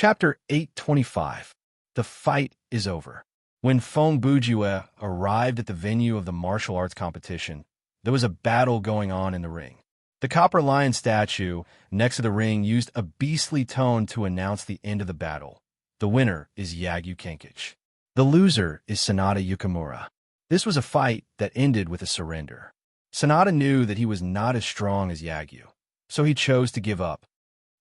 Chapter 825. The fight is over. When Feng Bujue arrived at the venue of the martial arts competition, there was a battle going on in the ring. The copper lion statue next to the ring used a beastly tone to announce the end of the battle. The winner is Yagyu Kenkich. The loser is Sanada Yukimura. This was a fight that ended with a surrender. Sanada knew that he was not as strong as Yagyu, so he chose to give up.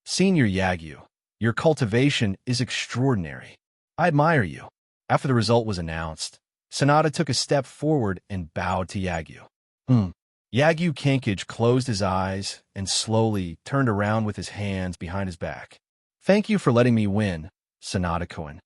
Senior Yagyu, your cultivation is extraordinary. I admire you. After the result was announced, Sanada took a step forward and bowed to Yagyu. Yagyu Kenkich closed his eyes and slowly turned around with his hands behind his back. Thank you for letting me win, Sanada-kun.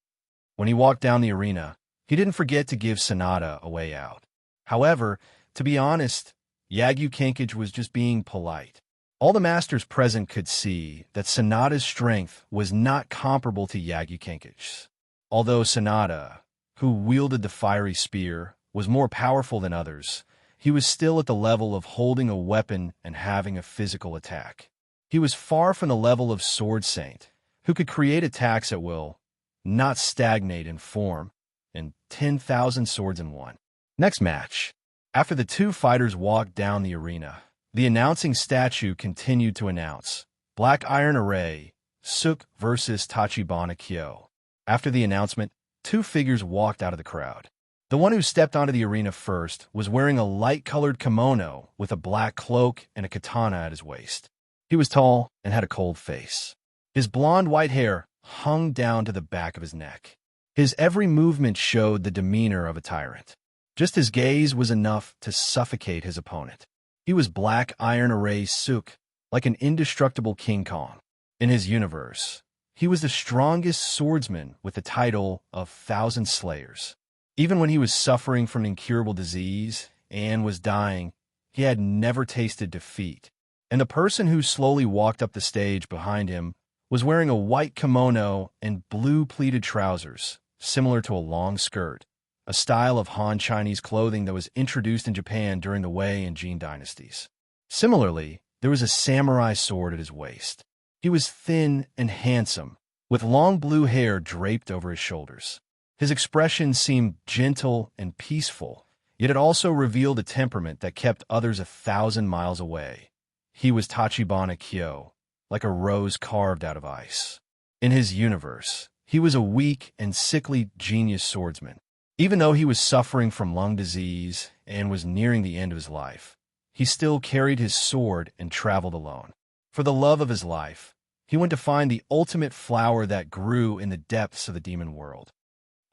When he walked down the arena, he didn't forget to give Sanada a way out. However, to be honest, Yagyu Kenkich was just being polite. All the masters present could see that Sanada's strength was not comparable to Yagyu Kenkich's. Although Sanada, who wielded the fiery spear, was more powerful than others, he was still at the level of holding a weapon and having a physical attack. He was far from the level of Sword Saint, who could create attacks at will, not stagnate in form, and 10,000 swords in one. Next match. After the two fighters walked down the arena, the announcing statue continued to announce, Black Iron Array, Suk versus Tachibana Kyo. After the announcement, two figures walked out of the crowd. The one who stepped onto the arena first was wearing a light-colored kimono with a black cloak and a katana at his waist. He was tall and had a cold face. His blonde white hair hung down to the back of his neck. His every movement showed the demeanor of a tyrant. Just his gaze was enough to suffocate his opponent. He was Black Iron Array Suk, like an indestructible King Kong. In his universe, he was the strongest swordsman with the title of Thousand Slayers. Even when he was suffering from an incurable disease and was dying, he had never tasted defeat. And the person who slowly walked up the stage behind him was wearing a white kimono and blue pleated trousers, similar to a long skirt, a style of Han Chinese clothing that was introduced in Japan during the Wei and Jin dynasties. Similarly, there was a samurai sword at his waist. He was thin and handsome, with long blue hair draped over his shoulders. His expression seemed gentle and peaceful, yet it also revealed a temperament that kept others 1,000 miles away. He was Tachibana Kyo, like a rose carved out of ice. In his universe, he was a weak and sickly genius swordsman. Even though he was suffering from lung disease and was nearing the end of his life, he still carried his sword and traveled alone. For the love of his life, he went to find the ultimate flower that grew in the depths of the demon world.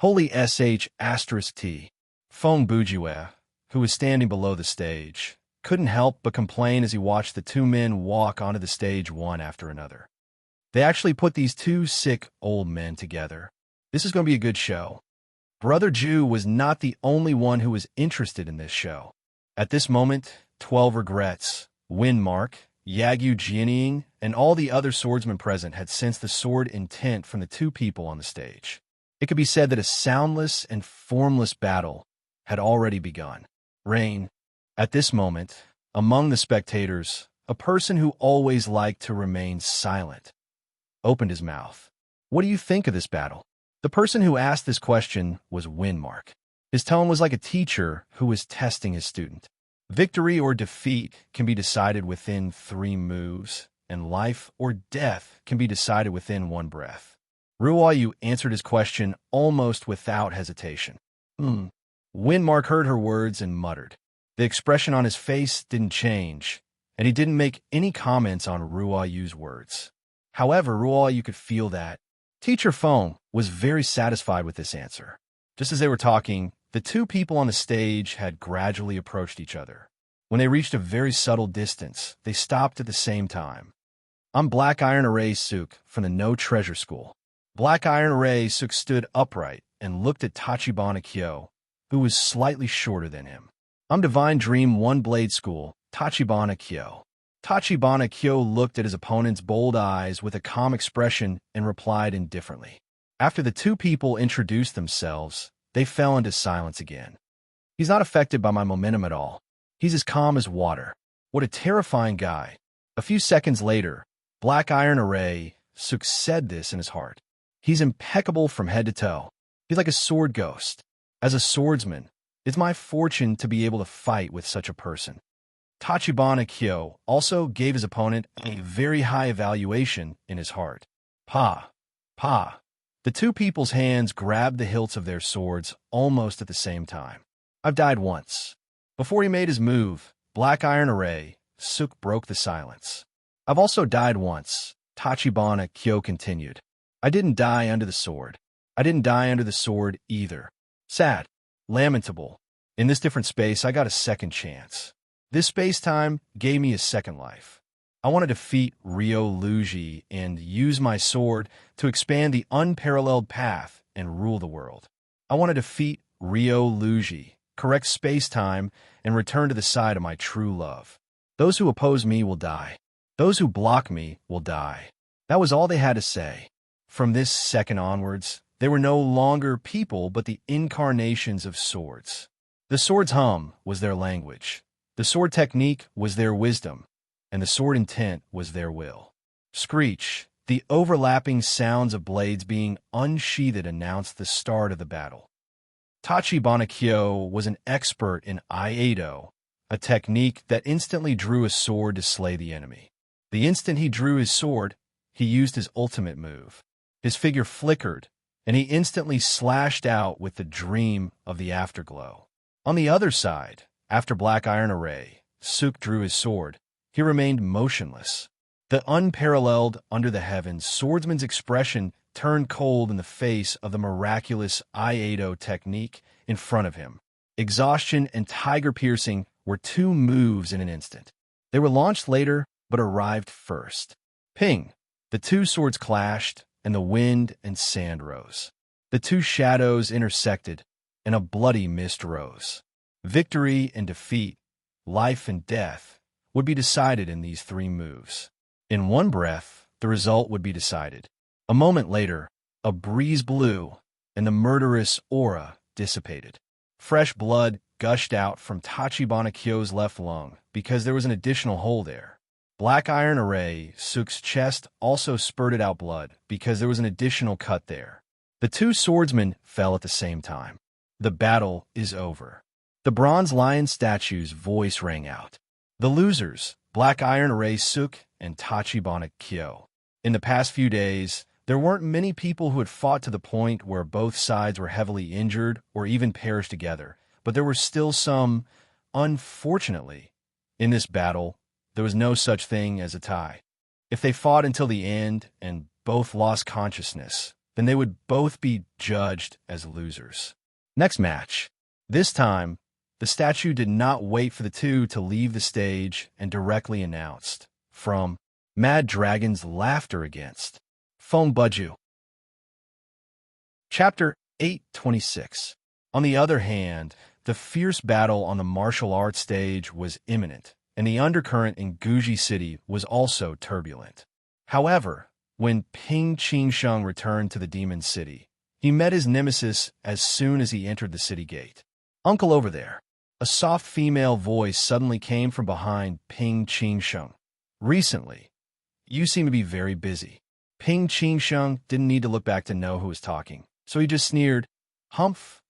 Holy **T. Feng Bujue, who was standing below the stage, couldn't help but complain as he watched the two men walk onto the stage one after another. They actually put these two sick old men together. This is going to be a good show. Brother Ju was not the only one who was interested in this show. At this moment, 12 Regrets, Windmark, Yagyu Jianying, and all the other swordsmen present had sensed the sword intent from the two people on the stage. It could be said that a soundless and formless battle had already begun. Rain. At this moment, among the spectators, a person who always liked to remain silent opened his mouth. What do you think of this battle? The person who asked this question was Windmark. His tone was like a teacher who was testing his student. Victory or defeat can be decided within 3 moves, and life or death can be decided within 1 breath. Ruoyu answered his question almost without hesitation. Windmark heard her words and muttered. The expression on his face didn't change, and he didn't make any comments on Ruoyu's words. However, Ruoyu could feel that Teacher Feng was very satisfied with this answer. Just as they were talking, the two people on the stage had gradually approached each other. When they reached a very subtle distance, they stopped at the same time. I'm Black Iron Array Suk from the No Treasure School. Black Iron Array Suk stood upright and looked at Tachibana Kyo, who was slightly shorter than him. I'm Divine Dream One Blade School, Tachibana Kyo. Tachibana Kyo looked at his opponent's bold eyes with a calm expression and replied indifferently. After the two people introduced themselves, they fell into silence again. He's not affected by my momentum at all. He's as calm as water. What a terrifying guy. A few seconds later, Black Iron Array Suk said this in his heart. He's impeccable from head to toe. He's like a sword ghost. As a swordsman, it's my fortune to be able to fight with such a person. Tachibana Kyo also gave his opponent a very high evaluation in his heart. Pa, pa. The two people's hands grabbed the hilts of their swords almost at the same time. I've died once. Before he made his move, Black Iron Array, Suk broke the silence. I've also died once, Tachibana Kyo continued. I didn't die under the sword. I didn't die under the sword either. Sad. Lamentable. In this different space, I got a second chance. This space-time gave me a second life. I want to defeat Ryo Luji and use my sword to expand the unparalleled path and rule the world. I want to defeat Ryo Luji, correct space-time, and return to the side of my true love. Those who oppose me will die. Those who block me will die. That was all they had to say. From this second onwards, they were no longer people but the incarnations of swords. The sword's hum was their language. The sword technique was their wisdom, and the sword intent was their will. Screech, the overlapping sounds of blades being unsheathed announced the start of the battle. Tachibana Kyo was an expert in Aido, a technique that instantly drew a sword to slay the enemy. The instant he drew his sword, he used his ultimate move. His figure flickered, and he instantly slashed out with the dream of the afterglow. On the other side, after Black Iron Array, Suk drew his sword. He remained motionless. The unparalleled under the heavens swordsman's expression turned cold in the face of the miraculous Aido technique in front of him. Exhaustion and tiger piercing were two moves in an instant. They were launched later, but arrived first. Ping! The two swords clashed, and the wind and sand rose. The two shadows intersected, and a bloody mist rose. Victory and defeat, life and death, would be decided in these three moves. In one breath, the result would be decided. A moment later, a breeze blew, and the murderous aura dissipated. Fresh blood gushed out from Tachibana Kyo's left lung because there was an additional hole there. Black Iron Array, Suk's chest also spurted out blood because there was an additional cut there. The two swordsmen fell at the same time. The battle is over. The bronze lion statue's voice rang out. The losers, Black Iron Array Suk and Tachibana Kyo. In the past few days, there weren't many people who had fought to the point where both sides were heavily injured or even perished together, but there were still some. Unfortunately, in this battle, there was no such thing as a tie. If they fought until the end and both lost consciousness, then they would both be judged as losers. Next match. This time, the statue did not wait for the two to leave the stage and directly announced, from Mad Dragon's Laughter Against Foam Buju. Chapter 826. On the other hand, the fierce battle on the martial arts stage was imminent, and the undercurrent in Guji City was also turbulent. However, when Ping Qingsheng returned to the Demon City, he met his nemesis as soon as he entered the city gate. "Uncle over there." A soft female voice suddenly came from behind Ping Qingsheng. "Recently, you seem to be very busy." Ping Qingsheng didn't need to look back to know who was talking, so he just sneered, "Humph,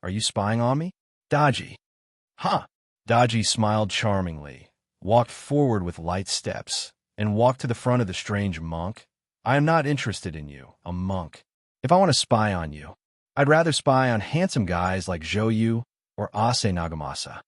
are you spying on me?" "Daji." "Huh." Daji smiled charmingly, walked forward with light steps, and walked to the front of the strange monk. "I am not interested in you, a monk. If I want to spy on you, I'd rather spy on handsome guys like Zhou or Ase Nagamasa."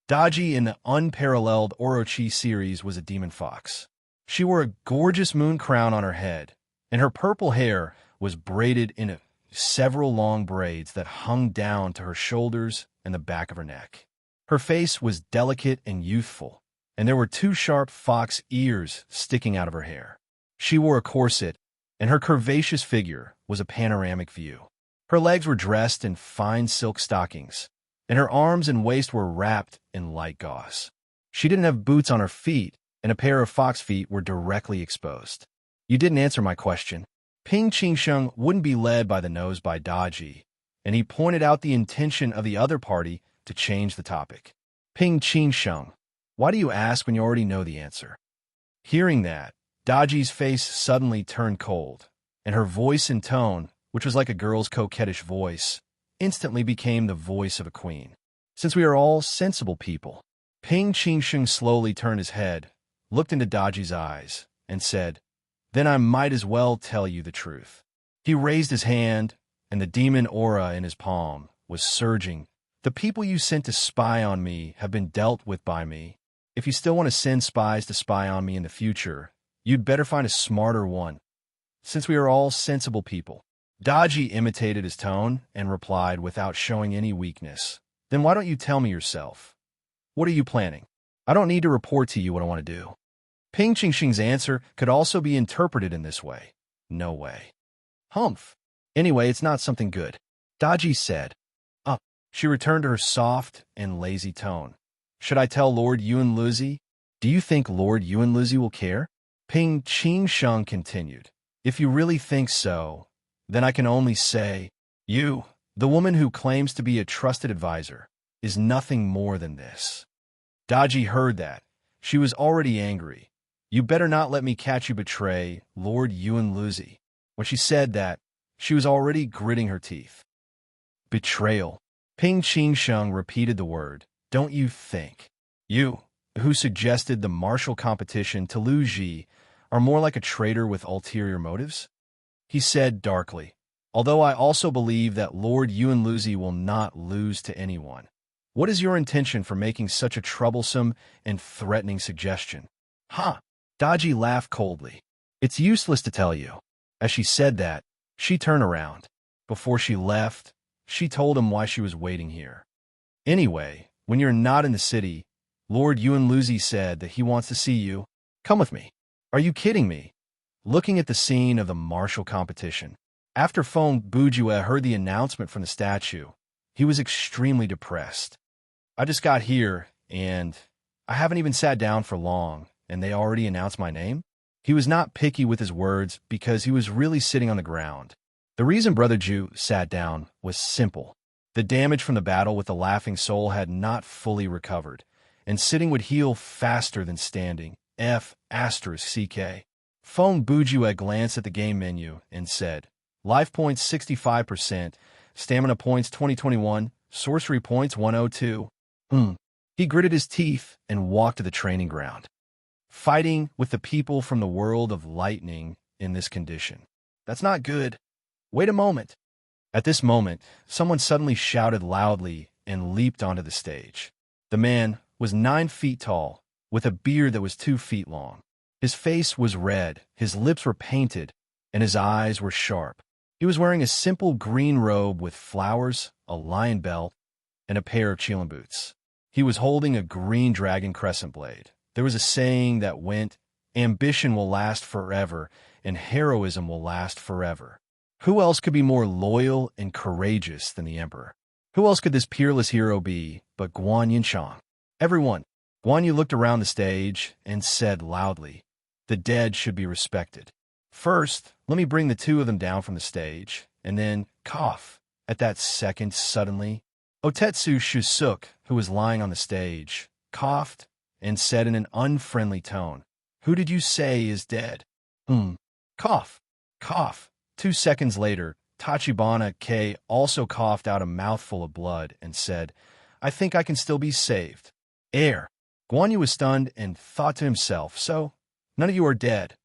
Daji in the unparalleled Orochi series was a demon fox. She wore a gorgeous moon crown on her head, and her purple hair was braided in several long braids that hung down to her shoulders and the back of her neck. Her face was delicate and youthful, and there were two sharp fox ears sticking out of her hair. She wore a corset, and her curvaceous figure was a panoramic view. Her legs were dressed in fine silk stockings, and her arms and waist were wrapped in light gauze. She didn't have boots on her feet, and a pair of fox feet were directly exposed. "You didn't answer my question." Ping Qingsheng wouldn't be led by the nose by Daji, and he pointed out the intention of the other party to change the topic. "Ping Qingsheng, why do you ask when you already know the answer?" Hearing that, Daji's face suddenly turned cold, and her voice and tone, which was like a girl's coquettish voice, instantly became the voice of a queen. Since we are all sensible people, Ping Qingsheng slowly turned his head, looked into Daji's eyes, and said, "Then I might as well tell you the truth." He raised his hand, and the demon aura in his palm was surging. "The people you sent to spy on me have been dealt with by me. If you still want to send spies to spy on me in the future, you'd better find a smarter one. Since we are all sensible people." Daji imitated his tone and replied without showing any weakness, "Then why don't you tell me yourself? What are you planning? I don't need to report to you what I want to do." Ping Qingsheng's answer could also be interpreted in this way. "No way." "Humph. Anyway, it's not something good," Daji said. "Up." She returned to her soft and lazy tone. "Should I tell Lord Yuanluzi? Do you think Lord Yuanluzi will care?" Ping Qingsheng continued. "If you really think so, then I can only say, you, the woman who claims to be a trusted advisor, is nothing more than this." Daji heard that. She was already angry. "You better not let me catch you betray Lord Yuanluzi." When she said that, she was already gritting her teeth. Betrayal. Ping Qingsheng repeated the word. "Don't you think? You, who suggested the martial competition to Lu Ji, are more like a traitor with ulterior motives?" He said darkly, "Although I also believe that Lord Yuanluzi will not lose to anyone. What is your intention for making such a troublesome and threatening suggestion?" "Ha!" Daji laughed coldly. "It's useless to tell you." As she said that, she turned around. Before she left, she told him why she was waiting here. "Anyway, when you're not in the city, Lord Yuanluzi said that he wants to see you. Come with me." "Are you kidding me?" Looking at the scene of the martial competition, after Feng Bujue heard the announcement from the statue, he was extremely depressed. "I just got here, and I haven't even sat down for long, and they already announced my name?" He was not picky with his words because he was really sitting on the ground. The reason Brother Ju sat down was simple. The damage from the battle with the Laughing Soul had not fully recovered, and sitting would heal faster than standing. F***CK. Feng Bujue glanced at the game menu and said, "Life points 65%, stamina points 2021, sorcery points 102. He gritted his teeth and walked to the training ground. Fighting with the people from the world of lightning in this condition. That's not good. Wait a moment. At this moment, someone suddenly shouted loudly and leaped onto the stage. The man was 9 feet tall, with a beard that was 2 feet long. His face was red, his lips were painted, and his eyes were sharp. He was wearing a simple green robe with flowers, a lion belt, and a pair of Qilin boots. He was holding a green dragon crescent blade. There was a saying that went, "Ambition will last forever, and heroism will last forever." Who else could be more loyal and courageous than the emperor? Who else could this peerless hero be but Guan Yinshang? "Everyone." Guan Yu looked around the stage and said loudly, "The dead should be respected. First, let me bring the 2 of them down from the stage, and then cough." At that second, suddenly, Otetsu Shusuk, who was lying on the stage, coughed and said in an unfriendly tone, "Who did you say is dead?" Cough. Cough. 2 seconds later, Tachibana K also coughed out a mouthful of blood and said, "I think I can still be saved." Air. Guan Yu was stunned and thought to himself, "So, none of you are dead."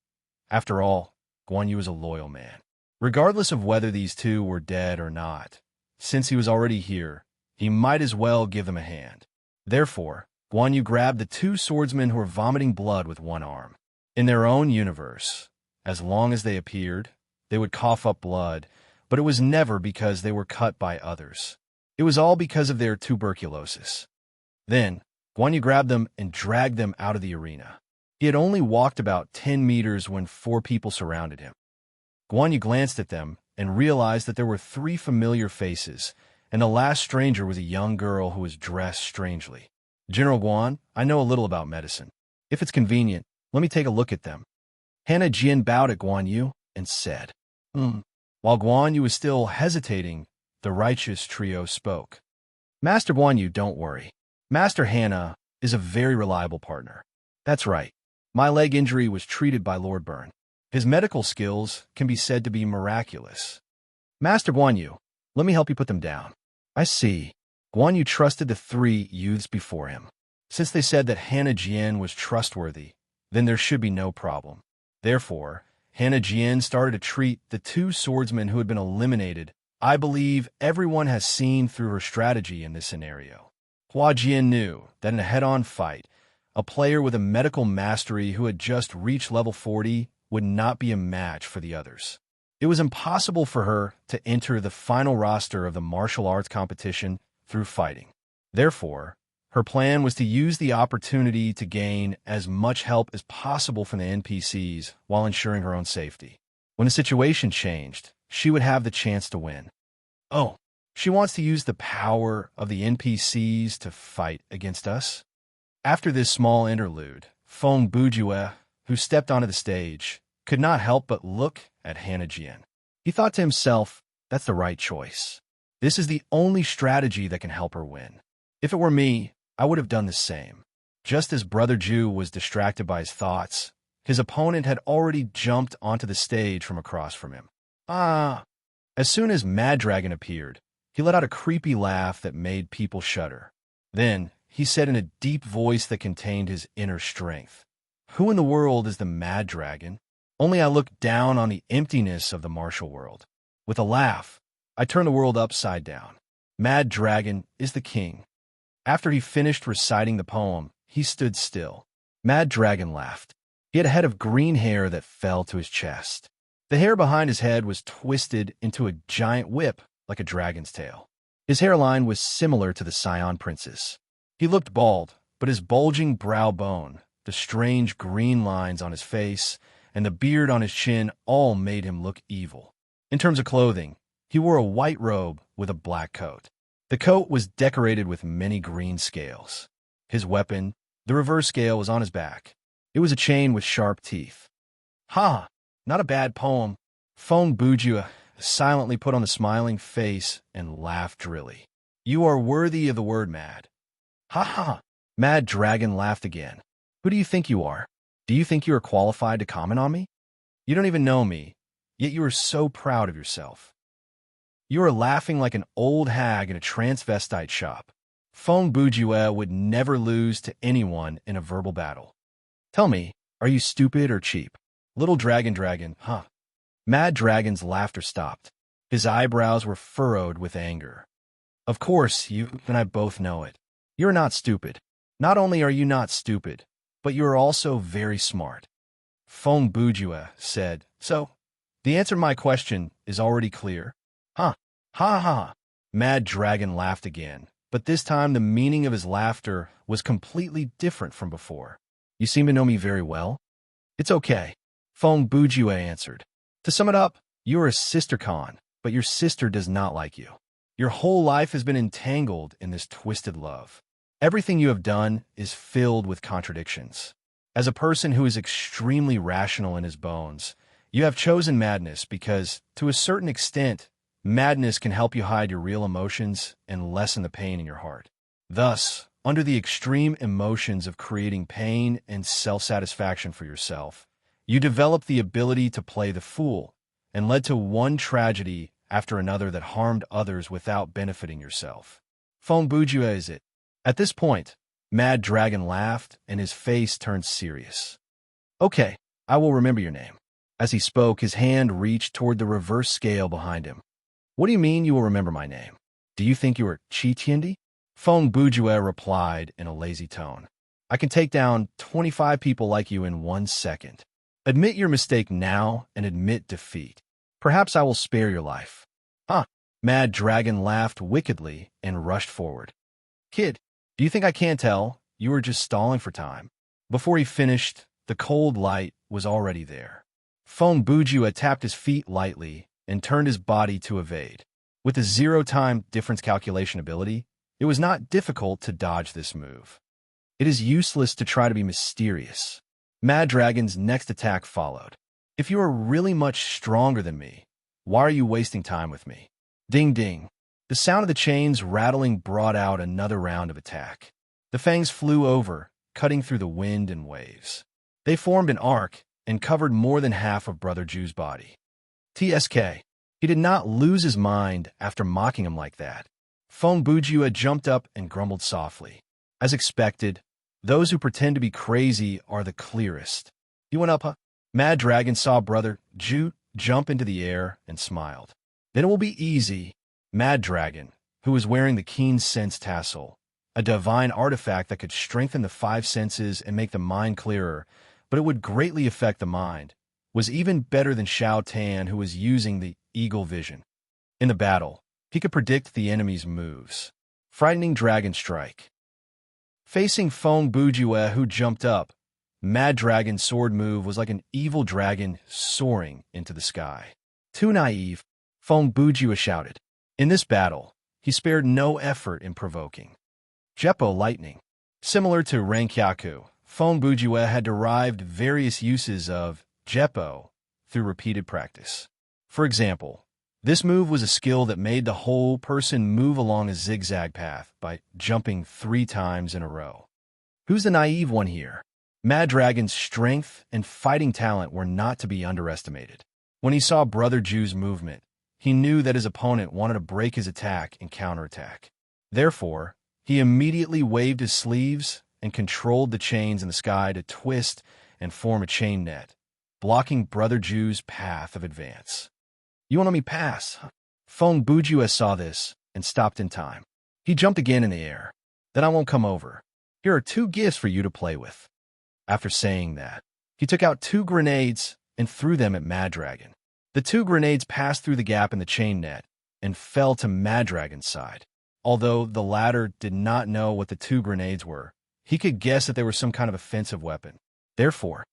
After all, Guan Yu was a loyal man. Regardless of whether these 2 were dead or not, since he was already here, he might as well give them a hand. Therefore, Guan Yu grabbed the 2 swordsmen who were vomiting blood with one arm. In their own universe, as long as they appeared, they would cough up blood, but it was never because they were cut by others. It was all because of their tuberculosis. Then, Guan Yu grabbed them and dragged them out of the arena. He had only walked about 10 meters when 4 people surrounded him. Guan Yu glanced at them and realized that there were 3 familiar faces, and the last stranger was a young girl who was dressed strangely. "General Guan, I know a little about medicine. If it's convenient, let me take a look at them." Hannah Jian bowed at Guan Yu and said, While Guan Yu was still hesitating, the righteous trio spoke. "Master Guan Yu, don't worry. Master Hannah is a very reliable partner. That's right. My leg injury was treated by Lord Byrne. His medical skills can be said to be miraculous. Master Guan Yu, let me help you put them down. I see. Guan Yu trusted the three youths before him. Since they said that Hannah Jian was trustworthy, then there should be no problem. Therefore, Hannah Jian started to treat the two swordsmen who had been eliminated. I believe everyone has seen through her strategy in this scenario. Hua Jian knew that in a head-on fight, a player with a medical mastery who had just reached level 40 would not be a match for the others. It was impossible for her to enter the final roster of the martial arts competition through fighting. Therefore, her plan was to use the opportunity to gain as much help as possible from the NPCs while ensuring her own safety. When the situation changed, she would have the chance to win. Oh, she wants to use the power of the NPCs to fight against us? After this small interlude, Feng Bujue, who stepped onto the stage, could not help but look at Hannah Jian. He thought to himself, that's the right choice. This is the only strategy that can help her win. If it were me, I would have done the same. Just as Brother Ju was distracted by his thoughts, his opponent had already jumped onto the stage from across from him. Ah! As soon as Mad Dragon appeared, he let out a creepy laugh that made people shudder. Then, he said in a deep voice that contained his inner strength, "Who in the world is the Mad Dragon? Only I look down on the emptiness of the martial world. With a laugh, I turn the world upside down. Mad Dragon is the king." After he finished reciting the poem, he stood still. Mad Dragon laughed. He had a head of green hair that fell to his chest. The hair behind his head was twisted into a giant whip like a dragon's tail. His hairline was similar to the Scion Prince's. He looked bald, but his bulging brow bone, the strange green lines on his face, and the beard on his chin all made him look evil. In terms of clothing, he wore a white robe with a black coat. The coat was decorated with many green scales. His weapon, the reverse scale, was on his back. It was a chain with sharp teeth. Ha! Not a bad poem. Feng Bujue silently put on the smiling face and laughed drily. You are worthy of the word mad. Ha ha! Mad Dragon laughed again. Who do you think you are? Do you think you are qualified to comment on me? You don't even know me, yet you are so proud of yourself. You are laughing like an old hag in a transvestite shop. Feng Bujue would never lose to anyone in a verbal battle. Tell me, are you stupid or cheap? Little dragon, huh? Mad Dragon's laughter stopped. His eyebrows were furrowed with anger. Of course, you and I both know it. You're not stupid. Not only are you not stupid, but you are also very smart. Feng Bujue said, so, the answer to my question is already clear. Huh? Ha ha! Mad Dragon laughed again, but this time the meaning of his laughter was completely different from before. You seem to know me very well. It's okay, Feng Bujue answered. To sum it up, you are a sister Khan, but your sister does not like you. Your whole life has been entangled in this twisted love. Everything you have done is filled with contradictions. As a person who is extremely rational in his bones, you have chosen madness because, to a certain extent, madness can help you hide your real emotions and lessen the pain in your heart. Thus, under the extreme emotions of creating pain and self-satisfaction for yourself, you developed the ability to play the fool and led to one tragedy after another that harmed others without benefiting yourself. Feng Bujue is it. At this point, Mad Dragon laughed and his face turned serious. Okay, I will remember your name. As he spoke, his hand reached toward the reverse scale behind him. What do you mean you will remember my name? Do you think you are Chi Tiendi? Feng Bujue replied in a lazy tone. I can take down 25 people like you in 1 second. Admit your mistake now and admit defeat. Perhaps I will spare your life. Huh? Mad Dragon laughed wickedly and rushed forward. Kid, do you think I can't tell? You were just stalling for time. Before he finished, the cold light was already there. Feng Bujue tapped his feet lightly and turned his body to evade. With the zero-time difference calculation ability, it was not difficult to dodge this move. It is useless to try to be mysterious. Mad Dragon's next attack followed. If you are really much stronger than me, why are you wasting time with me? Ding ding. The sound of the chains rattling brought out another round of attack. The fangs flew over, cutting through the wind and waves. They formed an arc and covered more than half of Brother Jew's body. TSK. He did not lose his mind after mocking him like that. Feng Bujue jumped up and grumbled softly. As expected, those who pretend to be crazy are the clearest. You went up, huh? Mad Dragon saw Brother Ju jump into the air and smiled. Then it will be easy. Mad Dragon, who was wearing the keen sense tassel, a divine artifact that could strengthen the five senses and make the mind clearer, but it would greatly affect the mind, was even better than Shao Tan, who was using the eagle vision. In the battle, he could predict the enemy's moves. Frightening Dragon Strike. Facing Feng Bujue, who jumped up, Mad Dragon's sword move was like an evil dragon soaring into the sky. Too naive, Feng Bujue shouted. In this battle, he spared no effort in provoking. Jeppo Lightning. Similar to Rankyaku, Feng Bujue had derived various uses of Jeppo through repeated practice. For example, this move was a skill that made the whole person move along a zigzag path by jumping 3 times in a row. Who's the naive one here? Mad Dragon's strength and fighting talent were not to be underestimated. When he saw Brother Jew's movement, he knew that his opponent wanted to break his attack and counterattack. Therefore, he immediately waved his sleeves and controlled the chains in the sky to twist and form a chain net, blocking Brother Jew's path of advance. You want to let me pass? Feng Bujue saw this and stopped in time. He jumped again in the air. Then I won't come over. Here are 2 gifts for you to play with. After saying that, he took out 2 grenades and threw them at Mad Dragon. The 2 grenades passed through the gap in the chain net and fell to Mad Dragon's side. Although the latter did not know what the 2 grenades were, he could guess that they were some kind of offensive weapon. Therefore,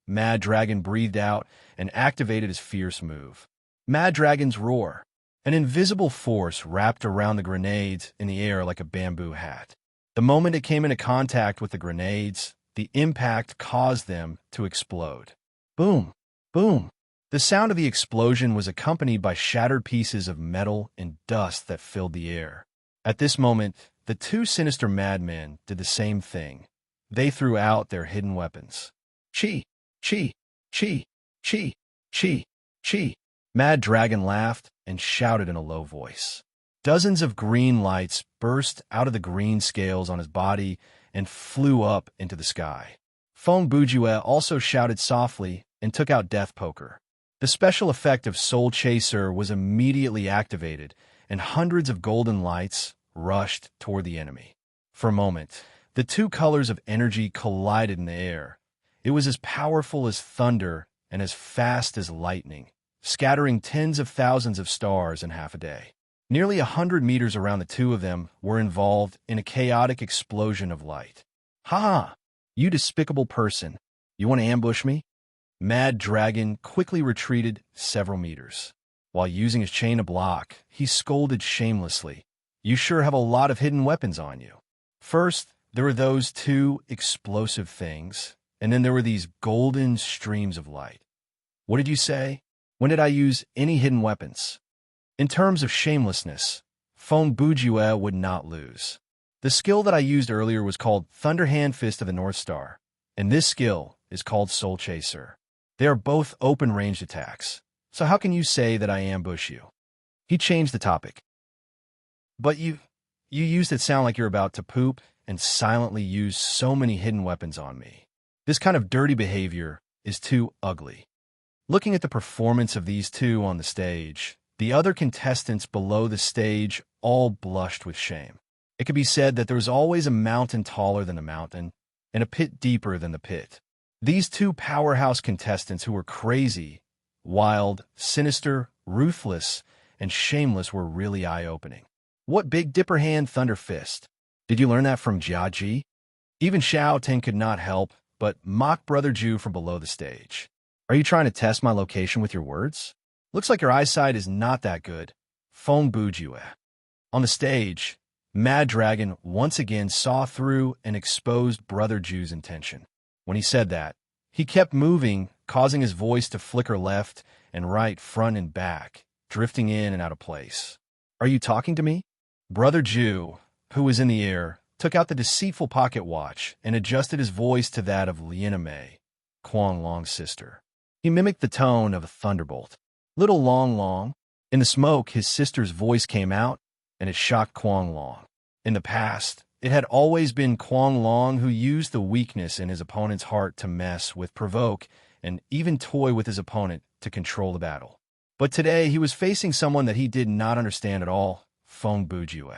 Mad Dragon breathed out and activated his fierce move. Mad Dragon's Roar. An invisible force wrapped around the grenades in the air like a bamboo hat. The moment it came into contact with the grenades, the impact caused them to explode. Boom! Boom! The sound of the explosion was accompanied by shattered pieces of metal and dust that filled the air. At this moment, the 2 sinister madmen did the same thing. They threw out their hidden weapons. Chi! Chi! Chi! Chi! Chi! Chi! Mad Dragon laughed and shouted in a low voice. Dozens of green lights burst out of the green scales on his body and flew up into the sky. Feng Bujue also shouted softly and took out Death Poker. The special effect of Soul Chaser was immediately activated, and hundreds of golden lights rushed toward the enemy. For a moment, the 2 colors of energy collided in the air. It was as powerful as thunder and as fast as lightning, scattering tens of thousands of stars in half a day. Nearly 100 meters around the 2 of them were involved in a chaotic explosion of light. Ha! You despicable person. You want to ambush me? Mad Dragon quickly retreated several meters. While using his chain to block, he scolded shamelessly. You sure have a lot of hidden weapons on you. First, there were those 2 explosive things, and then there were these golden streams of light. What did you say? When did I use any hidden weapons? In terms of shamelessness, Feng Bujue would not lose. The skill that I used earlier was called Thunder Hand Fist of the North Star, and this skill is called Soul Chaser. They are both open-ranged attacks, so how can you say that I ambush you? He changed the topic. But you used it sound like you're about to poop and silently use so many hidden weapons on me. This kind of dirty behavior is too ugly. Looking at the performance of these 2 on the stage, the other contestants below the stage all blushed with shame. It could be said that there was always a mountain taller than the mountain and a pit deeper than the pit. These 2 powerhouse contestants who were crazy, wild, sinister, ruthless, and shameless were really eye-opening. What Big Dipper Hand Thunder Fist? Did you learn that from Jiaji? Even Shao Ting could not help but mock Brother Ju from below the stage. Are you trying to test my location with your words? Looks like your eyesight is not that good. Feng Bujue. On the stage, Mad Dragon once again saw through and exposed Brother Ju's intention. When he said that, he kept moving, causing his voice to flicker left and right, front and back, drifting in and out of place. Are you talking to me? Brother Ju, who was in the air, took out the deceitful pocket watch and adjusted his voice to that of Liena Mei. Kuang Long's sister. He mimicked the tone of a thunderbolt. Little Long Long. In the smoke, his sister's voice came out, and it shocked Kuang Long. In the past, it had always been Kuang Long who used the weakness in his opponent's heart to mess with, provoke, and even toy with his opponent to control the battle. But today, he was facing someone that he did not understand at all, Feng Bujue.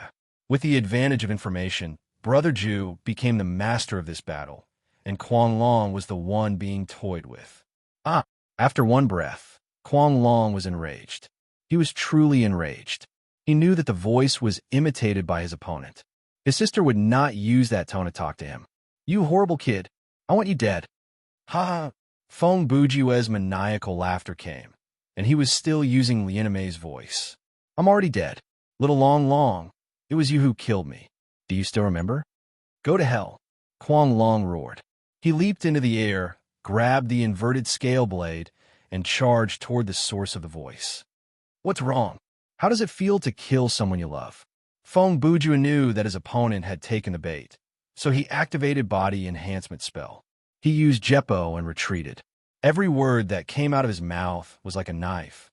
With the advantage of information, Brother Zhu became the master of this battle, and Kuang Long was the one being toyed with. After one breath, Kuang Long was enraged. He was truly enraged. He knew that the voice was imitated by his opponent. His sister would not use that tone to talk to him. "You horrible kid. I want you dead." Ha ha. Feng Bujue's maniacal laughter came, and he was still using Lianmei's voice. "I'm already dead. Little Long Long, it was you who killed me. Do you still remember?" "Go to hell," Kuang Long roared. He leaped into the air, grabbed the inverted scale blade, and charged toward the source of the voice. "What's wrong? How does it feel to kill someone you love?" Feng Bujue knew that his opponent had taken the bait, so he activated Body Enhancement spell. He used Jeppo and retreated. Every word that came out of his mouth was like a knife.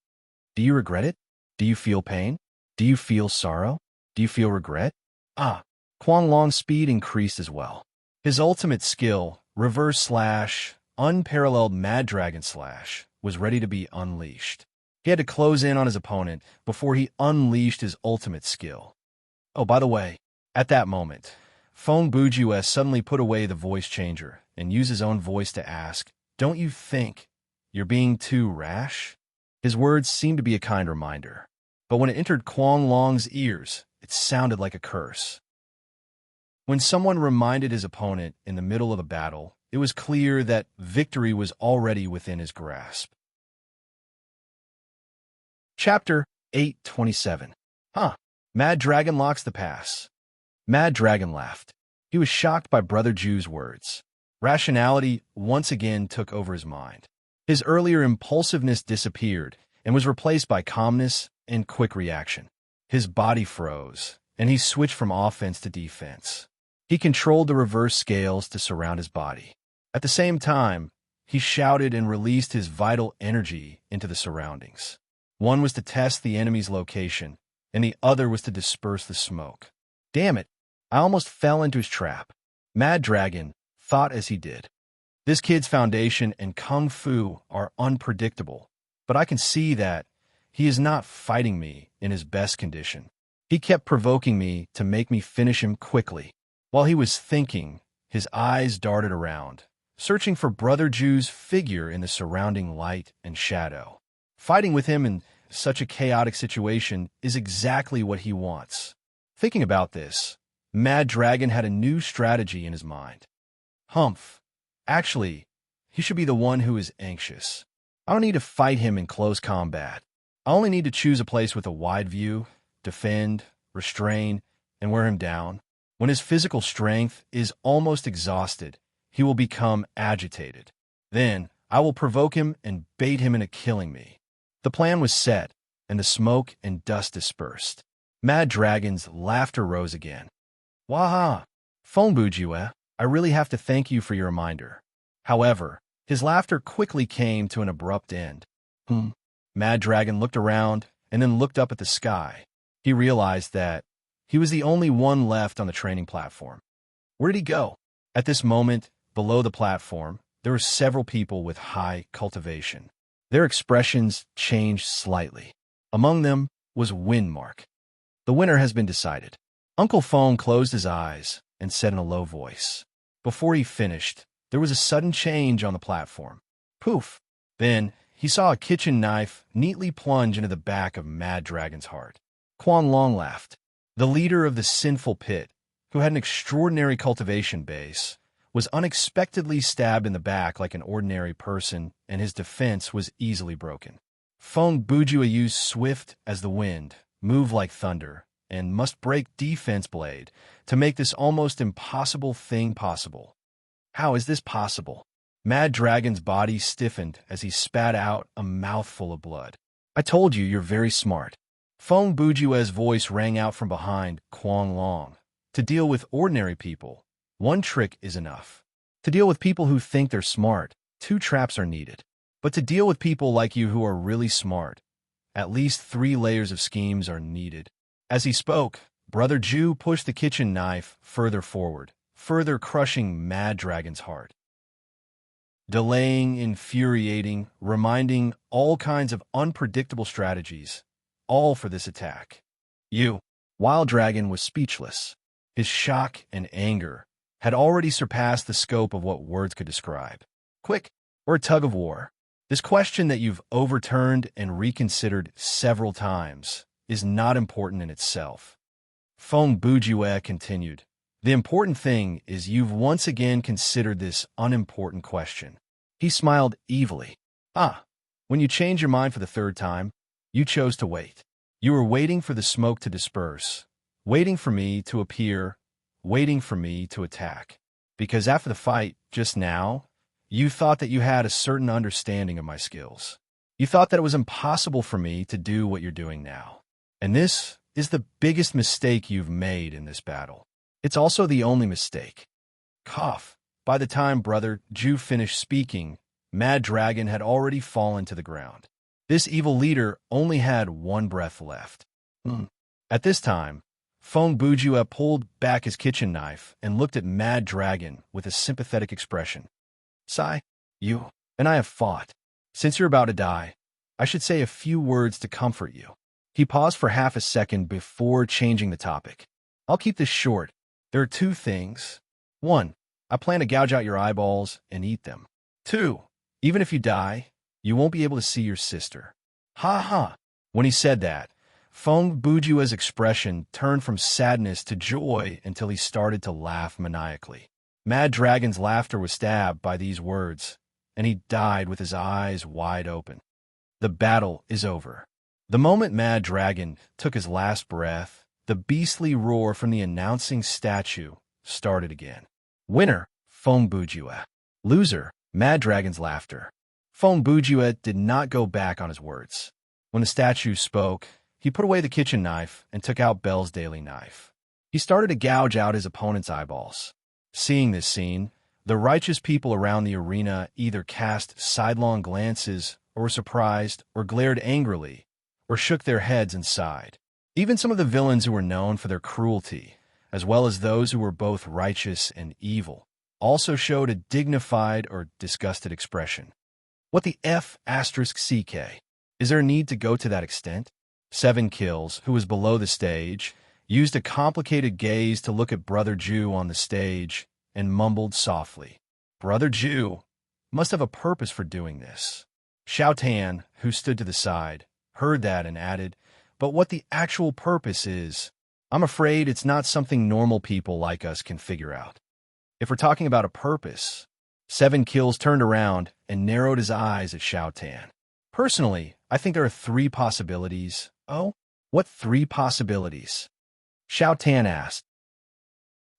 "Do you regret it? Do you feel pain? Do you feel sorrow? Do you feel regret?" Kuang Long's speed increased as well. His ultimate skill, Reverse Slash, Unparalleled Mad Dragon Slash, was ready to be unleashed. He had to close in on his opponent before he unleashed his ultimate skill. Oh, by the way, at that moment, Feng Bujue suddenly put away the voice changer and used his own voice to ask, "Don't you think you're being too rash?" His words seemed to be a kind reminder, but when it entered Kuang Long's ears, it sounded like a curse. When someone reminded his opponent in the middle of a battle, it was clear that victory was already within his grasp. Chapter 827. Mad Dragon locks the pass. Mad Dragon laughed. He was shocked by Brother Zhu's words. Rationality once again took over his mind. His earlier impulsiveness disappeared and was replaced by calmness and quick reaction. His body froze, and he switched from offense to defense. He controlled the reverse scales to surround his body. At the same time, he shouted and released his vital energy into the surroundings. One was to test the enemy's location, and the other was to disperse the smoke. Damn it, I almost fell into his trap. Mad Dragon thought as he did. This kid's foundation and kung fu are unpredictable, but I can see that he is not fighting me in his best condition. He kept provoking me to make me finish him quickly. While he was thinking, his eyes darted around, searching for Brother Zhu's figure in the surrounding light and shadow. Fighting with him in such a chaotic situation is exactly what he wants. Thinking about this, Mad Dragon had a new strategy in his mind. Humph. Actually, he should be the one who is anxious. I don't need to fight him in close combat. I only need to choose a place with a wide view, defend, restrain, and wear him down. When his physical strength is almost exhausted, he will become agitated. Then I will provoke him and bait him into killing me. The plan was set, and the smoke and dust dispersed. Mad Dragon's laughter rose again. Waha! Feng Bujue, I really have to thank you for your reminder. However, his laughter quickly came to an abrupt end. Mad Dragon looked around and then looked up at the sky. He realized that he was the only one left on the training platform. Where did he go? At this moment, below the platform, there were several people with high cultivation. Their expressions changed slightly. Among them was Windmark. The winner has been decided. Uncle Feng closed his eyes and said in a low voice. Before he finished, there was a sudden change on the platform. Poof! Then he saw a kitchen knife neatly plunge into the back of Mad Dragon's heart. Kuang Long laughed. The leader of the sinful pit, who had an extraordinary cultivation base, was unexpectedly stabbed in the back like an ordinary person, and his defense was easily broken. Feng Bujue used swift as the wind, move like thunder, and must break defense blade to make this almost impossible thing possible. How is this possible? Mad Dragon's body stiffened as he spat out a mouthful of blood. I told you you're very smart. Feng Bujue's voice rang out from behind Kuang Long. To deal with ordinary people, one trick is enough. To deal with people who think they're smart, 2 traps are needed. But to deal with people like you who are really smart, at least 3 layers of schemes are needed. As he spoke, Brother Jew pushed the kitchen knife further forward, further crushing Mad Dragon's heart. Delaying, infuriating, reminding all kinds of unpredictable strategies, all for this attack. Wild Dragon was speechless. His shock and anger had already surpassed the scope of what words could describe. Quick, or a tug of war. This question that you've overturned and reconsidered several times is not important in itself. Feng Bujue continued. The important thing is you've once again considered this unimportant question. He smiled evilly. When you change your mind for the 3rd time, you chose to wait. You were waiting for the smoke to disperse, waiting for me to appear, waiting for me to attack. Because after the fight, just now, you thought that you had a certain understanding of my skills. You thought that it was impossible for me to do what you're doing now. And this is the biggest mistake you've made in this battle. It's also the only mistake. Cough. By the time Brother Jew finished speaking, Mad Dragon had already fallen to the ground. This evil leader only had 1 breath left. At this time, Feng Bujue pulled back his kitchen knife and looked at Mad Dragon with a sympathetic expression. Sai, you and I have fought. Since you're about to die, I should say a few words to comfort you. He paused for half a second before changing the topic. I'll keep this short. There are 2 things. 1, I plan to gouge out your eyeballs and eat them. 2, even if you die, you won't be able to see your sister. Ha ha. When he said that, Feng Bujue's expression turned from sadness to joy until he started to laugh maniacally. Mad Dragon's laughter was stabbed by these words, and he died with his eyes wide open. The battle is over. The moment Mad Dragon took his last breath, the beastly roar from the announcing statue started again. Winner, Feng Bujue. Loser, Mad Dragon's laughter. Feng Bujue did not go back on his words. When the statue spoke, he put away the kitchen knife and took out Belle's daily knife. He started to gouge out his opponent's eyeballs. Seeing this scene, the righteous people around the arena either cast sidelong glances, or were surprised, or glared angrily, or shook their heads and sighed. Even some of the villains who were known for their cruelty, as well as those who were both righteous and evil, also showed a dignified or disgusted expression. What the F***CK? Is there a need to go to that extent? 7 Kills, who was below the stage, used a complicated gaze to look at Brother Jew on the stage and mumbled softly. Brother Jew must have a purpose for doing this. Xiao Tan, who stood to the side, heard that and added, but what the actual purpose is, I'm afraid it's not something normal people like us can figure out. If we're talking about a purpose, 7 Kills turned around and narrowed his eyes at Xiao Tan. Personally, I think there are 3 possibilities. Oh, what 3 possibilities? Xiao Tan asked.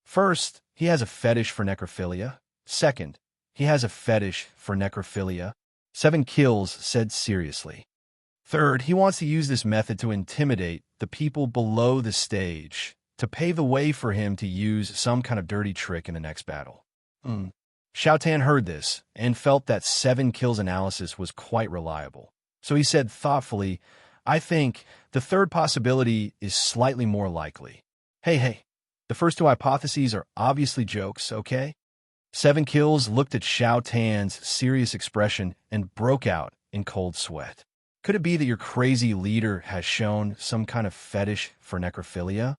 First, he has a fetish for necrophilia. Second, he has a fetish for necrophilia. 7 Kills said seriously. Third, he wants to use this method to intimidate the people below the stage, to pave the way for him to use some kind of dirty trick in the next battle. Xiao Tan heard this and felt that 7 Kills analysis was quite reliable. So he said thoughtfully, I think the third possibility is slightly more likely. Hey, the first 2 hypotheses are obviously jokes, okay? 7 Kills looked at Xiao Tan's serious expression and broke out in cold sweat. Could it be that your crazy leader has shown some kind of fetish for necrophilia?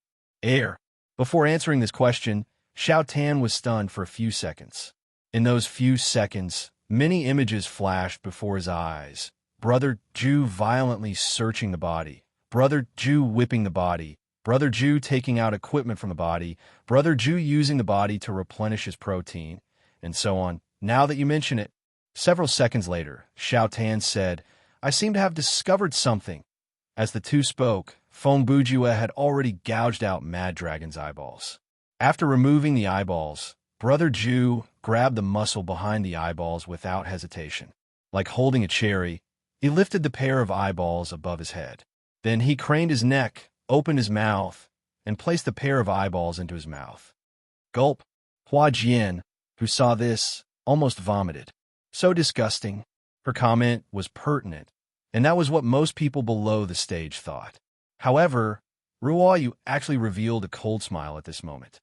Before answering this question, Xiao Tan was stunned for a few seconds. In those few seconds, many images flashed before his eyes. Brother Jew violently searching the body, Brother Jew whipping the body, Brother Jew taking out equipment from the body, Brother Jew using the body to replenish his protein, and so on. Now that you mention it, several seconds later, Xiao Tan said, I seem to have discovered something. As the 2 spoke, Feng Bujue had already gouged out Mad Dragon's eyeballs. After removing the eyeballs, Brother Jew grabbed the muscle behind the eyeballs without hesitation. Like holding a cherry, he lifted the pair of eyeballs above his head. Then he craned his neck, opened his mouth, and placed the pair of eyeballs into his mouth. Gulp. Hua Jian, who saw this, almost vomited. So disgusting. Her comment was pertinent, and that was what most people below the stage thought. However, Ruoyu actually revealed a cold smile at this moment.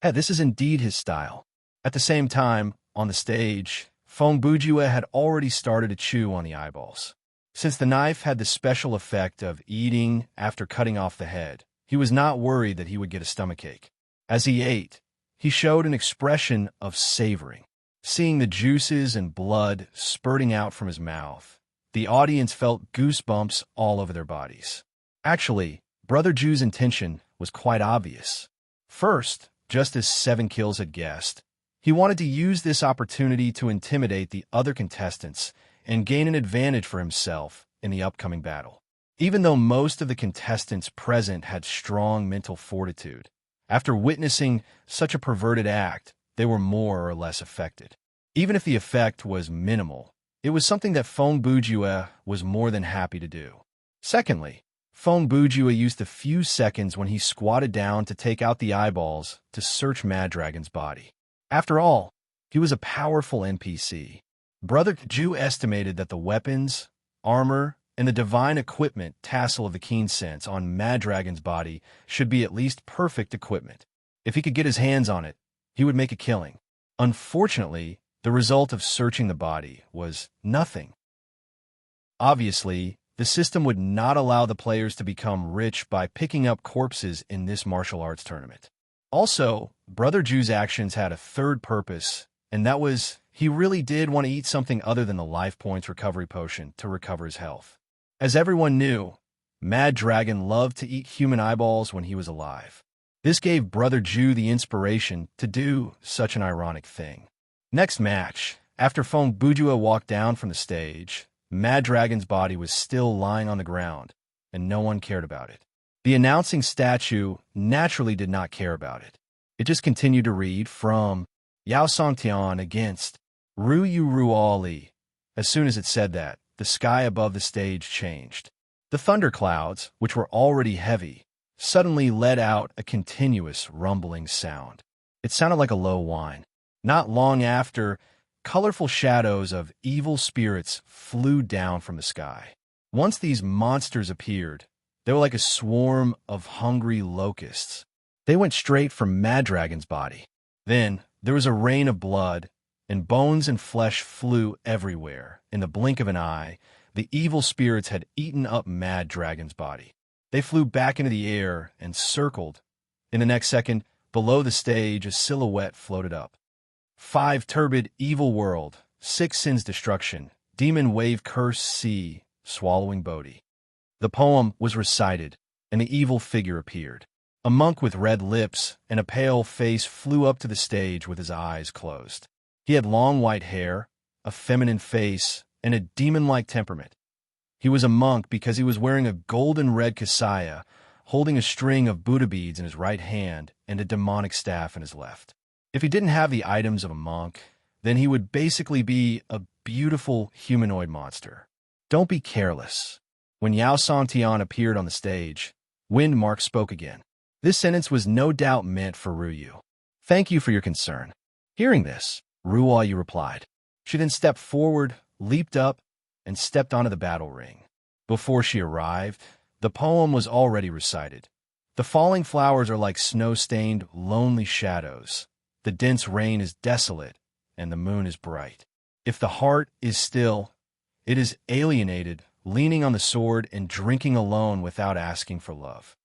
Hey, this is indeed his style. At the same time, on the stage, Feng Bujue had already started to chew on the eyeballs. Since the knife had the special effect of eating after cutting off the head, he was not worried that he would get a stomachache. As he ate, he showed an expression of savoring. Seeing the juices and blood spurting out from his mouth, the audience felt goosebumps all over their bodies. Actually, Brother Ju's intention was quite obvious. First, just as Seven Kills had guessed, he wanted to use this opportunity to intimidate the other contestants and gain an advantage for himself in the upcoming battle. Even though most of the contestants present had strong mental fortitude, after witnessing such a perverted act, they were more or less affected. Even if the effect was minimal, it was something that Feng Bujue was more than happy to do. Secondly, Feng Bujue used a few seconds when he squatted down to take out the eyeballs to search Mad Dragon's body. After all, he was a powerful NPC. Brother Ju estimated that the weapons, armor, and the divine equipment tassel of the keen sense on Mad Dragon's body should be at least perfect equipment. If he could get his hands on it, he would make a killing. Unfortunately, the result of searching the body was nothing. Obviously, the system would not allow the players to become rich by picking up corpses in this martial arts tournament. Also, Brother Ju's actions had a third purpose, and that was he really did want to eat something other than the life points recovery potion to recover his health. As everyone knew, Mad Dragon loved to eat human eyeballs when he was alive. This gave Brother Ju the inspiration to do such an ironic thing. Next match, after Feng Bujue walked down from the stage, Mad Dragon's body was still lying on the ground, and no one cared about it. The announcing statue naturally did not care about it. It just continued to read from Yao Songtian against Ru Yu Ruo Li. As soon as it said that, the sky above the stage changed. The thunderclouds, which were already heavy, suddenly let out a continuous rumbling sound. It sounded like a low whine. Not long after, colorful shadows of evil spirits flew down from the sky. Once these monsters appeared, they were like a swarm of hungry locusts. They went straight for Mad Dragon's body. Then, there was a rain of blood, and bones and flesh flew everywhere. In the blink of an eye, the evil spirits had eaten up Mad Dragon's body. They flew back into the air and circled. In the next second, below the stage, a silhouette floated up. 5 turbid evil world, 6 sins destruction, demon wave curse sea, swallowing Bodhi. The poem was recited, and the evil figure appeared. A monk with red lips and a pale face flew up to the stage with his eyes closed. He had long white hair, a feminine face, and a demon-like temperament. He was a monk because he was wearing a golden red kasaya, holding a string of Buddha beads in his right hand and a demonic staff in his left. If he didn't have the items of a monk, then he would basically be a beautiful humanoid monster. Don't be careless. When Yao Songtian appeared on the stage, Windmark spoke again. This sentence was no doubt meant for Ruyu. Thank you for your concern. Hearing this, Ruoyu replied. She then stepped forward, leaped up, and stepped onto the battle ring. Before she arrived, the poem was already recited. The falling flowers are like snow-stained, lonely shadows. The dense rain is desolate, and the moon is bright. If the heart is still, it is alienated, leaning on the sword and drinking alone without asking for love.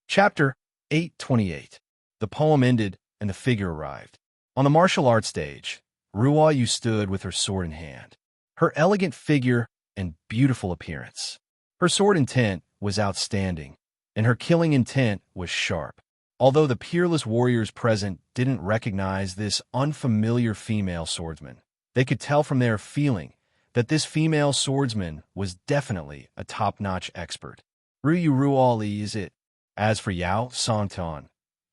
Chapter 828. The poem ended, and the figure arrived. On the martial arts stage, Ruoyu stood with her sword in hand. Her elegant figure and beautiful appearance. Her sword intent was outstanding, and her killing intent was sharp. Although the peerless warriors present didn't recognize this unfamiliar female swordsman, they could tell from their feeling that this female swordsman was definitely a top-notch expert. Ruyu Ruoli is it. As for Yao Songtian,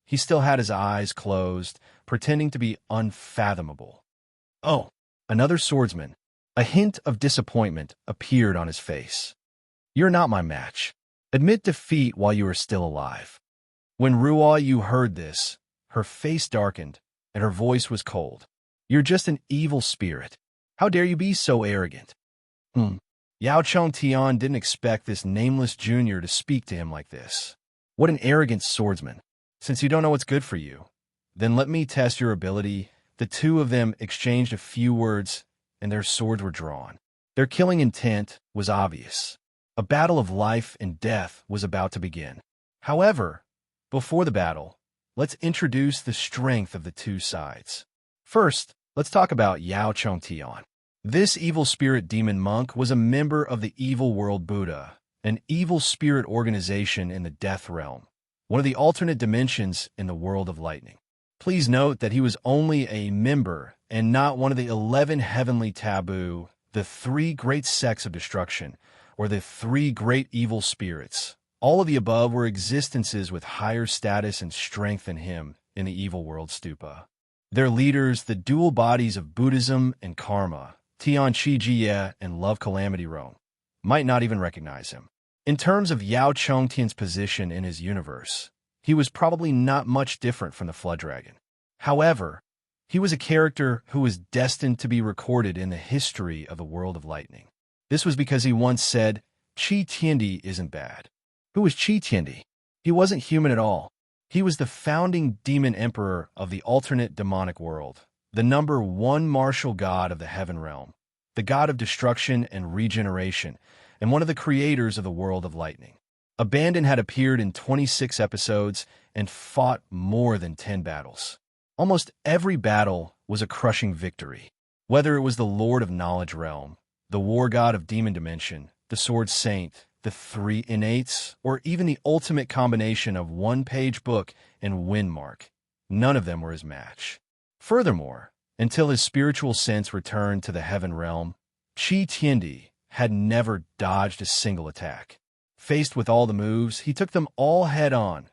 he still had his eyes closed, pretending to be unfathomable. Oh, another swordsman. A hint of disappointment appeared on his face. You're not my match. Admit defeat while you are still alive. When Ruoyu heard this, her face darkened, and her voice was cold. You're just an evil spirit. How dare you be so arrogant? Yao Chong Tian didn't expect this nameless junior to speak to him like this. What an arrogant swordsman. Since you don't know what's good for you, then let me test your ability. The two of them exchanged a few words, and their swords were drawn. Their killing intent was obvious. A battle of life and death was about to begin. However, before the battle, let's introduce the strength of the two sides. First, let's talk about Yao Chong Tian. This evil spirit demon monk was a member of the Evil World Buddha, an evil spirit organization in the Death Realm, one of the alternate dimensions in the world of lightning. Please note that he was only a member and not one of the 11 heavenly taboo, the 3 great sects of destruction, or the 3 great evil spirits. All of the above were existences with higher status and strength than him in the evil world stupa. Their leaders, the dual bodies of Buddhism and Karma, Tian Chi Jie and Love Calamity Rome, might not even recognize him. In terms of Yao Chong Tian's position in his universe, he was probably not much different from the Flood Dragon. However, he was a character who was destined to be recorded in the history of the world of lightning. This was because he once said, Qi Tiandi isn't bad. Who was Qi Tiandi? He wasn't human at all. He was the founding demon emperor of the alternate demonic world, the number 1 martial god of the heaven realm, the god of destruction and regeneration, and one of the creators of the world of lightning. Abandon had appeared in 26 episodes and fought more than 10 battles. Almost every battle was a crushing victory. Whether it was the Lord of Knowledge Realm, the War God of Demon Dimension, the Sword Saint, the 3 Innates, or even the ultimate combination of 1-page book and Windmark, none of them were his match. Furthermore, until his spiritual sense returned to the heaven realm, Qi Tiandi had never dodged a single attack. Faced with all the moves, he took them all head-on,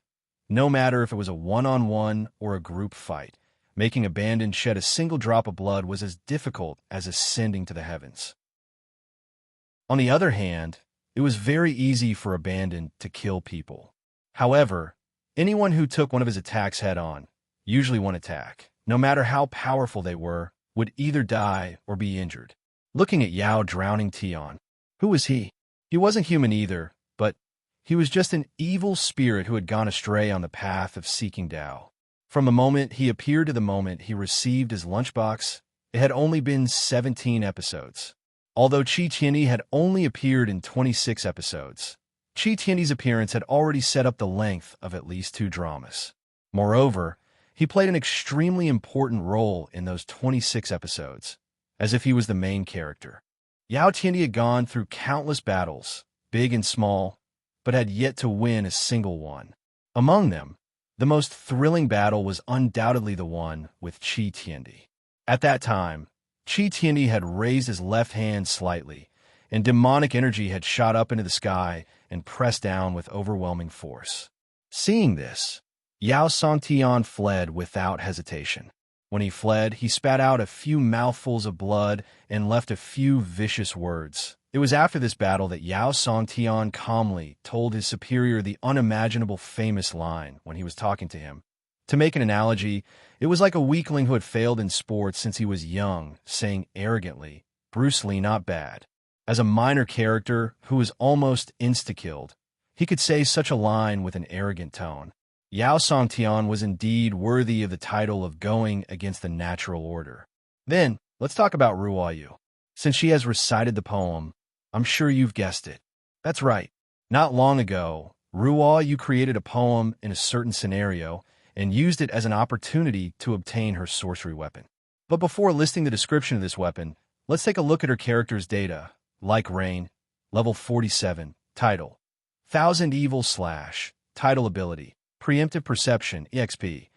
no matter if it was a one-on-one or a group fight. Making Abandon shed a single drop of blood was as difficult as ascending to the heavens. On the other hand, it was very easy for Abandon to kill people. However, anyone who took one of his attacks head-on, usually one attack, no matter how powerful they were, would either die or be injured. Looking at Yao drowning Tian, who was he? He wasn't human either, but he was just an evil spirit who had gone astray on the path of seeking Tao. From the moment he appeared to the moment he received his lunchbox, it had only been 17 episodes. Although Qi Tiandi had only appeared in 26 episodes, Qi Tiandi's appearance had already set up the length of at least 2 dramas. Moreover, he played an extremely important role in those 26 episodes, as if he was the main character. Yao Tiandi had gone through countless battles, big and small, but had yet to win a single one. Among them, the most thrilling battle was undoubtedly the one with Qi Tiandi. At that time, Qi Tiandi had raised his left hand slightly, and demonic energy had shot up into the sky and pressed down with overwhelming force. Seeing this, Yao Chong Tian fled without hesitation. When he fled, he spat out a few mouthfuls of blood and left a few vicious words. It was after this battle that Yao Chong Tian calmly told his superior the unimaginable famous line when he was talking to him. To make an analogy, it was like a weakling who had failed in sports since he was young, saying arrogantly, "Bruce Lee not bad." As a minor character who was almost insta-killed, he could say such a line with an arrogant tone. Yao Chong Tian was indeed worthy of the title of going against the natural order. Then, let's talk about Ruo Yu. Since she has recited the poem, I'm sure you've guessed it. That's right. Not long ago, Ruo Yu created a poem in a certain scenario and used it as an opportunity to obtain her sorcery weapon. But before listing the description of this weapon, let's take a look at her character's data. Like Rain, level 47, title, Thousand Evil / title ability, Preemptive Perception, EXP,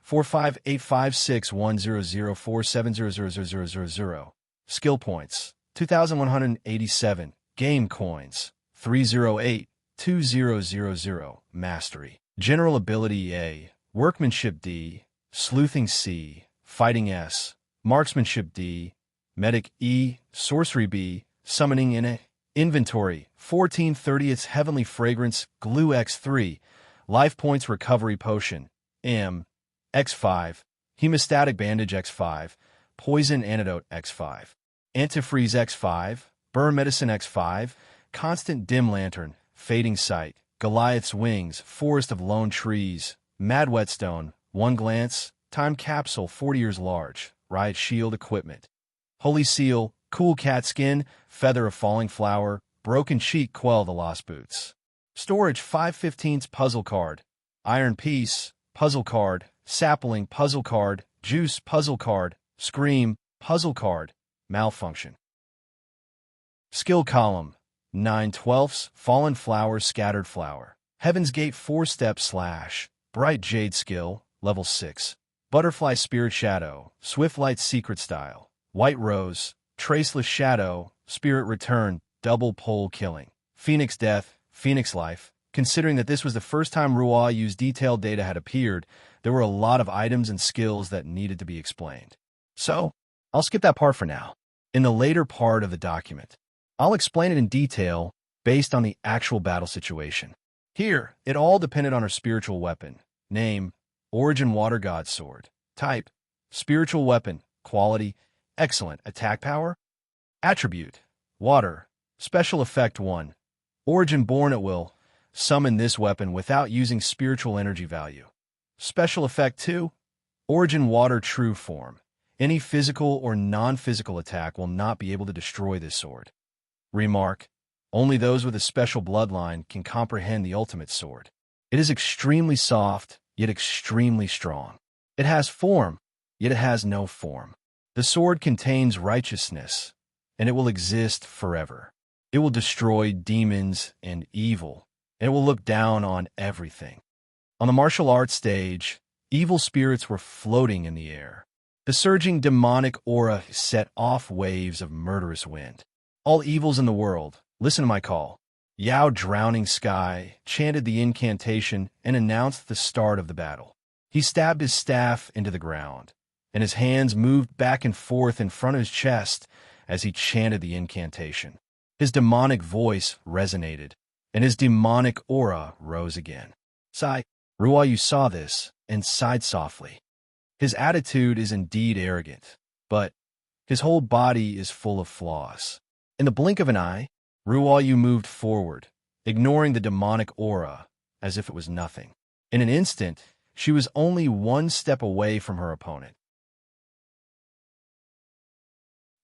458561004700000. Skill points, 2,187. Game coins, 3082000. Mastery. General ability A, Workmanship D, Sleuthing C, Fighting S, Marksmanship D, Medic E, Sorcery B, Summoning N. Inventory, 14/30 Heavenly Fragrance, Glue X3, Life Points Recovery Potion, M, X5, Hemostatic Bandage X5, poison antidote X5, antifreeze X5, burn medicine X5, constant dim lantern, fading sight, Goliath's wings, forest of lone trees, mad whetstone, one glance, time capsule 40 years large, riot shield equipment, holy seal, cool cat skin, feather of falling flower, broken cheek quell the lost boots. Storage 5/15 puzzle card, iron piece, puzzle card, sapling puzzle card, juice puzzle card, scream puzzle card, malfunction. Skill column 9/12, fallen flower, scattered flower, heaven's gate 4-step slash, bright jade skill, level 6, butterfly spirit shadow, swift light secret style, white rose, traceless shadow, spirit return, double pole killing, phoenix death, phoenix life. Considering that this was the first time Ruayu's detailed data had appeared, there were a lot of items and skills that needed to be explained. So, I'll skip that part for now. In the later part of the document, I'll explain it in detail based on the actual battle situation. Here, it all depended on her spiritual weapon. Name, origin water god sword. Type, spiritual weapon. Quality, excellent. Attack power, attribute, water. Special effect 1. Origin born at will. Summon this weapon without using spiritual energy value. Special effect 2. Origin water true form. Any physical or non-physical attack will not be able to destroy this sword. Remark, only those with a special bloodline can comprehend the ultimate sword. It is extremely soft, yet extremely strong. It has form, yet it has no form. The sword contains righteousness, and it will exist forever. It will destroy demons and evil, and it will look down on everything. On the martial arts stage, evil spirits were floating in the air. The surging demonic aura set off waves of murderous wind. All evils in the world, listen to my call. Yao Drowning Sky chanted the incantation and announced the start of the battle. He stabbed his staff into the ground, and his hands moved back and forth in front of his chest as he chanted the incantation. His demonic voice resonated, and his demonic aura rose again. Sigh, Ruayu saw this and sighed softly. His attitude is indeed arrogant, but his whole body is full of flaws. In the blink of an eye, Ruayu moved forward, ignoring the demonic aura as if it was nothing. In an instant, she was only one step away from her opponent.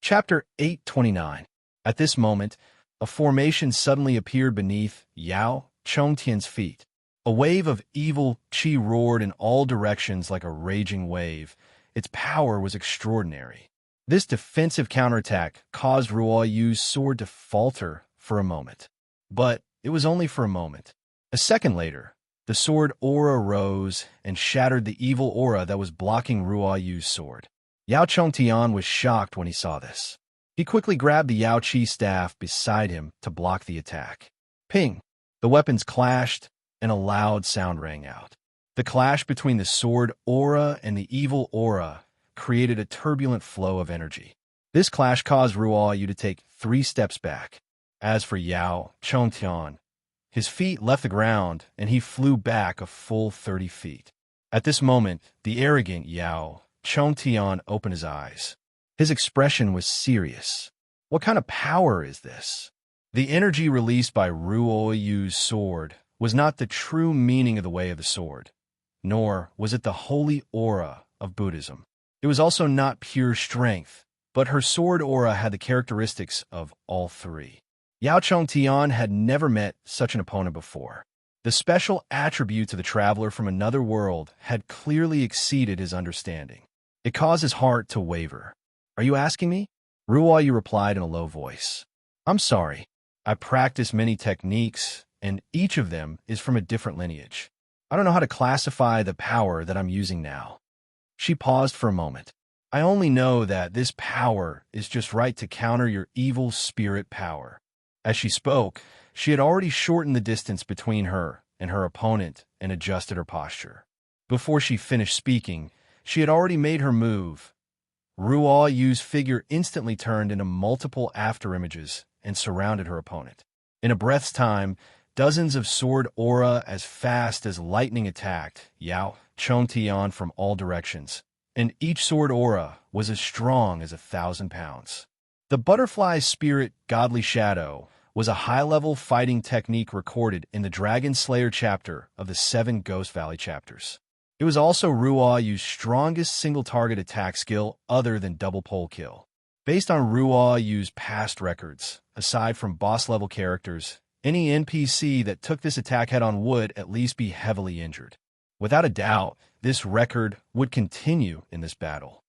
Chapter 829. At this moment, a formation suddenly appeared beneath Yao Chongtian's feet. A wave of evil qi roared in all directions like a raging wave. Its power was extraordinary. This defensive counterattack caused Ruayu's sword to falter for a moment. But it was only for a moment. A second later, the sword aura rose and shattered the evil aura that was blocking Ruayu's sword. Yao Chongtian was shocked when he saw this. He quickly grabbed the Yao Qi staff beside him to block the attack. Ping! The weapons clashed, and a loud sound rang out. The clash between the sword aura and the evil aura created a turbulent flow of energy. This clash caused Ruayu to take 3 steps back. As for Yao Chongtian, his feet left the ground, and he flew back a full 30 feet. At this moment, the arrogant Yao Chongtian opened his eyes. His expression was serious. What kind of power is this? The energy released by Ruoyu's sword was not the true meaning of the way of the sword, nor was it the holy aura of Buddhism. It was also not pure strength, but her sword aura had the characteristics of all 3. Yao Chongtian had never met such an opponent before. The special attributes of the traveler from another world had clearly exceeded his understanding. It caused his heart to waver. "Are you asking me?" Ruayu replied in a low voice. "I'm sorry. I practice many techniques, and each of them is from a different lineage. I don't know how to classify the power that I'm using now." She paused for a moment. "I only know that this power is just right to counter your evil spirit power." As she spoke, she had already shortened the distance between her and her opponent and adjusted her posture. Before she finished speaking, she had already made her move. Ruayu's figure instantly turned into multiple afterimages and surrounded her opponent. In a breath's time, dozens of sword aura as fast as lightning attacked Yao Chongtian from all directions, and each sword aura was as strong as 1,000 pounds. The butterfly's spirit, godly shadow, was a high-level fighting technique recorded in the Dragon Slayer chapter of the 7 Ghost Valley chapters. It was also Ruo Yu's strongest single-target attack skill other than double pole kill. Based on Ruo Yu's past records, aside from boss-level characters, any NPC that took this attack head-on would at least be heavily injured. Without a doubt, this record would continue in this battle.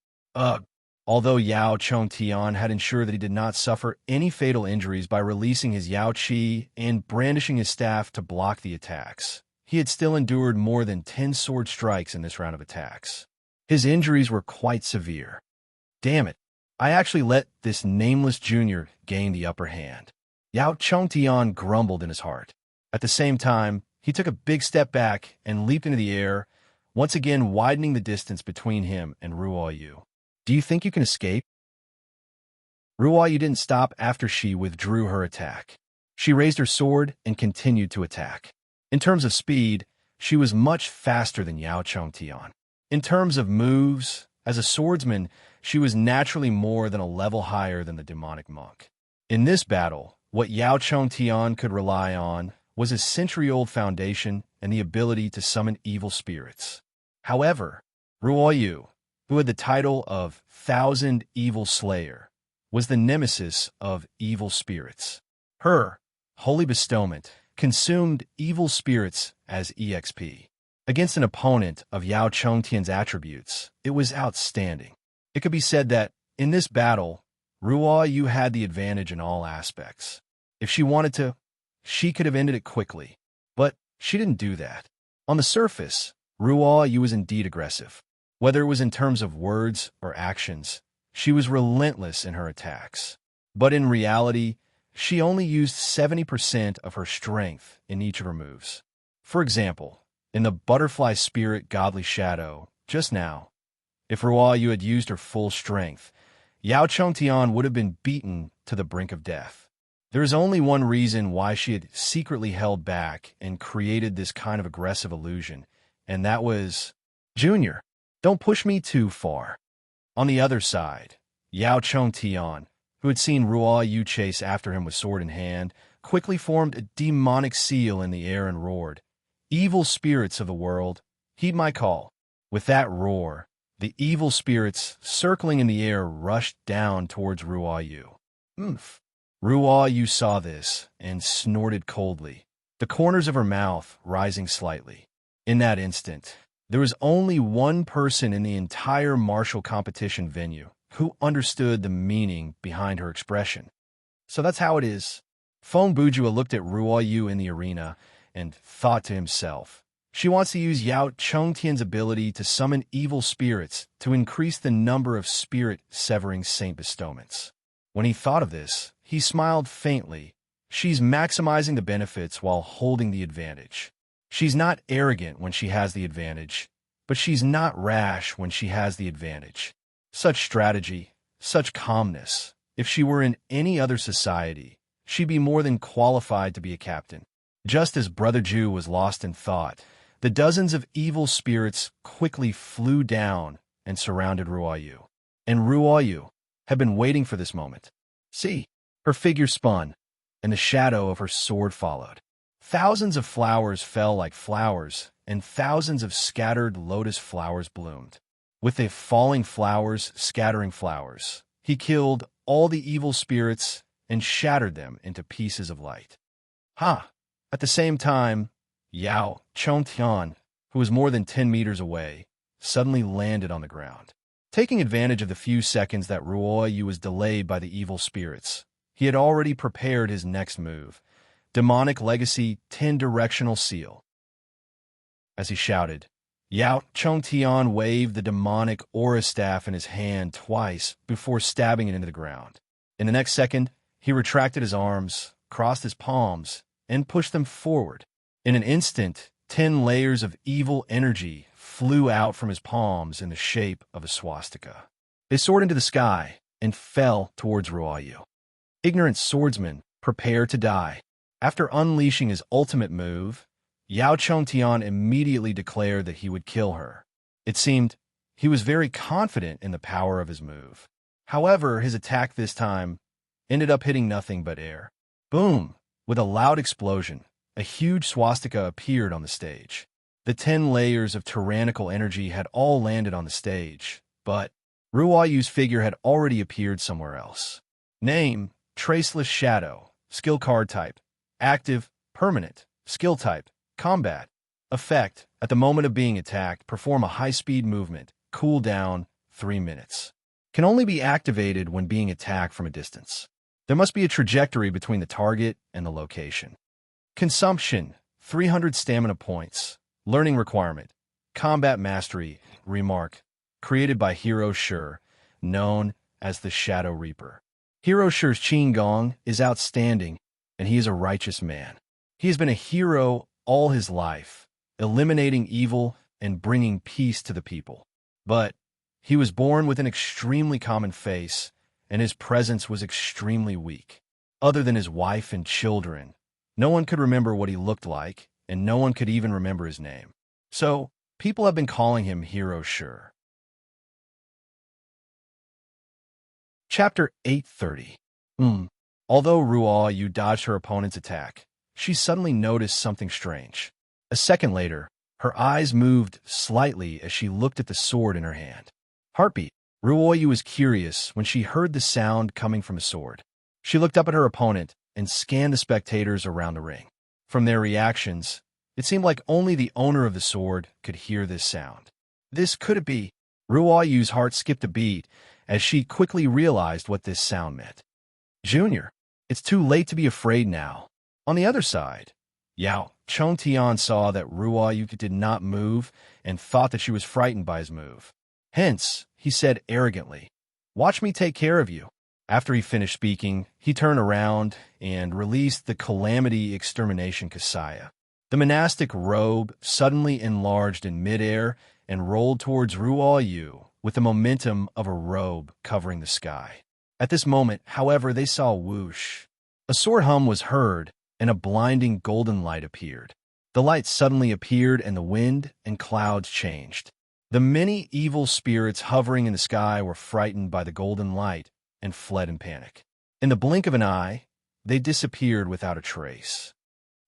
Although Yao Chongtian had ensured that he did not suffer any fatal injuries by releasing his Yao Qi and brandishing his staff to block the attacks, he had still endured more than 10 sword strikes in this round of attacks. His injuries were quite severe. Damn it, I actually let this nameless junior gain the upper hand. Yao Chongtian grumbled in his heart. At the same time, he took a big step back and leaped into the air, once again widening the distance between him and Ruo Yu. Do you think you can escape? Ruo Yu didn't stop after she withdrew her attack. She raised her sword and continued to attack. In terms of speed, she was much faster than Yao Chongtian. In terms of moves, as a swordsman, she was naturally more than a level higher than the demonic monk. In this battle, what Yao Chongtian could rely on was his century-old foundation and the ability to summon evil spirits. However, Ruo Yu, who had the title of Thousand Evil Slayer, was the nemesis of evil spirits. Her holy bestowment consumed evil spirits as EXP. Against an opponent of Yao Chongtian's attributes, it was outstanding. It could be said that, in this battle, Ruo Yu had the advantage in all aspects. If she wanted to, she could have ended it quickly. But she didn't do that. On the surface, Ruo Yu was indeed aggressive. Whether it was in terms of words or actions, she was relentless in her attacks. But in reality, she only used 70% of her strength in each of her moves. For example, in the butterfly spirit godly shadow, just now, if Ruo Yu had used her full strength, Yao Chongtian would have been beaten to the brink of death. There is only one reason why she had secretly held back and created this kind of aggressive illusion, and that was, Junior, don't push me too far. On the other side, Yao Chongtian, who had seen Ruo Yu chase after him with sword in hand, quickly formed a demonic seal in the air and roared, "Evil spirits of the world, heed my call." With that roar, the evil spirits circling in the air rushed down towards Ruo Yu. Ruo Yu saw this and snorted coldly, the corners of her mouth rising slightly. In that instant, there was only one person in the entire martial competition venue who understood the meaning behind her expression. So that's how it is. Feng Bujua looked at Ruo Yu in the arena and thought to himself, she wants to use Yao Chongtian's ability to summon evil spirits to increase the number of spirit-severing saint bestowments. When he thought of this, he smiled faintly. She's maximizing the benefits while holding the advantage. She's not arrogant when she has the advantage, but she's not rash when she has the advantage. Such strategy, such calmness, if she were in any other society, she'd be more than qualified to be a captain. Just as Brother Ju was lost in thought, the dozens of evil spirits quickly flew down and surrounded Ruo Yu. And Ruo Yu had been waiting for this moment. See, her figure spun, and the shadow of her sword followed. Thousands of flowers fell like flowers, and thousands of scattered lotus flowers bloomed. With the falling flowers scattering flowers, he killed all the evil spirits and shattered them into pieces of light. At the same time, Yao Chongtian, who was more than 10 meters away, suddenly landed on the ground. Taking advantage of the few seconds that Ruo Yu was delayed by the evil spirits, he had already prepared his next move, Demonic Legacy 10-Directional Seal. As he shouted, Yao Chongtian waved the demonic aura staff in his hand twice before stabbing it into the ground. In the next second, he retracted his arms, crossed his palms, and pushed them forward. In an instant, 10 layers of evil energy flew out from his palms in the shape of a swastika. They soared into the sky and fell towards Ruo Yu. Ignorant swordsman, prepare to die. After unleashing his ultimate move, Yao Chongtian immediately declared that he would kill her. It seemed He was very confident in the power of his move. However, his attack this time ended up hitting nothing but air. Boom! With a loud explosion, a huge swastika appeared on the stage. The 10 layers of tyrannical energy had all landed on the stage, but Ruoyu's figure had already appeared somewhere else. Name: Traceless Shadow. Skill card type: Active, Permanent. Skill type: Combat. Effect: At the moment of being attacked, perform a high-speed movement. Cooldown: 3 minutes. Can only be activated when being attacked from a distance. There must be a trajectory between the target and the location. Consumption: 300 stamina points. Learning requirement: Combat Mastery. Remark: Created by Hero Sure, known as the Shadow Reaper. Hero Sure's Qin Gong is outstanding, and he is a righteous man. He has been a hero all his life, eliminating evil and bringing peace to the people. But he was born with an extremely common face, and his presence was extremely weak. Other than his wife and children, no one could remember what he looked like, and no one could even remember his name. So, people have been calling him Hero Sure. Chapter 830. Although Ruoyu dodged her opponent's attack, she suddenly noticed something strange. A second later, her eyes moved slightly as she looked at the sword in her hand. Heartbeat. Ruoyu was curious when she heard the sound coming from a sword. She looked up at her opponent and scanned the spectators around the ring. From their reactions, it seemed like only the owner of the sword could hear this sound. This could it be? Ruoyu's heart skipped a beat as she quickly realized what this sound meant. Junior, it's too late to be afraid now. On the other side, Yao Chongtian saw that Ruoyu did not move and thought that she was frightened by his move. Hence, he said arrogantly, "Watch me take care of you." After he finished speaking, he turned around and released the Calamity Extermination Kasaya. The monastic robe suddenly enlarged in midair and rolled towards Ruoyu with the momentum of a robe covering the sky. At this moment, however, they saw a whoosh. A sword hum was heard, and a blinding golden light appeared. The light suddenly appeared, and the wind and clouds changed. The many evil spirits hovering in the sky were frightened by the golden light and fled in panic. In the blink of an eye, they disappeared without a trace.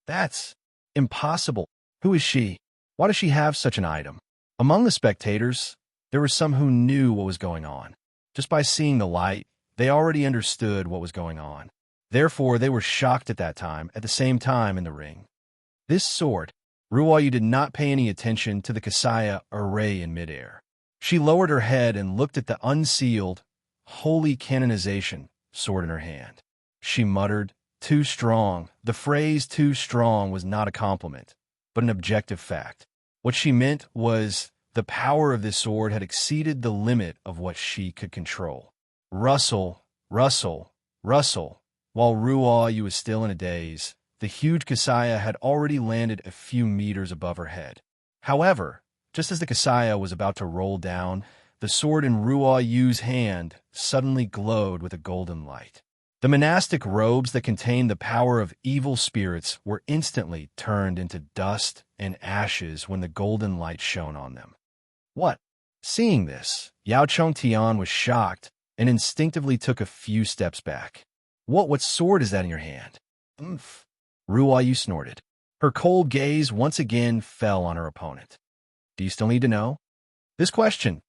That's impossible. Who is she? Why does she have such an item? Among the spectators, there were some who knew what was going on. Just by seeing the light, they already understood what was going on. Therefore, they were shocked at the same time in the ring. This sword, Ruoyu did not pay any attention to the Kasaya array in midair. She lowered her head and looked at the unsealed, holy canonization sword in her hand. She muttered, "Too strong." The phrase "too strong" was not a compliment, but an objective fact. What she meant was the power of this sword had exceeded the limit of what she could control. Rustle, rustle, rustle. While Ruoyu was still in a daze, the huge Kasaya had already landed a few meters above her head. However, just as the Kasaya was about to roll down, the sword in Ruoyu's hand suddenly glowed with a golden light. The monastic robes that contained the power of evil spirits were instantly turned into dust and ashes when the golden light shone on them. What? Seeing this, Yao Chongtian was shocked and instinctively took a few steps back. What sword is that in your hand? Umph. Ruoyu snorted. Her cold gaze once again fell on her opponent. Do you still need to know? This question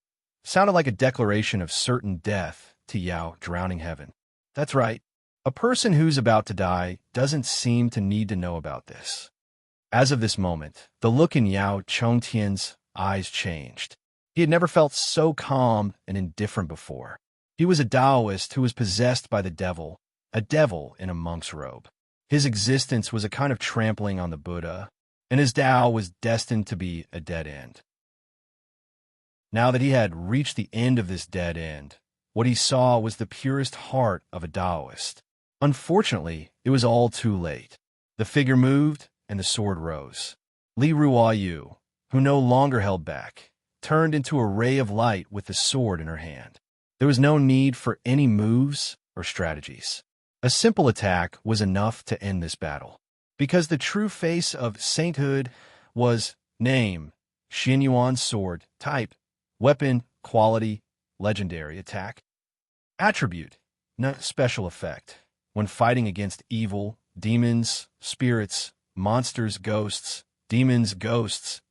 sounded like a declaration of certain death to Yao Drowning Heaven. That's right. A person who's about to die doesn't seem to need to know about this. As of this moment, the look in Yao Chongtian's eyes changed. He had never felt so calm and indifferent before. He was a Taoist who was possessed by the devil, a devil in a monk's robe. His existence was a kind of trampling on the Buddha, and his Tao was destined to be a dead end. Now that he had reached the end of this dead end, what he saw was the purest heart of a Taoist. Unfortunately, it was all too late. The figure moved, and the sword rose. Li Ruoyu, who no longer held back, turned into a ray of light with the sword in her hand. There was no need for any moves or strategies. A simple attack was enough to end this battle. Because the true face of sainthood was name, Xinyuan's sword, type, weapon, Quality, legendary. Attack. Attribute, not special effect. When fighting against evil, demons, spirits, monsters, ghosts, demons, ghosts,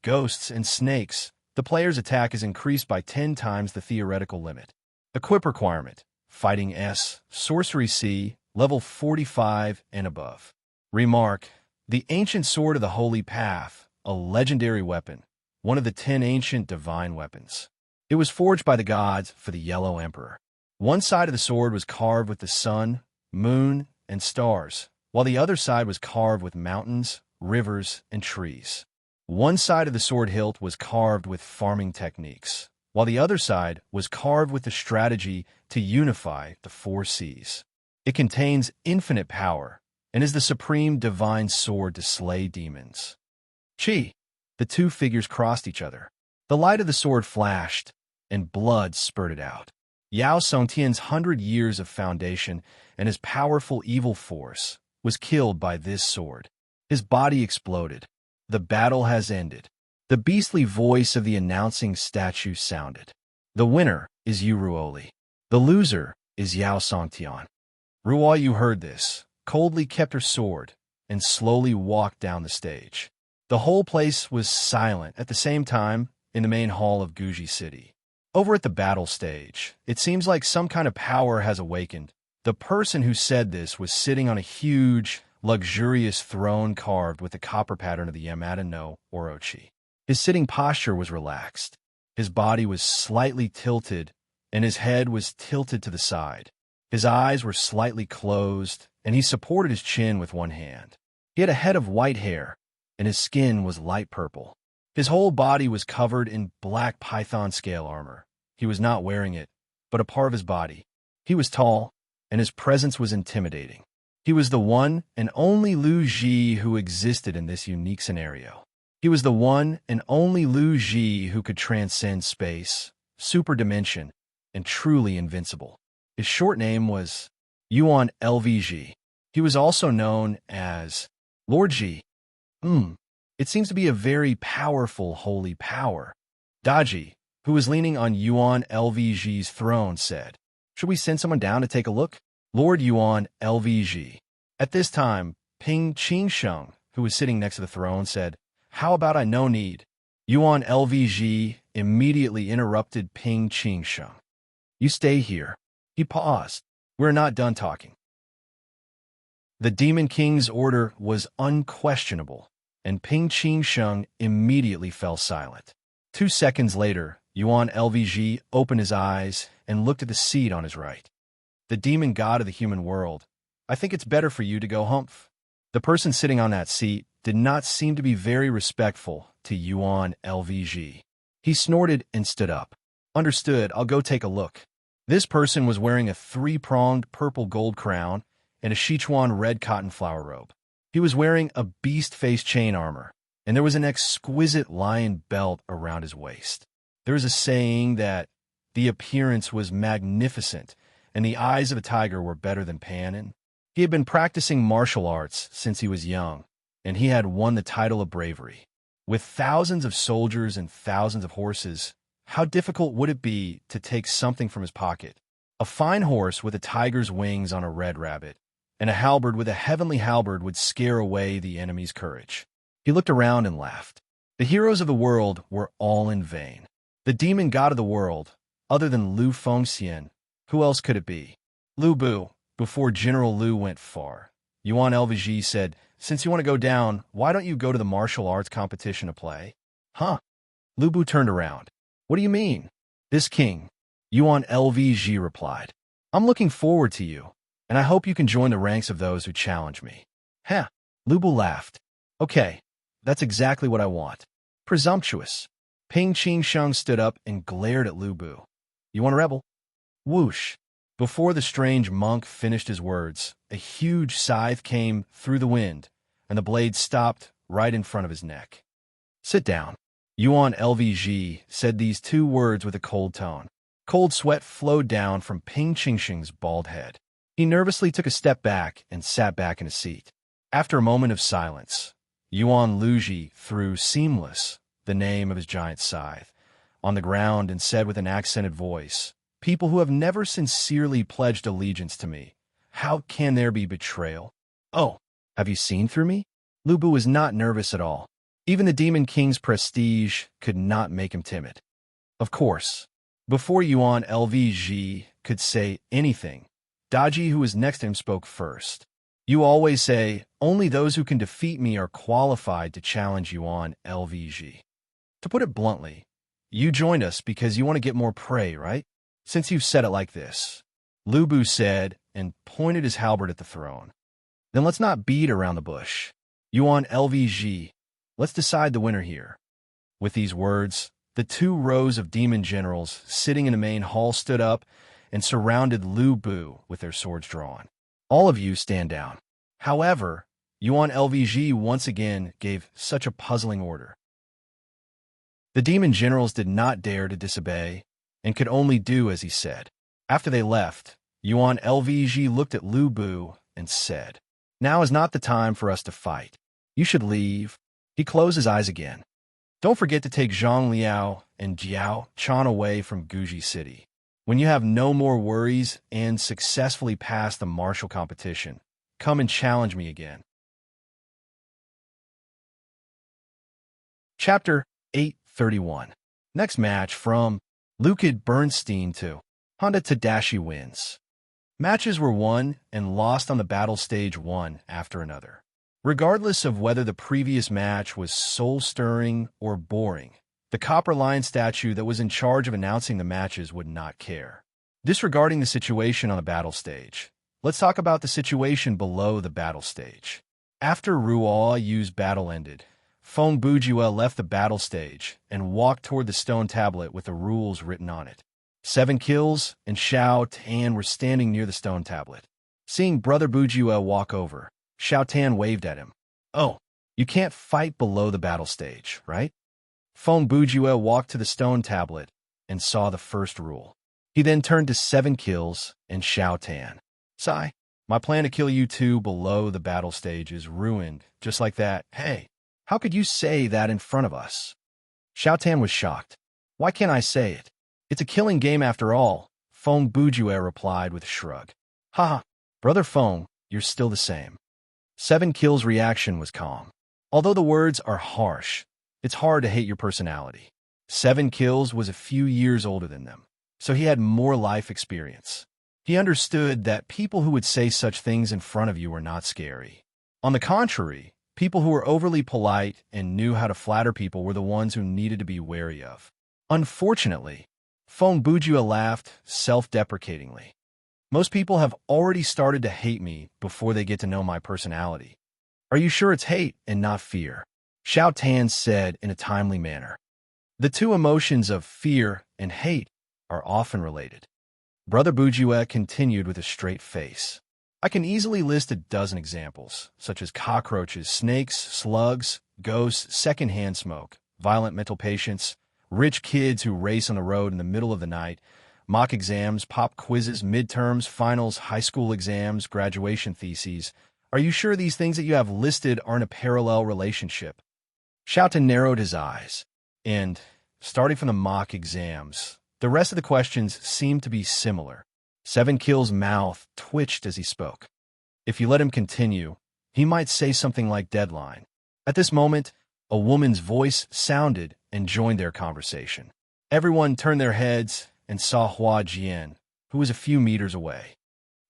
ghosts, and snakes, the player's attack is increased by 10 times the theoretical limit. Equip requirement, Fighting S, Sorcery C, level 45 and above. Remark, the Ancient Sword of the Holy Path, a legendary weapon, one of the 10 ancient divine weapons. It was forged by the gods for the Yellow Emperor. One side of the sword was carved with the sun, moon, and stars, while the other side was carved with mountains, rivers, and trees. One side of the sword hilt was carved with farming techniques, while the other side was carved with the strategy to unify the 4 seas. It contains infinite power and is the supreme divine sword to slay demons. Chi! The two figures crossed each other. The light of the sword flashed, and blood spurted out. Yao Songtian's 100 years of foundation and his powerful evil force was killed by this sword. His body exploded. The battle has ended. The beastly voice of the announcing statue sounded. The winner is Yu Ruoli. The loser is Yao Songtian. Ruo Yu heard this, coldly kept her sword, and slowly walked down the stage. The whole place was silent at the same time in the main hall of Guji City. Over at the battle stage, it seems like some kind of power has awakened. The person who said this was sitting on a huge, luxurious throne carved with the copper pattern of the Yamada no Orochi. His sitting posture was relaxed. His body was slightly tilted, and his head was tilted to the side. His eyes were slightly closed, and he supported his chin with one hand. He had a head of white hair, and his skin was light purple. His whole body was covered in black python scale armor. He was not wearing it, but a part of his body. He was tall, and his presence was intimidating. He was the one and only Lu Ji who existed in this unique scenario. He was the one and only Lu Ji who could transcend space, superdimension, and truly invincible. His short name was Yuan LVG. He was also known as Lord Ji. It seems to be a very powerful holy power. Daji, who was leaning on Yuan LVG's throne, said, "Should we send someone down to take a look?" Lord Yuan LVG. At this time, Ping Qingsheng, who was sitting next to the throne, said, "How about I no need?" Yuan LVG immediately interrupted Ping Qingsheng. "You stay here." He paused. "We're not done talking." The Demon King's order was unquestionable, and Ping Qingsheng immediately fell silent. 2 seconds later, Yuan LVG opened his eyes and looked at the seat on his right. "The demon god of the human world, I think it's better for you to go humph." The person sitting on that seat did not seem to be very respectful to Yuan LVG. He snorted and stood up. "Understood, I'll go take a look." This person was wearing a 3-pronged purple gold crown and a Sichuan red cotton flower robe. He was wearing a beast-face chain armor, and there was an exquisite lion belt around his waist. There is a saying that the appearance was magnificent, and the eyes of a tiger were better than Panin. He had been practicing martial arts since he was young, and he had won the title of bravery. With thousands of soldiers and thousands of horses, how difficult would it be to take something from his pocket? A fine horse with a tiger's wings on a red rabbit, and a halberd with a heavenly halberd would scare away the enemy's courage. He looked around and laughed. The heroes of the world were all in vain. The demon god of the world, other than Lu Fengxian, who else could it be? Lu Bu, before General Lu went far. Yuan LVG said, "Since you want to go down, why don't you go to the martial arts competition to play?" "Huh?" Lu Bu turned around. "What do you mean?" "This king," Yuan LVG replied. "I'm looking forward to you, and I hope you can join the ranks of those who challenge me." "Huh?" Lu Bu laughed. "Okay, that's exactly what I want." "Presumptuous." Ping Qingsheng stood up and glared at Lu Bu. "You want to rebel?" Whoosh! Before the strange monk finished his words, a huge scythe came through the wind, and the blade stopped right in front of his neck. "Sit down." Yuan LVG said these 2 words with a cold tone. Cold sweat flowed down from Ping Qingsheng's bald head. He nervously took a step back and sat back in his seat. After a moment of silence, Yuan Luji threw Seamless, the name of his giant scythe, on the ground and said with an accented voice, "People who have never sincerely pledged allegiance to me, how can there be betrayal? Oh, have you seen through me?" Lu Bu was not nervous at all. Even the Demon King's prestige could not make him timid. Of course, before Yuan LVG could say anything, Daji, who was next to him, spoke first. "You always say, only those who can defeat me are qualified to challenge Yuan LVG. To put it bluntly, you joined us because you want to get more prey, right? Since you've said it like this," Lu Bu said and pointed his halberd at the throne. "Then let's not beat around the bush. Yuan LVG, let's decide the winner here." With these words, the 2 rows of demon generals sitting in the main hall stood up and surrounded Lu Bu with their swords drawn. "All of you stand down." However, Yuan LVG once again gave such a puzzling order. The demon generals did not dare to disobey and could only do as he said. After they left, Yuan LVG looked at Lu Bu and said, "Now is not the time for us to fight. You should leave." He closed his eyes again. "Don't forget to take Zhang Liao and Jiao Chan away from Guji City. When you have no more worries and successfully pass the martial competition, come and challenge me again." Chapter 831. Next match from Lucid Bernstein to Honda Tadashi wins. Matches were won and lost on the battle stage one after another. Regardless of whether the previous match was soul-stirring or boring, the Copper Lion statue that was in charge of announcing the matches would not care. Disregarding the situation on the battle stage, let's talk about the situation below the battle stage. After Ruo Yu's battle ended, Feng Bujue left the battle stage and walked toward the stone tablet with the rules written on it. 7 kills and Xiao Tan were standing near the stone tablet. Seeing Brother Bujue walk over, Xiao Tan waved at him. "Oh, you can't fight below the battle stage, right?" Feng Bujue walked to the stone tablet and saw the first rule. He then turned to 7 kills and Xiao Tan. "Sai, my plan to kill you 2 below the battle stage is ruined, just like that. Hey, how could you say that in front of us?" Xiao Tan was shocked. "Why can't I say it? It's a killing game after all," Feng Bujue replied with a shrug. "Haha, Brother Feng, you're still the same." 7 kills' reaction was calm. Although the words are harsh, it's hard to hate your personality. 7 kills was a few years older than them, so he had more life experience. He understood that people who would say such things in front of you were not scary. On the contrary, people who were overly polite and knew how to flatter people were the ones who needed to be wary of. Unfortunately, Feng Bujue laughed self-deprecatingly. "Most people have already started to hate me before they get to know my personality." "Are you sure it's hate and not fear?" Xiao Tan said in a timely manner. The 2 emotions of fear and hate are often related. Brother Bujue continued with a straight face. "I can easily list a dozen examples, such as cockroaches, snakes, slugs, ghosts, secondhand smoke, violent mental patients, rich kids who race on the road in the middle of the night, mock exams, pop quizzes, midterms, finals, high school exams, graduation theses. Are you sure these things that you have listed aren't a parallel relationship?" Xiaotan narrowed his eyes, and, starting from the mock exams, the rest of the questions seemed to be similar. 7 Kill's mouth twitched as he spoke. If you let him continue, he might say something like deadline. At this moment, a woman's voice sounded and joined their conversation. Everyone turned their heads and saw Hua Jian, who was a few meters away.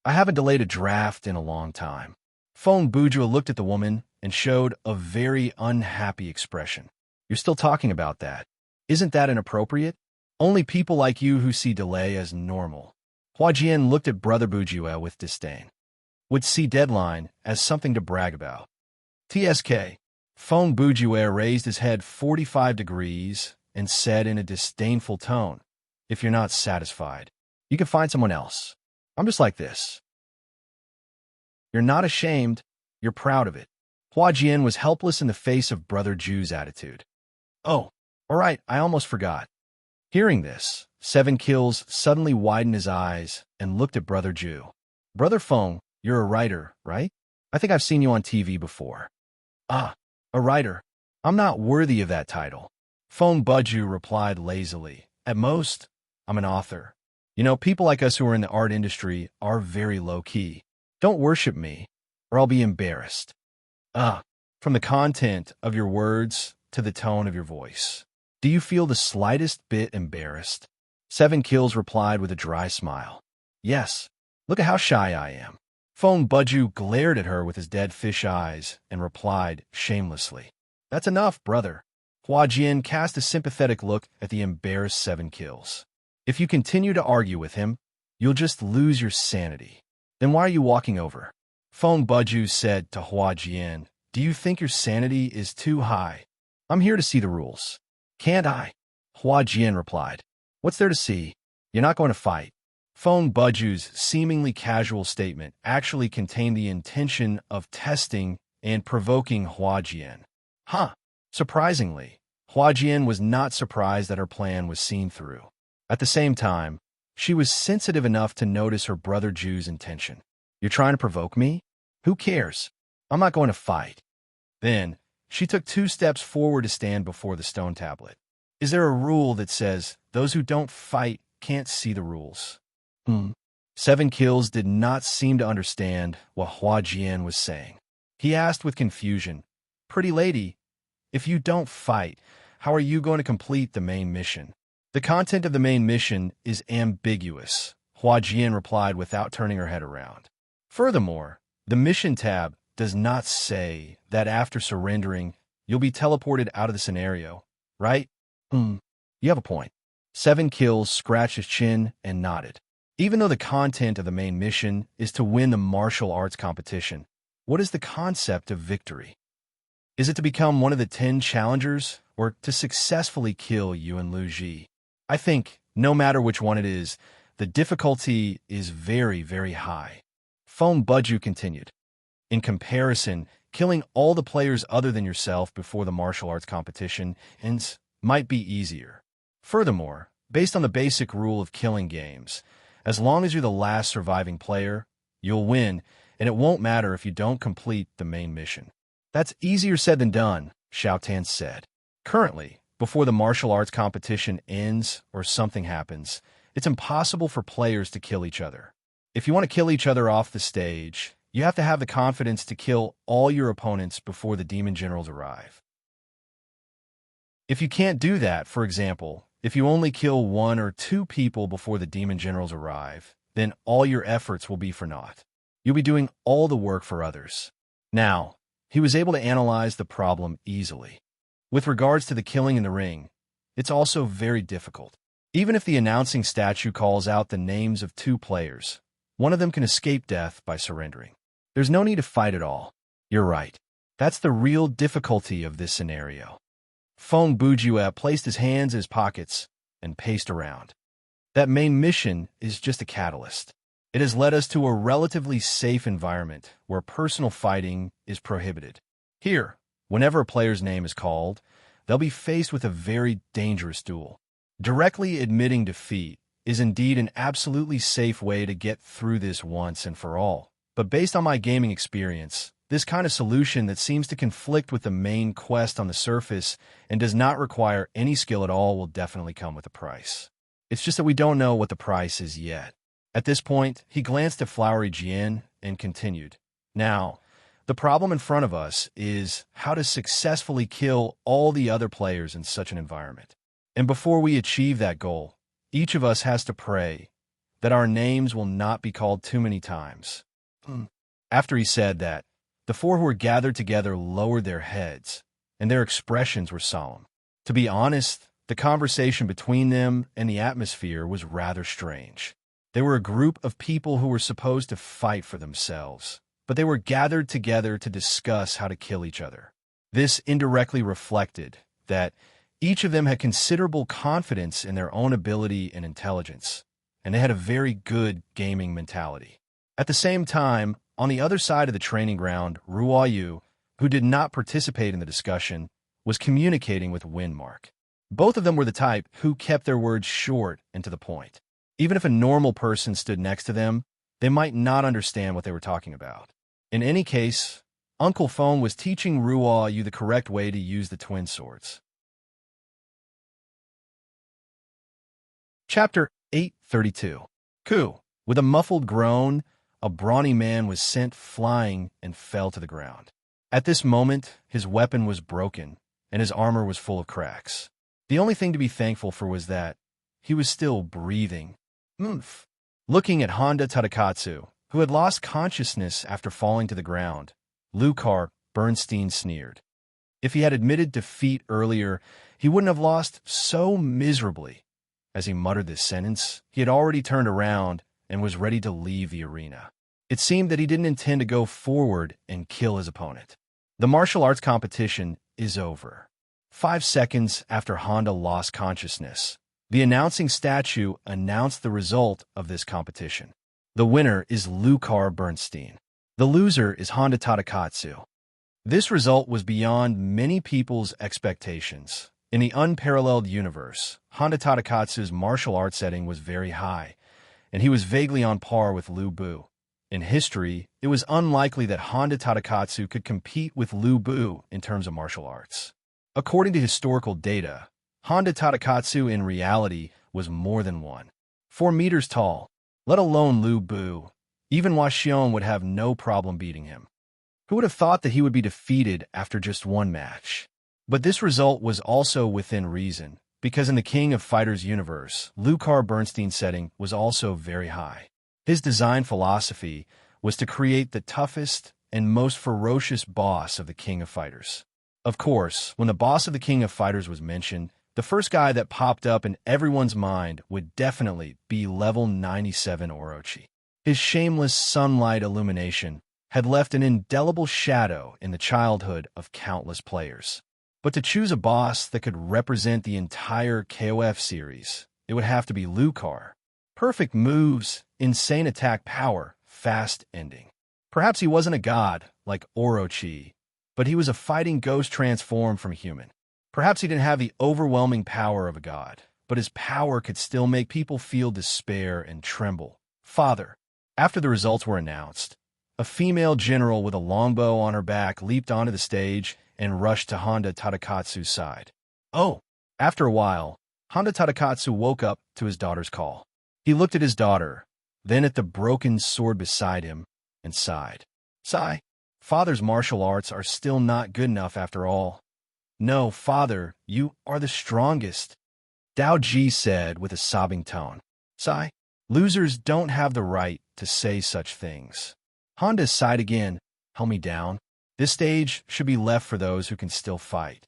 "I haven't delayed a draft in a long time." Feng Bujue looked at the woman and showed a very unhappy expression. "You're still talking about that. Isn't that inappropriate? Only people like you who see delay as normal." Hua Jian looked at Brother Bujue with disdain. Would see deadline as something to brag about. "TSK." Feng Bujue raised his head 45 degrees and said in a disdainful tone, "If you're not satisfied, you can find someone else. I'm just like this." "You're not ashamed, you're proud of it." Hua Jian was helpless in the face of Brother Ju's attitude. "Oh, all right, I almost forgot." Hearing this, 7 Kills suddenly widened his eyes and looked at Brother Ju. "Brother Feng, you're a writer, right? I think I've seen you on TV before." "Ah, a writer. I'm not worthy of that title." Feng Buju replied lazily. At most, I'm an author. You know, people like us who are in the art industry are very low-key. Don't worship me, or I'll be embarrassed. Ah, from the content of your words to the tone of your voice. Do you feel the slightest bit embarrassed? Seven Kills replied with a dry smile. Yes, look at how shy I am. Feng Buju glared at her with his dead fish eyes and replied shamelessly. That's enough, brother. Hua Jian cast a sympathetic look at the embarrassed Seven Kills. If you continue to argue with him, you'll just lose your sanity. Then why are you walking over? Feng Buju said to Hua Jian, do you think your sanity is too high? I'm here to see the rules. Can't I? Hua Jian replied. What's there to see? You're not going to fight. Feng Buju's seemingly casual statement actually contained the intention of testing and provoking Hua Jian. Huh. Surprisingly, Hua Jian was not surprised that her plan was seen through. At the same time, she was sensitive enough to notice her brother Ju's intention. You're trying to provoke me? Who cares? I'm not going to fight. Then, she took 2 steps forward to stand before the stone tablet. Is there a rule that says those who don't fight can't see the rules? Seven Kills did not seem to understand what Hua Jian was saying. He asked with confusion, Pretty lady, if you don't fight, how are you going to complete the main mission? The content of the main mission is ambiguous, Hua Jian replied without turning her head around. Furthermore, the mission tab does not say that after surrendering, you'll be teleported out of the scenario, right? You have a point. Seven Kills scratched his chin and nodded. Even though the content of the main mission is to win the martial arts competition, what is the concept of victory? Is it to become one of the 10 challengers, or to successfully kill Yuan Luji? I think, no matter which one it is, the difficulty is very, very high. Feng Buju continued. In comparison, killing all the players other than yourself before the martial arts competition might be easier. Furthermore, based on the basic rule of killing games, as long as you're the last surviving player, you'll win, and it won't matter if you don't complete the main mission. That's easier said than done, Xiao Tan said. Currently, before the martial arts competition ends or something happens, it's impossible for players to kill each other. If you want to kill each other off the stage, you have to have the confidence to kill all your opponents before the demon generals arrive. If you can't do that, for example, if you only kill 1 or 2 people before the demon generals arrive, then all your efforts will be for naught. You'll be doing all the work for others. Now, he was able to analyze the problem easily. With regards to the killing in the ring, it's also very difficult. Even if the announcing statue calls out the names of 2 players, one of them can escape death by surrendering. There's no need to fight at all. You're right. That's the real difficulty of this scenario. Feng Buju placed his hands in his pockets and paced around. That main mission is just a catalyst. It has led us to a relatively safe environment where personal fighting is prohibited. Here, whenever a player's name is called, they'll be faced with a very dangerous duel. Directly admitting defeat is indeed an absolutely safe way to get through this once and for all. But based on my gaming experience, this kind of solution that seems to conflict with the main quest on the surface and does not require any skill at all will definitely come with a price. It's just that we don't know what the price is yet. At this point, he glanced at Flowery Jian and continued. Now, the problem in front of us is how to successfully kill all the other players in such an environment. And before we achieve that goal, each of us has to pray that our names will not be called too many times. After he said that, the 4 who were gathered together lowered their heads, and their expressions were solemn. To be honest, the conversation between them and the atmosphere was rather strange. They were a group of people who were supposed to fight for themselves, but they were gathered together to discuss how to kill each other. This indirectly reflected that each of them had considerable confidence in their own ability and intelligence, and they had a very good gaming mentality. At the same time, on the other side of the training ground, Ruo Yu, who did not participate in the discussion, was communicating with Windmark. Both of them were the type who kept their words short and to the point. Even if a normal person stood next to them, they might not understand what they were talking about. In any case, Uncle Feng was teaching Ruo Yu the correct way to use the twin swords. Chapter 832. Ku. With a muffled groan, a brawny man was sent flying and fell to the ground. At this moment, his weapon was broken, and his armor was full of cracks. The only thing to be thankful for was that he was still breathing. Oomph. Looking at Honda Tadakatsu, who had lost consciousness after falling to the ground, Lucar Bernstein sneered. If he had admitted defeat earlier, he wouldn't have lost so miserably. As he muttered this sentence, he had already turned around and was ready to leave the arena. It seemed that he didn't intend to go forward and kill his opponent. The martial arts competition is over. 5 seconds after Honda lost consciousness, the announcing statue announced the result of this competition. The winner is Lucar Bernstein. The loser is Honda Tadakatsu. This result was beyond many people's expectations. In the unparalleled universe, Honda Tadakatsu's martial arts setting was very high, and he was vaguely on par with Lu Bu. In history, it was unlikely that Honda Tadakatsu could compete with Lu Bu in terms of martial arts. According to historical data, Honda Tadakatsu in reality was more than 4 meters tall, let alone Lu Bu. Even Washion would have no problem beating him. Who would have thought that he would be defeated after just one match? But this result was also within reason, because in the King of Fighters universe, Lucar Bernstein's setting was also very high. His design philosophy was to create the toughest and most ferocious boss of the King of Fighters. Of course, when the boss of the King of Fighters was mentioned, the first guy that popped up in everyone's mind would definitely be level 97 Orochi. His shameless sunlight illumination had left an indelible shadow in the childhood of countless players. But to choose a boss that could represent the entire KOF series, it would have to be Lucar. Perfect moves, insane attack power, fast ending. Perhaps he wasn't a god like Orochi, but he was a fighting ghost transformed from human. Perhaps he didn't have the overwhelming power of a god, but his power could still make people feel despair and tremble. Father. After the results were announced, a female general with a longbow on her back leaped onto the stage and rushed to Honda Tadakatsu's side. Oh! After a while, Honda Tadakatsu woke up to his daughter's call. He looked at his daughter, then at the broken sword beside him, and sighed. Sigh. Father's martial arts are still not good enough after all. No, father, you are the strongest, Dao Ji said with a sobbing tone. Sigh. Losers don't have the right to say such things. Honda sighed again. Help me down. This stage should be left for those who can still fight.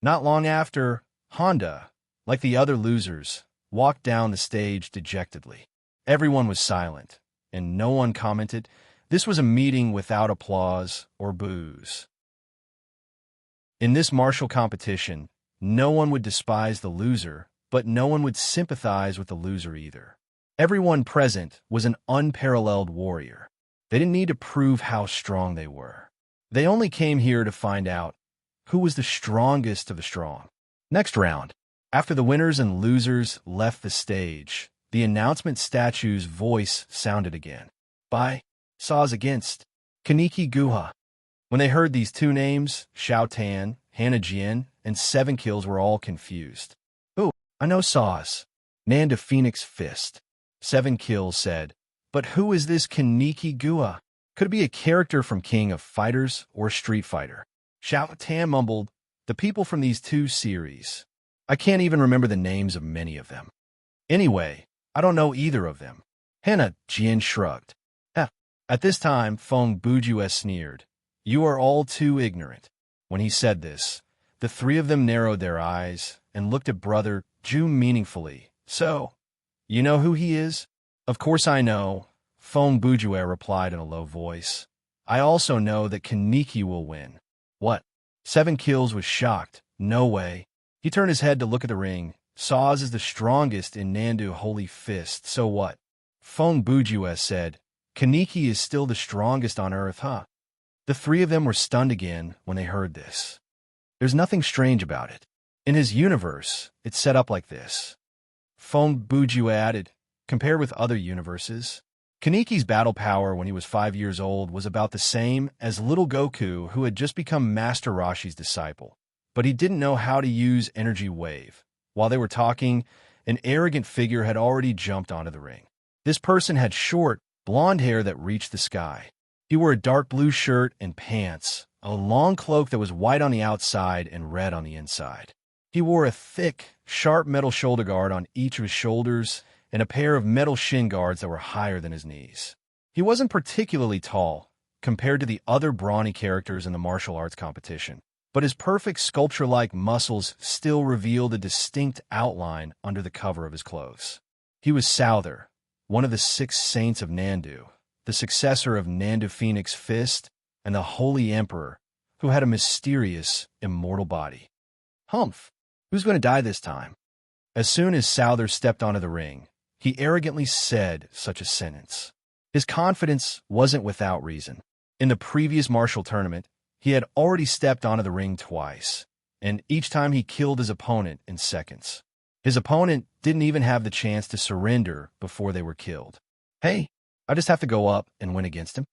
Not long after, Honda, like the other losers, walked down the stage dejectedly. Everyone was silent, and no one commented. This was a meeting without applause or boos. In this martial competition, no one would despise the loser, but no one would sympathize with the loser either. Everyone present was an unparalleled warrior. They didn't need to prove how strong they were. They only came here to find out who was the strongest of the strong. Next round. After the winners and losers left the stage, the announcement statue's voice sounded again. By Saws against Kaneki Guha. When they heard these two names, Xiao Tan, Hannah Jian, and 7 Kills were all confused. Oh, I know Saws. Nanda Phoenix Fist. 7 Kills said, but who is this Kaneki Guha? Could it be a character from King of Fighters or Street Fighter? Xiao Tan mumbled, the people from these 2 series. I can't even remember the names of many of them. Anyway, I don't know either of them. Hannah Jian shrugged. At this time, Feng Bujue sneered. You are all too ignorant. When he said this, the 3 of them narrowed their eyes and looked at Brother Ju meaningfully. So, you know who he is? Of course I know, Feng Bujue replied in a low voice. I also know that Kaneki will win. What? 7 Kills was shocked. No way. He turned his head to look at the ring. Saws is the strongest in Nandu Holy Fist, so what? Feng Bujue said, Kaneki is still the strongest on Earth, huh? The 3 of them were stunned again when they heard this. There's nothing strange about it. In his universe, it's set up like this. Feng Bujue added, compared with other universes, Kaneki's battle power when he was 5 years old was about the same as little Goku, who had just become Master Roshi's disciple. But he didn't know how to use Energy Wave. While they were talking, An arrogant figure had already jumped onto the ring. This person had short, blonde hair that reached the sky. He wore a dark blue shirt and pants, a long cloak that was white on the outside and red on the inside. He wore a thick, sharp metal shoulder guard on each of his shoulders and a pair of metal shin guards that were higher than his knees. He wasn't particularly tall compared to the other brawny characters in the martial arts competition, but his perfect sculpture-like muscles still revealed a distinct outline under the cover of his clothes. He was Souther, one of the 6 saints of Nandu, the successor of Nandu Phoenix Fist and the Holy Emperor, who had a mysterious, immortal body. Humph! Who's going to die this time? As soon as Souther stepped onto the ring, he arrogantly said such a sentence. His confidence wasn't without reason. In the previous martial tournament, he had already stepped onto the ring twice, and each time he killed his opponent in seconds. His opponent didn't even have the chance to surrender before they were killed. Hey, I just have to go up and win against him.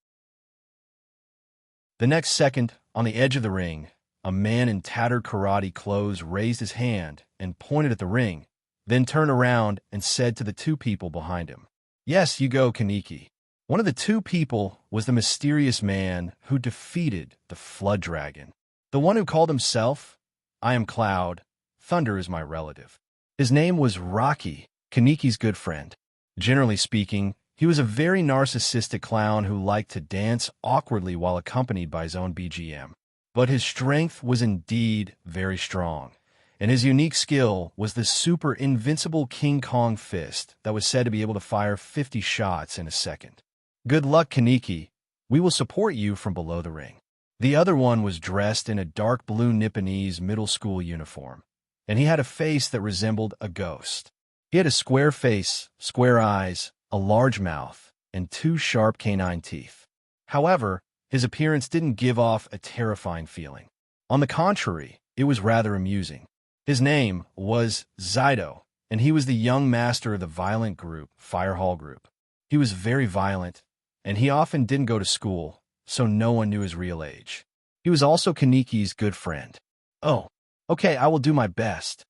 The next second, on the edge of the ring, a man in tattered karate clothes raised his hand and pointed at the ring, then turned around and said to the 2 people behind him, "Yes, you go, Kaneki." One of the 2 people was the mysterious man who defeated the Flood Dragon, the one who called himself, "I am Cloud, Thunder is my relative." His name was Rocky, Kaneki's good friend. Generally speaking, he was a very narcissistic clown who liked to dance awkwardly while accompanied by his own BGM. But his strength was indeed very strong, and his unique skill was the super invincible King Kong fist that was said to be able to fire 50 shots in a second. Good luck, Kaneki. We will support you from below the ring. The other one was dressed in a dark blue Nipponese middle school uniform, and he had a face that resembled a ghost. He had a square face, square eyes, a large mouth, and 2 sharp canine teeth. However, his appearance didn't give off a terrifying feeling. On the contrary, it was rather amusing. His name was Zydo, and he was the young master of the violent group, Fire Hall Group. He was very violent, and he often didn't go to school, so no one knew his real age. He was also Kaneki's good friend. Oh, okay, I will do my best.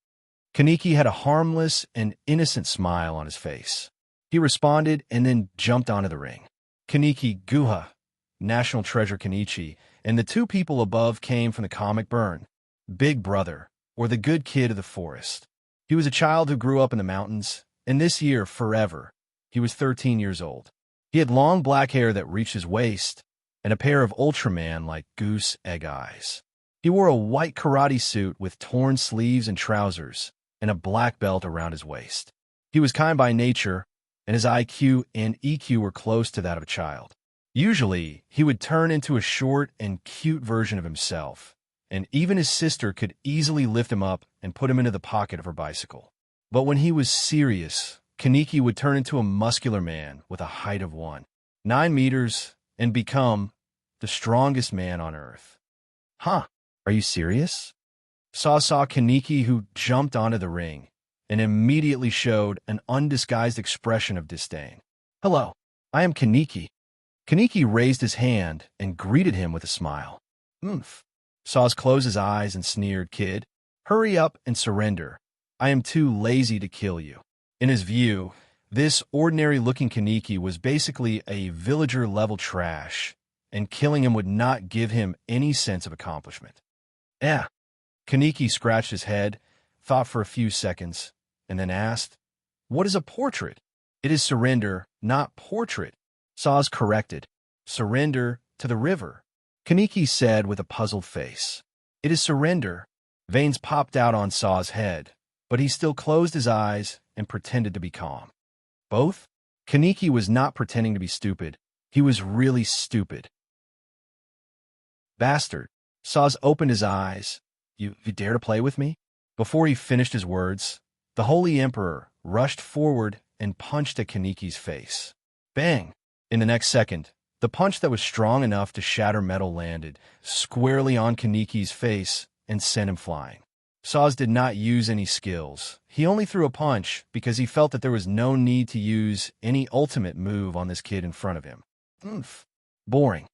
Kaneki had a harmless and innocent smile on his face. He responded and then jumped onto the ring. Kaneki Guha, National Treasure Kenichi, and the 2 people above came from the comic Burn, Big Brother, or the good kid of the forest. He was a child who grew up in the mountains, and this year, forever, he was 13 years old. He had long black hair that reached his waist, and a pair of Ultraman-like goose egg eyes. He wore a white karate suit with torn sleeves and trousers, and a black belt around his waist. He was kind by nature, and his IQ and EQ were close to that of a child. Usually, he would turn into a short and cute version of himself, and even his sister could easily lift him up and put him into the pocket of her bicycle. But when he was serious, Kaneki would turn into a muscular man with a height of 1.9 meters and become the strongest man on Earth. Huh, are you serious? Saw Kaneki, who jumped onto the ring and immediately showed an undisguised expression of disdain. Hello, I am Kaneki. Kaneki raised his hand and greeted him with a smile. Oomph. Saz closed his eyes and sneered, "Kid, hurry up and surrender. I am too lazy to kill you." In his view, this ordinary-looking Kaneki was basically a villager-level trash, and killing him would not give him any sense of accomplishment. Kaneki scratched his head, thought for a few seconds, and then asked, "What is a portrait?" "It is surrender, not portrait," Saz corrected. "Surrender to the river," Kaneki said with a puzzled face. "It is surrender." Veins popped out on Saz's head, but he still closed his eyes and pretended to be calm. Both? Kaneki was not pretending to be stupid. He was really stupid. "Bastard." Saz opened his eyes. You dare to play with me?" Before he finished his words, the Holy Emperor rushed forward and punched at Kaneki's face. Bang! In the next second, the punch that was strong enough to shatter metal landed squarely on Kaneki's face and sent him flying. Saz did not use any skills. He only threw a punch because he felt that there was no need to use any ultimate move on this kid in front of him. Oomph. Boring.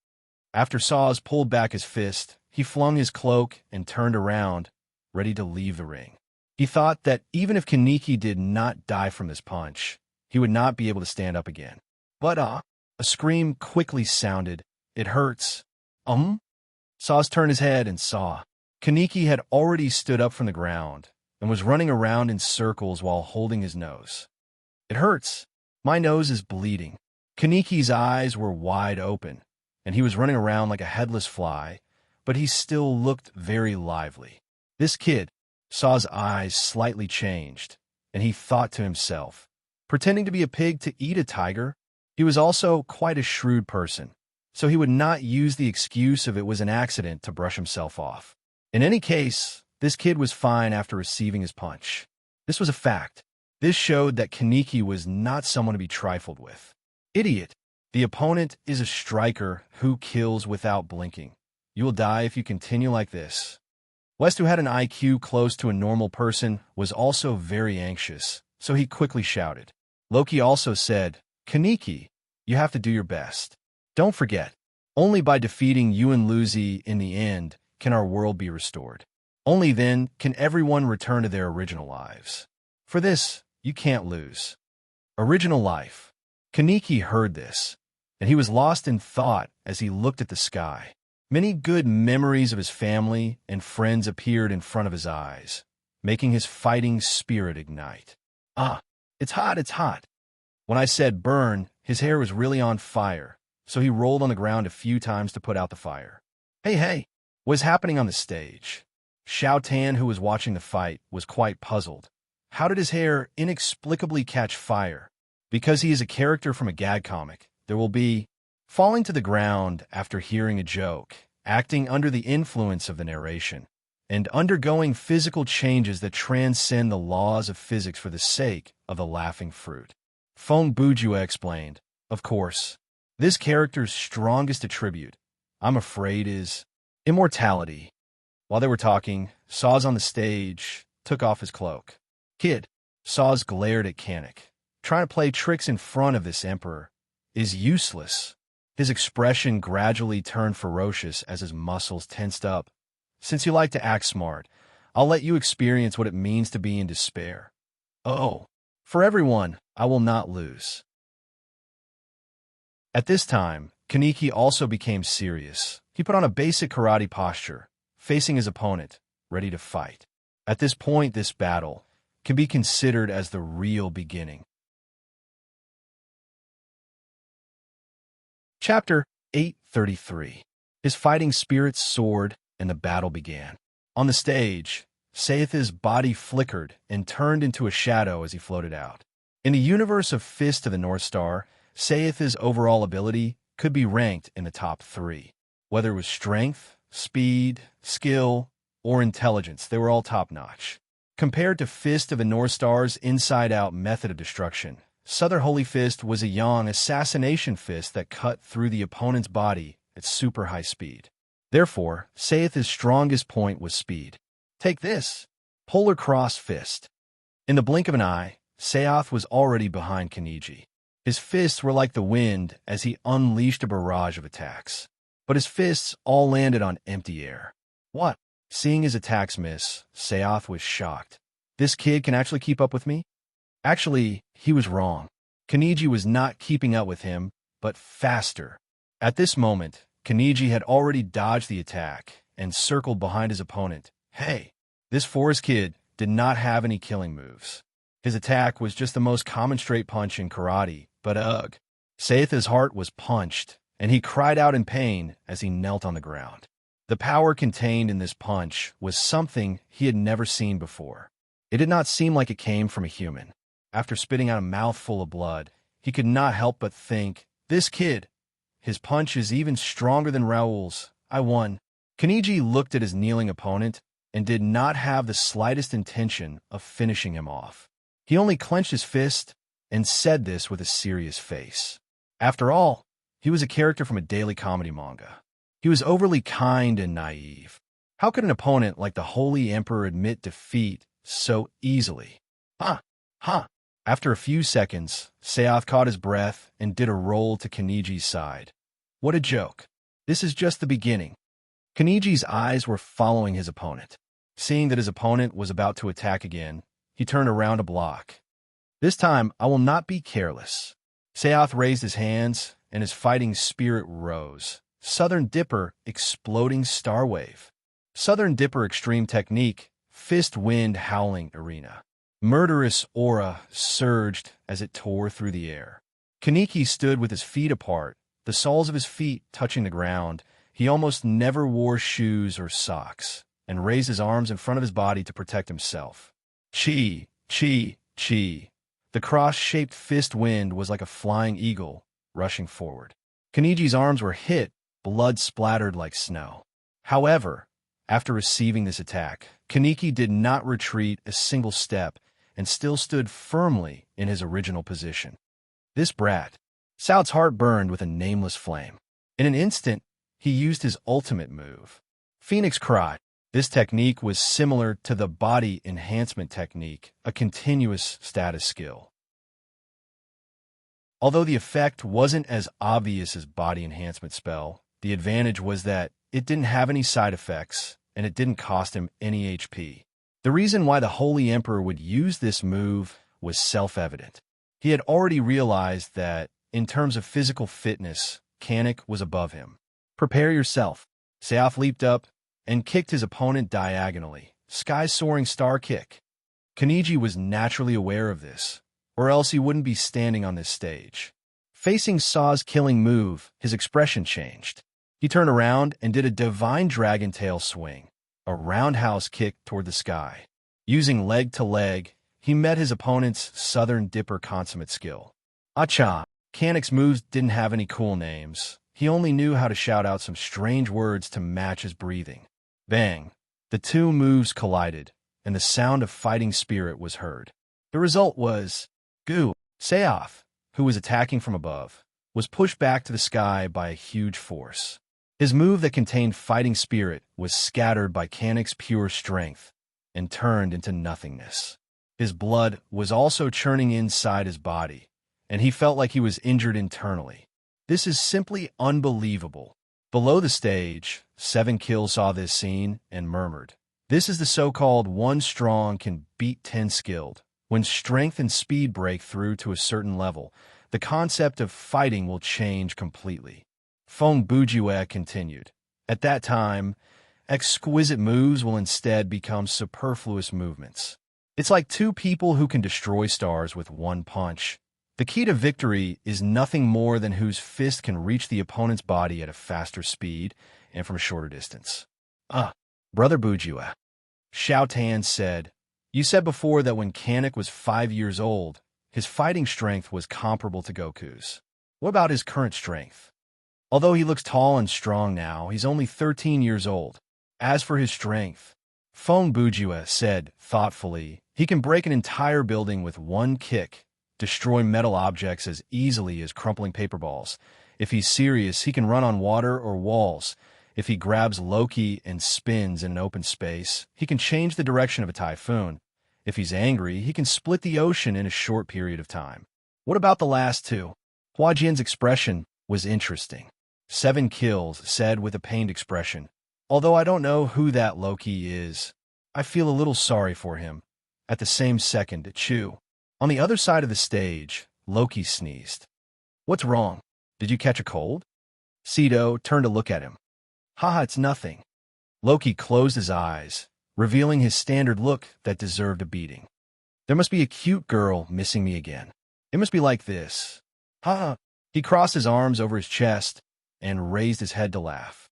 After Saz pulled back his fist, he flung his cloak and turned around, ready to leave the ring. He thought that even if Kaneki did not die from this punch, he would not be able to stand up again. But a scream quickly sounded. It hurts. Saz turned his head and saw. Kaneki had already stood up from the ground and was running around in circles while holding his nose. It hurts. My nose is bleeding. Kaneki's eyes were wide open, and he was running around like a headless fly, but he still looked very lively. This kid, Saw's eyes slightly changed, and he thought to himself, pretending to be a pig to eat a tiger? He was also quite a shrewd person, so he would not use the excuse of it was an accident to brush himself off. In any case, this kid was fine after receiving his punch. This was a fact. This showed that Kaneki was not someone to be trifled with. Idiot. The opponent is a striker who kills without blinking. You will die if you continue like this. West, who had an IQ close to a normal person, was also very anxious, so he quickly shouted. Loki also said, Kaneki, you have to do your best. Don't forget, only by defeating you and Luzi in the end can our world be restored. Only then can everyone return to their original lives. For this, you can't lose. Original life. Kaneki heard this, and he was lost in thought as he looked at the sky. Many good memories of his family and friends appeared in front of his eyes, making his fighting spirit ignite. It's hot, it's hot. When I said burn, his hair was really on fire, so he rolled on the ground a few times to put out the fire. Hey, what's happening on the stage? Xiao Tan, who was watching the fight, was quite puzzled. How did his hair inexplicably catch fire? Because he is a character from a gag comic, there will be falling to the ground after hearing a joke, acting under the influence of the narration, and undergoing physical changes that transcend the laws of physics for the sake of the laughing fruit. Feng Bujue explained, of course, this character's strongest attribute, I'm afraid, is immortality. While they were talking, Saz on the stage took off his cloak. Kid, Saz glared at Kanek. Trying to play tricks in front of this emperor is useless. His expression gradually turned ferocious as his muscles tensed up. Since you like to act smart, I'll let you experience what it means to be in despair. Oh, for everyone, I will not lose. At this time, Kaneki also became serious. He put on a basic karate posture, facing his opponent, ready to fight. At this point, this battle can be considered as the real beginning. Chapter 833. His fighting spirits soared, and the battle began. On the stage, Saith's body flickered and turned into a shadow as he floated out. In the universe of Fist of the North Star, Saith's overall ability could be ranked in the top 3. Whether it was strength, speed, skill, or intelligence, they were all top-notch. Compared to Fist of the North Star's inside-out method of destruction, Southern Holy Fist was a yang assassination fist that cut through the opponent's body at super high speed. Therefore, Saith's strongest point was speed. Take this, Polar Cross Fist. In the blink of an eye, Saith was already behind Kaneki. His fists were like the wind as he unleashed a barrage of attacks. But his fists all landed on empty air. What? Seeing his attacks miss, Saith was shocked. This kid can actually keep up with me? Actually, he was wrong. Kaneki was not keeping up with him, but faster. At this moment, Kaneki had already dodged the attack and circled behind his opponent. Hey, this forest kid did not have any killing moves. His attack was just the most common straight punch in karate, but ugh. Saith's heart was punched, and he cried out in pain as he knelt on the ground. The power contained in this punch was something he had never seen before. It did not seem like it came from a human. After spitting out a mouthful of blood, he could not help but think, this kid, his punch is even stronger than Raoul's. I won. Kaneki looked at his kneeling opponent and did not have the slightest intention of finishing him off. He only clenched his fist and said this with a serious face. After all, he was a character from a daily comedy manga. He was overly kind and naive. How could an opponent like the Holy Emperor admit defeat so easily? After a few seconds, Saith caught his breath and did a roll to Kaneki's side. What a joke. This is just the beginning. Kaneki's eyes were following his opponent. Seeing that his opponent was about to attack again, he turned around to block. This time, I will not be careless. Seoth raised his hands, and his fighting spirit rose. Southern Dipper, exploding star wave. Southern Dipper extreme technique, fist wind howling arena. Murderous aura surged as it tore through the air. Kaneki stood with his feet apart, the soles of his feet touching the ground. He almost never wore shoes or socks, and raised his arms in front of his body to protect himself. Chi, chi, chi. The cross-shaped fist wind was like a flying eagle, rushing forward. Kaneji's arms were hit, blood splattered like snow. However, after receiving this attack, Kaneki did not retreat a single step and still stood firmly in his original position. This brat. Saoth's heart burned with a nameless flame. In an instant, he used his ultimate move. Phoenix Cry. This technique was similar to the body enhancement technique, a continuous status skill. Although the effect wasn't as obvious as body enhancement spell, the advantage was that it didn't have any side effects, and it didn't cost him any HP. The reason why the Holy Emperor would use this move was self-evident. He had already realized that, in terms of physical fitness, Kanek was above him. Prepare yourself. Seoth leaped up and kicked his opponent diagonally. Sky-soaring star kick. Kaneji was naturally aware of this, or else he wouldn't be standing on this stage. Facing Saw's killing move, his expression changed. He turned around and did a divine dragon tail swing, a roundhouse kick toward the sky. Using leg to leg, he met his opponent's Southern Dipper consummate skill. Acha. Kanek's moves didn't have any cool names. He only knew how to shout out some strange words to match his breathing. Bang! The two moves collided, and the sound of fighting spirit was heard. The result was, Gu, Seoth, who was attacking from above, was pushed back to the sky by a huge force. His move that contained fighting spirit was scattered by Kanek's pure strength and turned into nothingness. His blood was also churning inside his body, and he felt like he was injured internally. This is simply unbelievable. Below the stage, 7 Kill saw this scene and murmured, "This is the so-called 1 strong can beat 10 skilled. When strength and speed break through to a certain level, the concept of fighting will change completely." Feng Bujue continued, "At that time, exquisite moves will instead become superfluous movements. It's like two people who can destroy stars with one punch. The key to victory is nothing more than whose fist can reach the opponent's body at a faster speed and from a shorter distance." Brother Bujue, Xiao Tan said, "You said before that when Kanek was 5 years old, his fighting strength was comparable to Goku's. What about his current strength? Although he looks tall and strong now, he's only 13 years old. As for his strength," Feng Bujue said thoughtfully, "he can break an entire building with one kick, destroy metal objects as easily as crumpling paper balls. If he's serious, he can run on water or walls. If he grabs Loki and spins in an open space, he can change the direction of a typhoon. If he's angry, he can split the ocean in a short period of time. What about the last two?" Hua Jian's expression was interesting. 7 Kills said with a pained expression, "Although I don't know who that Loki is, I feel a little sorry for him." At the same second, Chu. On the other side of the stage, Loki sneezed. "What's wrong? Did you catch a cold?" Sito turned to look at him. "Haha, it's nothing." Loki closed his eyes, revealing his standard look that deserved a beating. "There must be a cute girl missing me again. It must be like this. Haha." He crossed his arms over his chest and raised his head to laugh.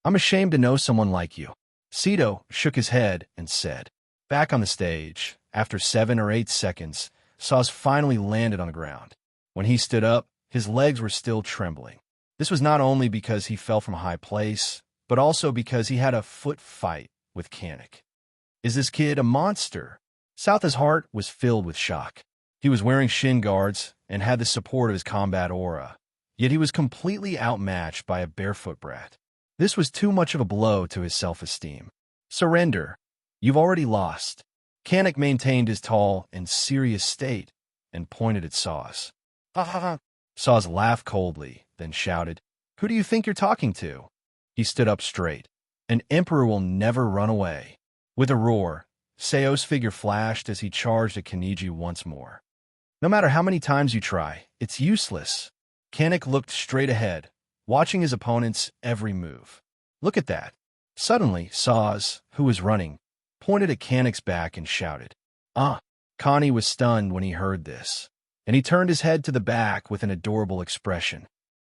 "I'm ashamed to know someone like you." Sito shook his head and said. Back on the stage, after 7 or 8 seconds, Saw's finally landed on the ground. When he stood up, his legs were still trembling. This was not only because he fell from a high place, but also because he had a foot fight with Kanek. Is this kid a monster? South's heart was filled with shock. He was wearing shin guards and had the support of his combat aura, yet he was completely outmatched by a barefoot brat. This was too much of a blow to his self-esteem. "Surrender. You've already lost." Kanek maintained his tall and serious state and pointed at Saws. "Ha ha ha." Saws laughed coldly, then shouted, "Who do you think you're talking to?" He stood up straight. An emperor will never run away. With a roar, Seo's figure flashed as he charged at Kaniji once more. No matter how many times you try, it's useless. Kanek looked straight ahead, watching his opponent's every move. Look at that. Suddenly, Saz, who was running, pointed at Kanek's back and shouted. Ah! Connie was stunned when he heard this, and he turned his head to the back with an adorable expression.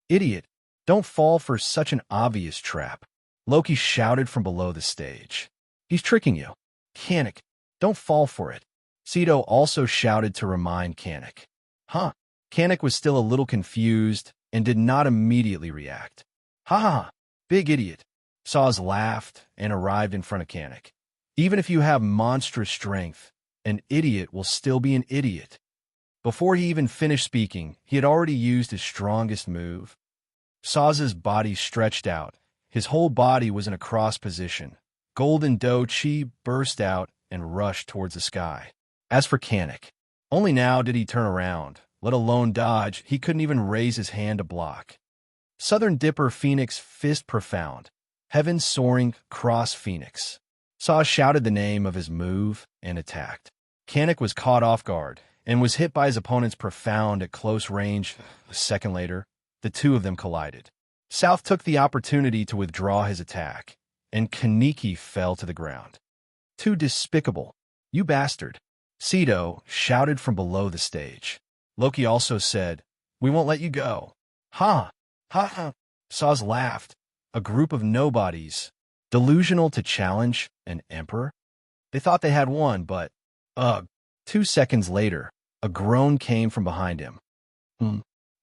Idiot! Don't fall for such an obvious trap. Loki shouted from below the stage. He's tricking you. Kanek, don't fall for it. Sito also shouted to remind Kanek. Huh? Kanek was still a little confused and did not immediately react. Ha ha ha! Big idiot. Saz laughed and arrived in front of Kanek. Even if you have monstrous strength, an idiot will still be an idiot. Before he even finished speaking, he had already used his strongest move. Saz's body stretched out. His whole body was in a cross position. Golden dough chi burst out and rushed towards the sky. As for Kanek, only now did he turn around, let alone dodge. He couldn't even raise his hand to block. Southern Dipper Phoenix Fist Profound. Heaven Soaring Cross Phoenix. Saz shouted the name of his move and attacked. Kanek was caught off guard and was hit by his opponent's profound at close range. A second later, the two of them collided. South took the opportunity to withdraw his attack, and Kaneki fell to the ground. Too despicable. You bastard. Sito shouted from below the stage. Loki also said, We won't let you go. Ha! Ha ha! Saz laughed. A group of nobodies, delusional to challenge an emperor? They thought they had won, but, ugh. 2 seconds later, a groan came from behind him.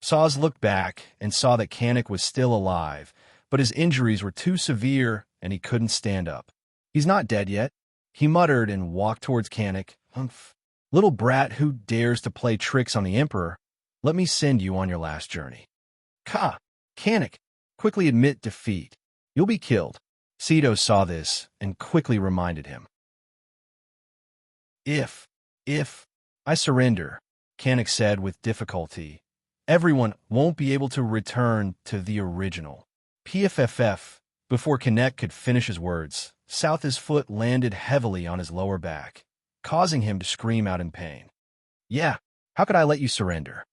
Saz looked back and saw that Kanek was still alive, but his injuries were too severe and he couldn't stand up. He's not dead yet, he muttered and walked towards Kanek. Humph. Little brat who dares to play tricks on the emperor, let me send you on your last journey. Ka! Kanek, quickly admit defeat. You'll be killed. Sito saw this and quickly reminded him. If I surrender, Kanek said with difficulty, everyone won't be able to return to the original. PFFF. Before Kanek could finish his words, South's foot landed heavily on his lower back, causing him to scream out in pain. Yeah, how could I let you surrender?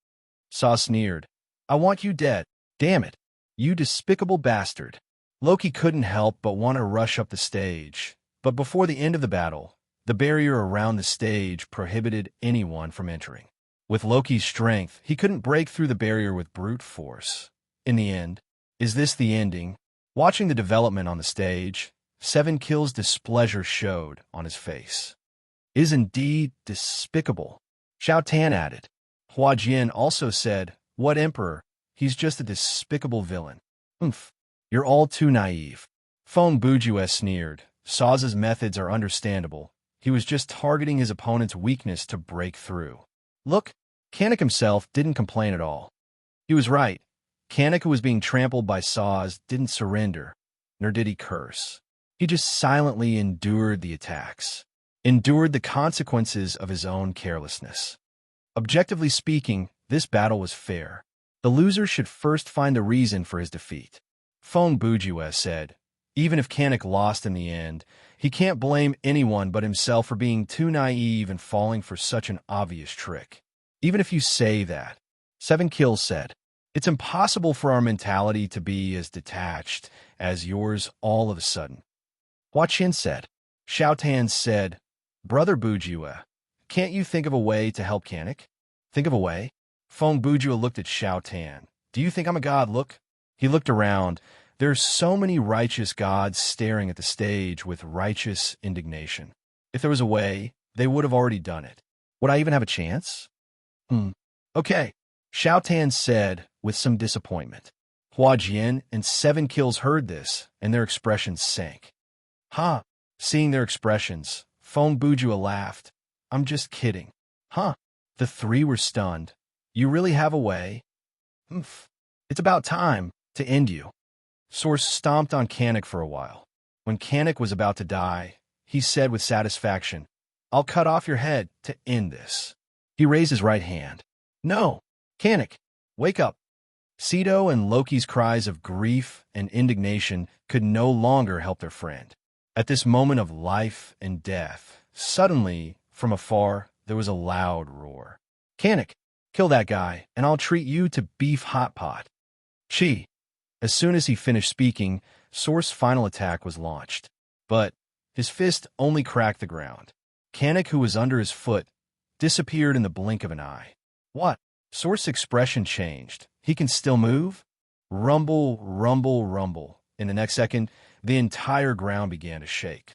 Saz sneered. I want you dead. Damn it. You despicable bastard. Loki couldn't help but want to rush up the stage, but before the end of the battle, the barrier around the stage prohibited anyone from entering. With Loki's strength, he couldn't break through the barrier with brute force. In the end, is this the ending? Watching the development on the stage, 7 Kill's displeasure showed on his face. Is indeed despicable. Xiao Tan added. Hua Jian also said, What emperor? He's just a despicable villain. Oomph. You're all too naive. Feng Bujue sneered. Saz's methods are understandable. He was just targeting his opponent's weakness to break through. Look, Kanek himself didn't complain at all. He was right. Kanek, who was being trampled by Saz, didn't surrender, nor did he curse. He just silently endured the attacks, endured the consequences of his own carelessness. Objectively speaking, this battle was fair. The loser should first find the reason for his defeat. Feng Bujue said, even if Kanek lost in the end, he can't blame anyone but himself for being too naive and falling for such an obvious trick. Even if you say that, 7 Kills said, it's impossible for our mentality to be as detached as yours all of a sudden. Hua Qin said. Xiao Tan said, Brother Bujue, can't you think of a way to help Kanek? Think of a way? Feng Bujue looked at Xiao Tan. Do you think I'm a god? Look. He looked around. There's so many righteous gods staring at the stage with righteous indignation. If there was a way, they would have already done it. Would I even have a chance? Okay, Xiao Tan said with some disappointment. Hua Jian and 7 Kills heard this, and their expressions sank. Huh. Seeing their expressions, Feng Bujue laughed. I'm just kidding. Huh. The 3 were stunned. You really have a way? It's about time to end you. Source stomped on Kanek for a while. When Kanek was about to die, he said with satisfaction, I'll cut off your head to end this. He raised his right hand. No! Kanek, wake up. Ceto and Loki's cries of grief and indignation could no longer help their friend. At this moment of life and death, suddenly, from afar, there was a loud roar. Canik, kill that guy, and I'll treat you to beef hot pot. Chi. As soon as he finished speaking, Source's final attack was launched. But his fist only cracked the ground. Canik, who was under his foot, disappeared in the blink of an eye. What? Source's expression changed. He can still move? Rumble, rumble, rumble. In the next second, the entire ground began to shake.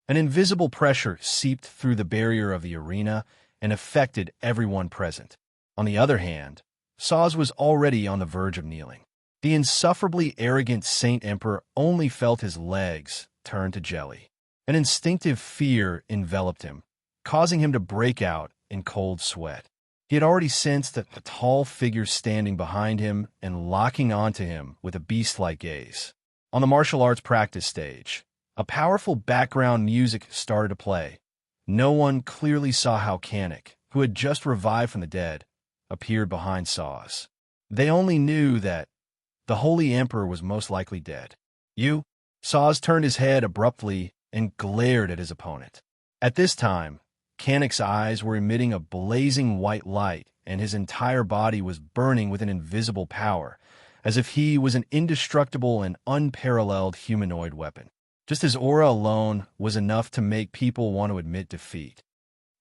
An invisible pressure seeped through the barrier of the arena and affected everyone present. On the other hand, Saz was already on the verge of kneeling. The insufferably arrogant Saint Emperor only felt his legs turn to jelly. An instinctive fear enveloped him, causing him to break out in cold sweat. He had already sensed that the tall figure standing behind him and locking onto him with a beast-like gaze. On the martial arts practice stage, a powerful background music started to play. No one clearly saw how Canik, who had just revived from the dead, appeared behind Saz. They only knew that the Holy Emperor was most likely dead. You? Saz turned his head abruptly and glared at his opponent. At this time, Canik's eyes were emitting a blazing white light, and his entire body was burning with an invisible power, as if he was an indestructible and unparalleled humanoid weapon. Just his aura alone was enough to make people want to admit defeat.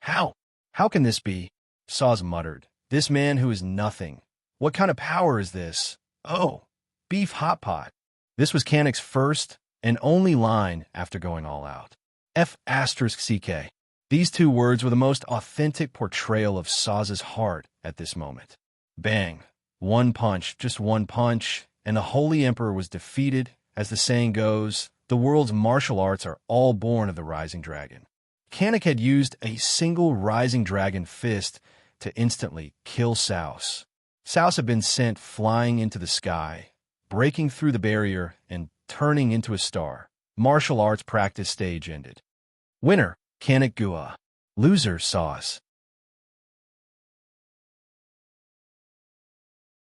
How? How can this be? Saz muttered. This man who is nothing. What kind of power is this? Oh, beef hot pot. This was Canik's first and only line after going all out. F***CK. These two words were the most authentic portrayal of Saz's heart at this moment. Bang. One punch, just one punch, and the Holy Emperor was defeated. As the saying goes, the world's martial arts are all born of the Rising Dragon. Canik had used a single Rising Dragon fist to instantly kill Saus. Saus had been sent flying into the sky, breaking through the barrier and turning into a star. Martial arts practice stage ended. Winner, Canik Gua. Loser, Saus.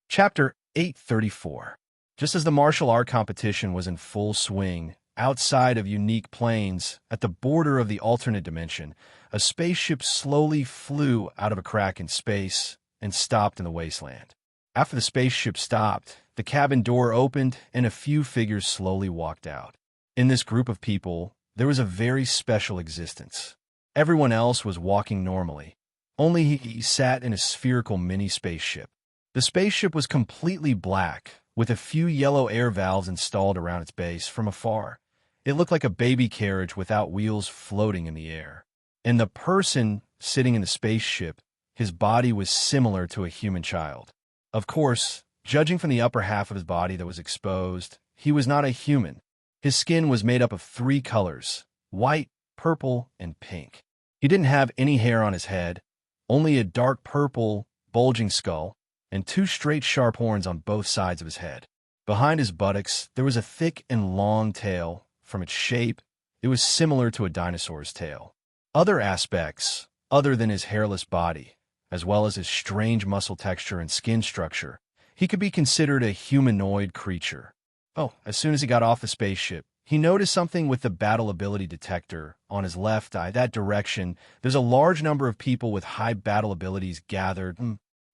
Chapter 834. Just as the martial art competition was in full swing, outside of unique planes, at the border of the alternate dimension, a spaceship slowly flew out of a crack in space and stopped in the wasteland. After the spaceship stopped, the cabin door opened and a few figures slowly walked out. In this group of people, there was a very special existence. Everyone else was walking normally. Only he sat in a spherical mini spaceship. The spaceship was completely black, with a few yellow air valves installed around its base from afar. It looked like a baby carriage without wheels floating in the air. And the person sitting in the spaceship, his body was similar to a human child. Of course, judging from the upper half of his body that was exposed, he was not a human. His skin was made up of 3 colors, white, purple, and pink. He didn't have any hair on his head, only a dark purple, bulging skull, and 2 straight sharp horns on both sides of his head. Behind his buttocks, there was a thick and long tail. From its shape, it was similar to a dinosaur's tail. Other aspects, other than his hairless body, as well as his strange muscle texture and skin structure, he could be considered a humanoid creature. Oh, as soon as he got off the spaceship, he noticed something with the battle ability detector on his left eye. That direction, there's a large number of people with high battle abilities gathered.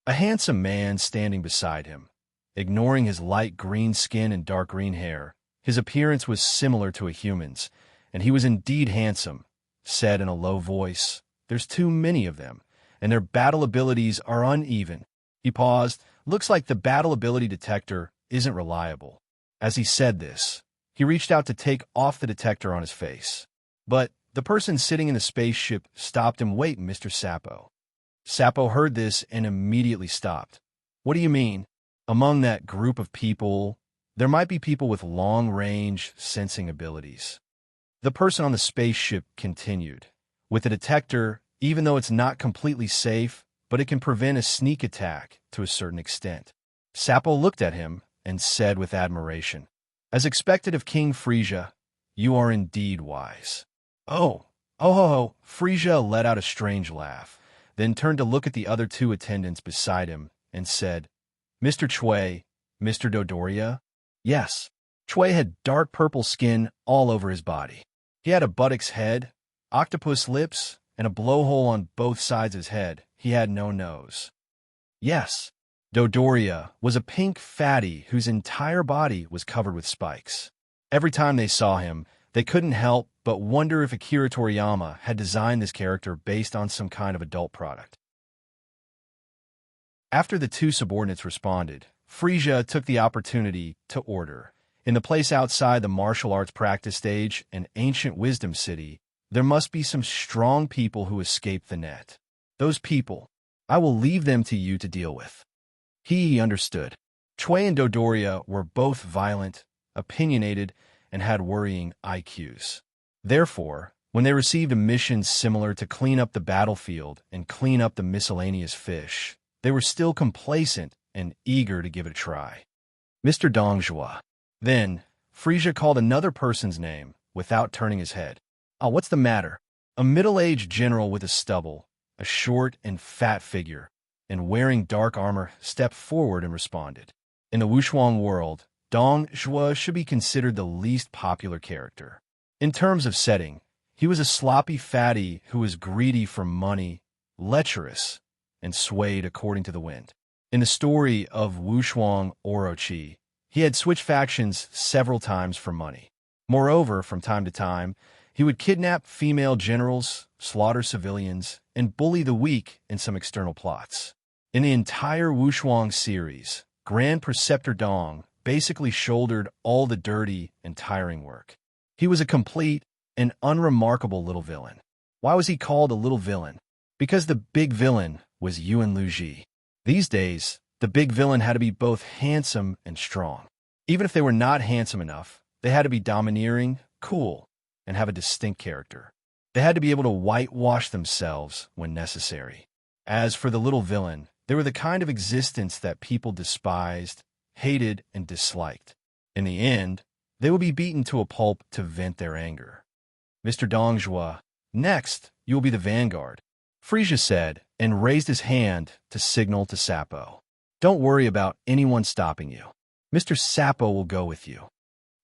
A handsome man standing beside him. Ignoring his light green skin and dark green hair, his appearance was similar to a human's, and he was indeed handsome, said in a low voice. There's too many of them, and their battle abilities are uneven. He paused. Looks like the battle ability detector isn't reliable. As he said this, he reached out to take off the detector on his face. But the person sitting in the spaceship stopped him. Wait, Mr. Sapo. Sapo heard this and immediately stopped. What do you mean? Among that group of people, there might be people with long-range sensing abilities. The person on the spaceship continued. With the detector, even though it's not completely safe, but it can prevent a sneak attack to a certain extent. Sapo looked at him and said with admiration, as expected of King Frisia, you are indeed wise. Oh, Frisia let out a strange laugh, then turned to look at the other 2 attendants beside him and said, Mr. Chui, Mr. Dodoria? Yes. Chui had dark purple skin all over his body. He had a buttock's head, octopus lips, and a blowhole on both sides of his head. He had no nose. Yes. Dodoria was a pink fatty whose entire body was covered with spikes. Every time they saw him, they couldn't help but wonder if Akira Toriyama had designed this character based on some kind of adult product. After the two subordinates responded, Frisia took the opportunity to order. In the place outside the martial arts practice stage and ancient wisdom city, there must be some strong people who escaped the net. Those people, I will leave them to you to deal with. He understood. Chui and Dodoria were both violent, opinionated, and had worrying IQs. Therefore, when they received a mission similar to clean up the battlefield and clean up the miscellaneous fish, they were still complacent and eager to give it a try. Mr. Dongjua. Then, Frisia called another person's name without turning his head. Oh, what's the matter? A middle-aged general with a stubble, a short and fat figure, and wearing dark armor stepped forward and responded. In the Wushuang world, Dong Zhuo should be considered the least popular character. In terms of setting, he was a sloppy fatty who was greedy for money, lecherous, and swayed according to the wind. In the story of Wushuang Orochi, he had switched factions several times for money. Moreover, from time to time, he would kidnap female generals, slaughter civilians, and bully the weak in some external plots. In the entire Wushuang series, Grand Preceptor Dong basically shouldered all the dirty and tiring work. He was a complete and unremarkable little villain. Why was he called a little villain? Because the big villain was Yuan Luji. These days, the big villain had to be both handsome and strong. Even if they were not handsome enough, they had to be domineering, cool, and have a distinct character. They had to be able to whitewash themselves when necessary. As for the little villain, they were the kind of existence that people despised, hated, and disliked. In the end, they would be beaten to a pulp to vent their anger. Mr. Dongjua, next, you will be the vanguard, Frisia said, and raised his hand to signal to Sappo. Don't worry about anyone stopping you. Mr. Sappo will go with you.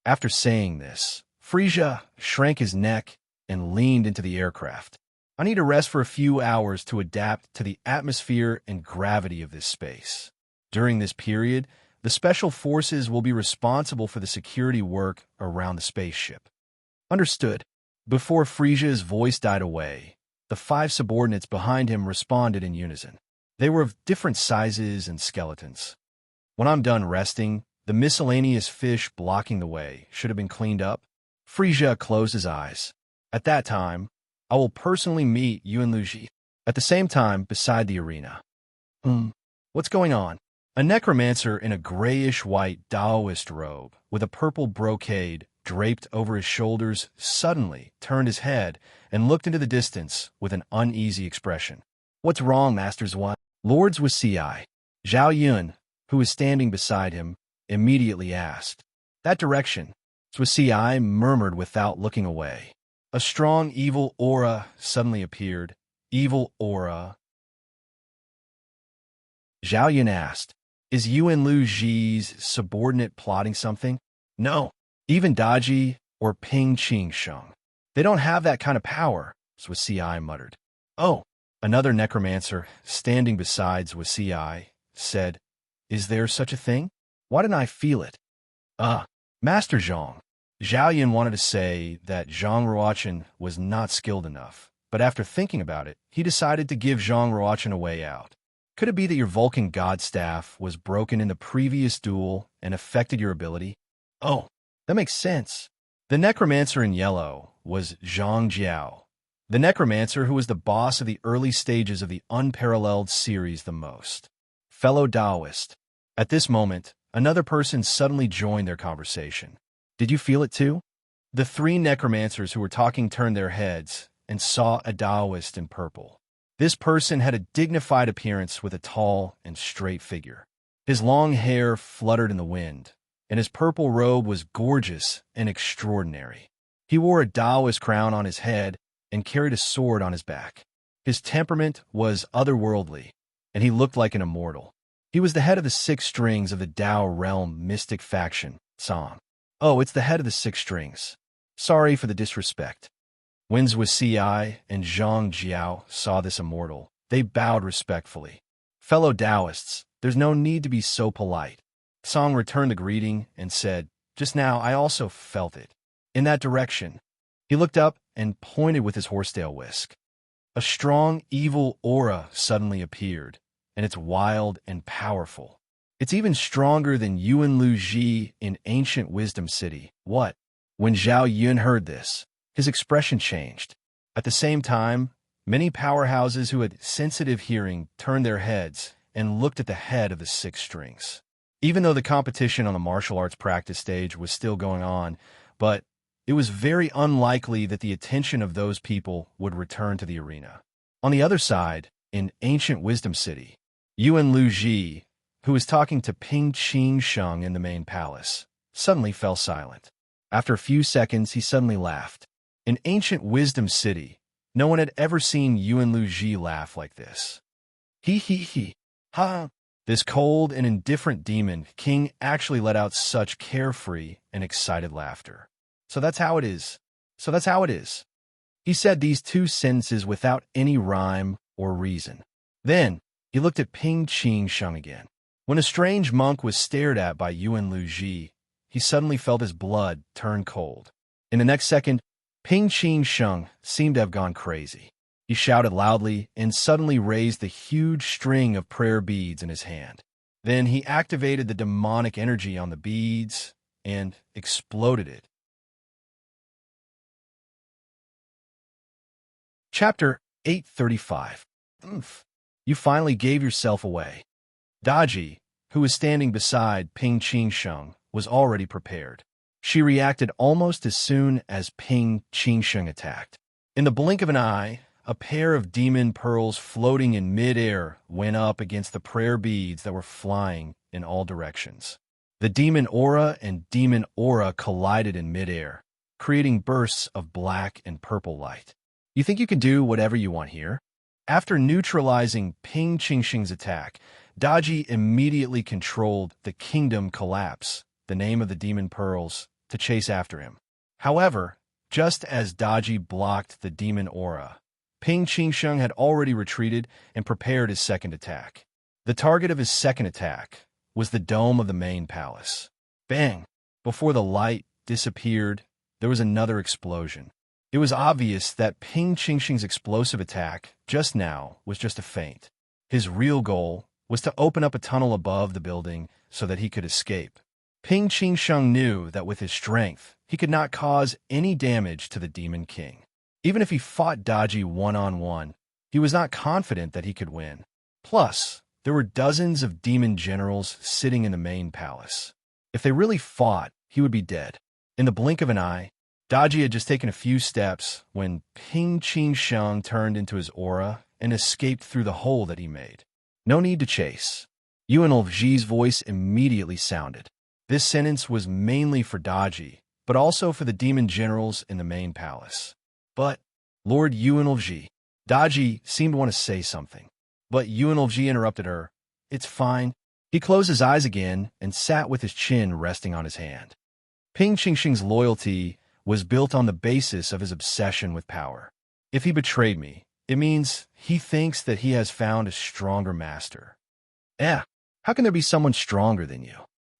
After saying this, Frisia shrank his neck and leaned into the aircraft. I need a rest for a few hours to adapt to the atmosphere and gravity of this space. During this period, the Special Forces will be responsible for the security work around the spaceship. Understood. Before Frisia's voice died away, the 5 subordinates behind him responded in unison. They were of different sizes and skeletons. When I'm done resting, the miscellaneous fish blocking the way should have been cleaned up. Frisia closed his eyes. At that time, I will personally meet Yuan Luji. At the same time, beside the arena. What's going on? A necromancer in a grayish-white Taoist robe with a purple brocade draped over his shoulders suddenly turned his head and looked into the distance with an uneasy expression. What's wrong, Master Zhuan? Lords with Ci. Zhao Yun, who was standing beside him, immediately asked. That direction, Ci murmured without looking away. A strong evil aura suddenly appeared. Evil aura. Zhao Yun asked, is Yuan Luji's subordinate plotting something? No. Even Daji or Ping Qing Sheng. They don't have that kind of power, Ci muttered. Oh, another necromancer, standing beside Ci, said, is there such a thing? Why didn't I feel it? Master Zhang. Zhao Yun wanted to say that Zhang Ruochen was not skilled enough, but after thinking about it, he decided to give Zhang Ruochen a way out. Could it be that your Vulcan god staff was broken in the previous duel and affected your ability? Oh, that makes sense. The necromancer in yellow was Zhang Jiao, the necromancer who was the boss of the early stages of the Unparalleled series the most. Fellow Taoist. At this moment, another person suddenly joined their conversation. Did you feel it too? The 3 necromancers who were talking turned their heads and saw a Taoist in purple. This person had a dignified appearance with a tall and straight figure. His long hair fluttered in the wind, and his purple robe was gorgeous and extraordinary. He wore a Taoist crown on his head and carried a sword on his back. His temperament was otherworldly, and he looked like an immortal. He was the head of the six strings of the Dao realm mystic faction, Song. Oh, it's the head of the six strings. Sorry for the disrespect. When Zhuo Ci and Zhang Jiao saw this immortal, they bowed respectfully. Fellow Taoists, there's no need to be so polite. Song returned the greeting and said, just now I also felt it. In that direction. He looked up and pointed with his horsetail whisk. A strong, evil aura suddenly appeared, and it's wild and powerful. It's even stronger than Yuan Lu Ji in ancient Wisdom City. What? When Zhao Yun heard this, his expression changed. At the same time, many powerhouses who had sensitive hearing turned their heads and looked at the head of the six strings. Even though the competition on the martial arts practice stage was still going on, but it was very unlikely that the attention of those people would return to the arena. On the other side, in ancient Wisdom City, Yuan Lu Ji, who was talking to Ping Qing Sheng in the main palace, suddenly fell silent. After a few seconds, he suddenly laughed. In ancient Wisdom City, no one had ever seen Yuan Lu Ji laugh like this. He, ha! This cold and indifferent demon king actually let out such carefree and excited laughter. So that's how it is. He said these two sentences without any rhyme or reason. Then, he looked at Ping Qing Sheng again. When a strange monk was stared at by Yuan Lu Ji, he suddenly felt his blood turn cold. In the next second, Ping Qing Sheng seemed to have gone crazy. He shouted loudly and suddenly raised the huge string of prayer beads in his hand. Then he activated the demonic energy on the beads and exploded it. Chapter 835. You finally gave yourself away. Daji, who was standing beside Ping Qing Sheng, was already prepared. She reacted almost as soon as Ping Qing Sheng attacked. In the blink of an eye, a pair of demon pearls floating in mid-air went up against the prayer beads that were flying in all directions. The demon aura and demon aura collided in mid-air, creating bursts of black and purple light. You think you can do whatever you want here? After neutralizing Ping Qingxing's attack, Daji immediately controlled the Kingdom Collapse, the name of the demon pearls, to chase after him. However, just as Daji blocked the demon aura, Ping Qingsheng had already retreated and prepared his second attack. The target of his second attack was the dome of the main palace. Bang! Before the light disappeared, there was another explosion. It was obvious that Ping Qingxing's explosive attack just now was just a feint. His real goal was to open up a tunnel above the building so that he could escape. Ping Qingsheng knew that with his strength, he could not cause any damage to the Demon King. Even if he fought Daji one-on-one, he was not confident that he could win. Plus, there were dozens of demon generals sitting in the main palace. If they really fought, he would be dead. In the blink of an eye, Daji had just taken a few steps when Ping Qingsheng turned into his aura and escaped through the hole that he made. No need to chase. Yuan Lvji's voice immediately sounded. This sentence was mainly for Daji, but also for the demon generals in the main palace. But, Lord Yuan Lvji, Daji seemed to want to say something. But Yuan Lvji interrupted her. It's fine. He closed his eyes again and sat with his chin resting on his hand. Ping Qingxing's loyalty was built on the basis of his obsession with power. If he betrayed me, it means he thinks that he has found a stronger master. How can there be someone stronger than you?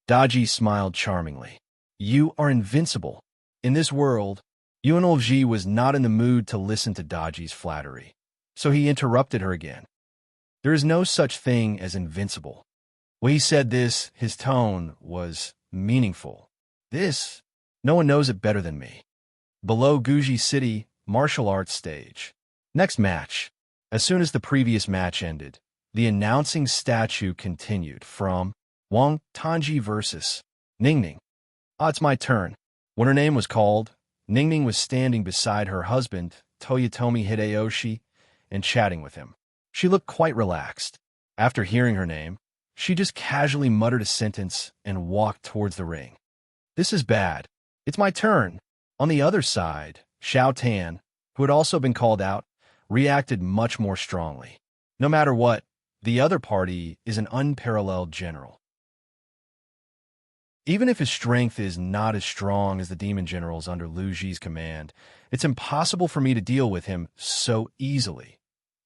Daji smiled charmingly. You are invincible. In this world, Yuan Lvji was not in the mood to listen to Daji's flattery, so he interrupted her again. There is no such thing as invincible. When he said this, his tone was meaningful. No one knows it better than me. Below Guji City, martial arts stage. Next match. As soon as the previous match ended, the announcing statue continued from Wang Tanji versus Ningning. It's my turn. When her name was called, Ningning was standing beside her husband, Toyotomi Hideyoshi, and chatting with him. She looked quite relaxed. After hearing her name, she just casually muttered a sentence and walked towards the ring. This is bad. It's my turn. On the other side, Xiao Tan, who had also been called out, reacted much more strongly. No matter what, The other party is an unparalleled general. Even if his strength is not as strong as the demon generals under Lu Ji's command, it's impossible for me to deal with him so easily.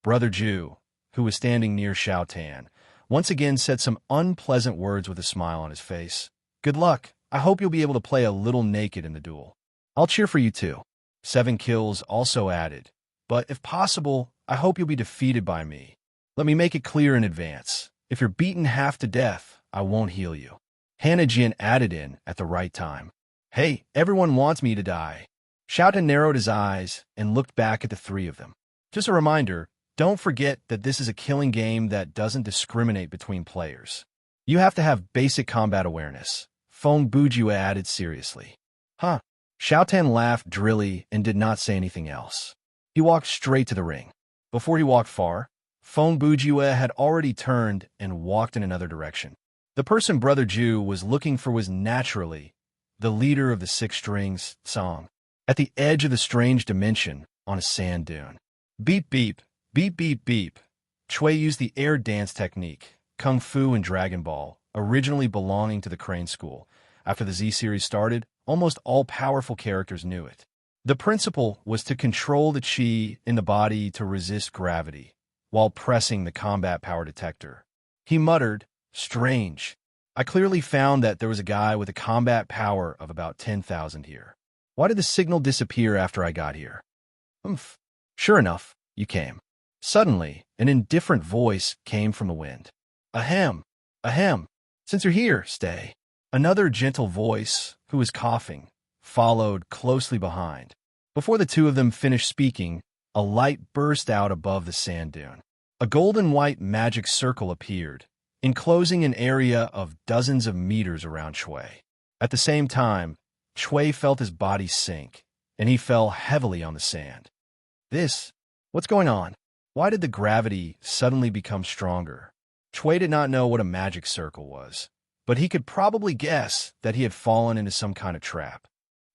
Brother Ju, who was standing near Xiao Tan, once again said some unpleasant words with a smile on his face. Good luck. I hope you'll be able to play a little naked in the duel. I'll cheer for you too. 7 kills also added. But if possible, I hope you'll be defeated by me. Let me make it clear in advance. If you're beaten half to death, I won't heal you. Hannah Jin added in at the right time. Hey, everyone wants me to die. Xiao Tan narrowed his eyes and looked back at the 3 of them. Just a reminder, don't forget that this is a killing game that doesn't discriminate between players. You have to have basic combat awareness. Feng Bujue added seriously. Huh. Xiao Tan laughed drily and did not say anything else. He walked straight to the ring. Before he walked far, Feng Bujue had already turned and walked in another direction. The person Brother Ju was looking for was naturally the leader of the 6 strings song, at the edge of the strange dimension on a sand dune. Beep, beep, beep, beep, beep. Chui used the air dance technique, Kung Fu and Dragon Ball, originally belonging to the Crane School. After the Z-series started, almost all powerful characters knew it. The principle was to control the chi in the body to resist gravity, while pressing the combat power detector. He muttered, strange. I clearly found that there was a guy with a combat power of about 10,000 here. Why did the signal disappear after I got here? Oomph. Sure enough, you came. Suddenly, an indifferent voice came from the wind. Ahem. Ahem. Since you're here, stay. Another gentle voice, who was coughing, followed closely behind. Before the 2 of them finished speaking, a light burst out above the sand dune. A golden-white magic circle appeared, enclosing an area of dozens of meters around Chui. At the same time, Chui felt his body sink, and he fell heavily on the sand. What's going on? Why did the gravity suddenly become stronger? Chui did not know what a magic circle was, but he could probably guess that he had fallen into some kind of trap.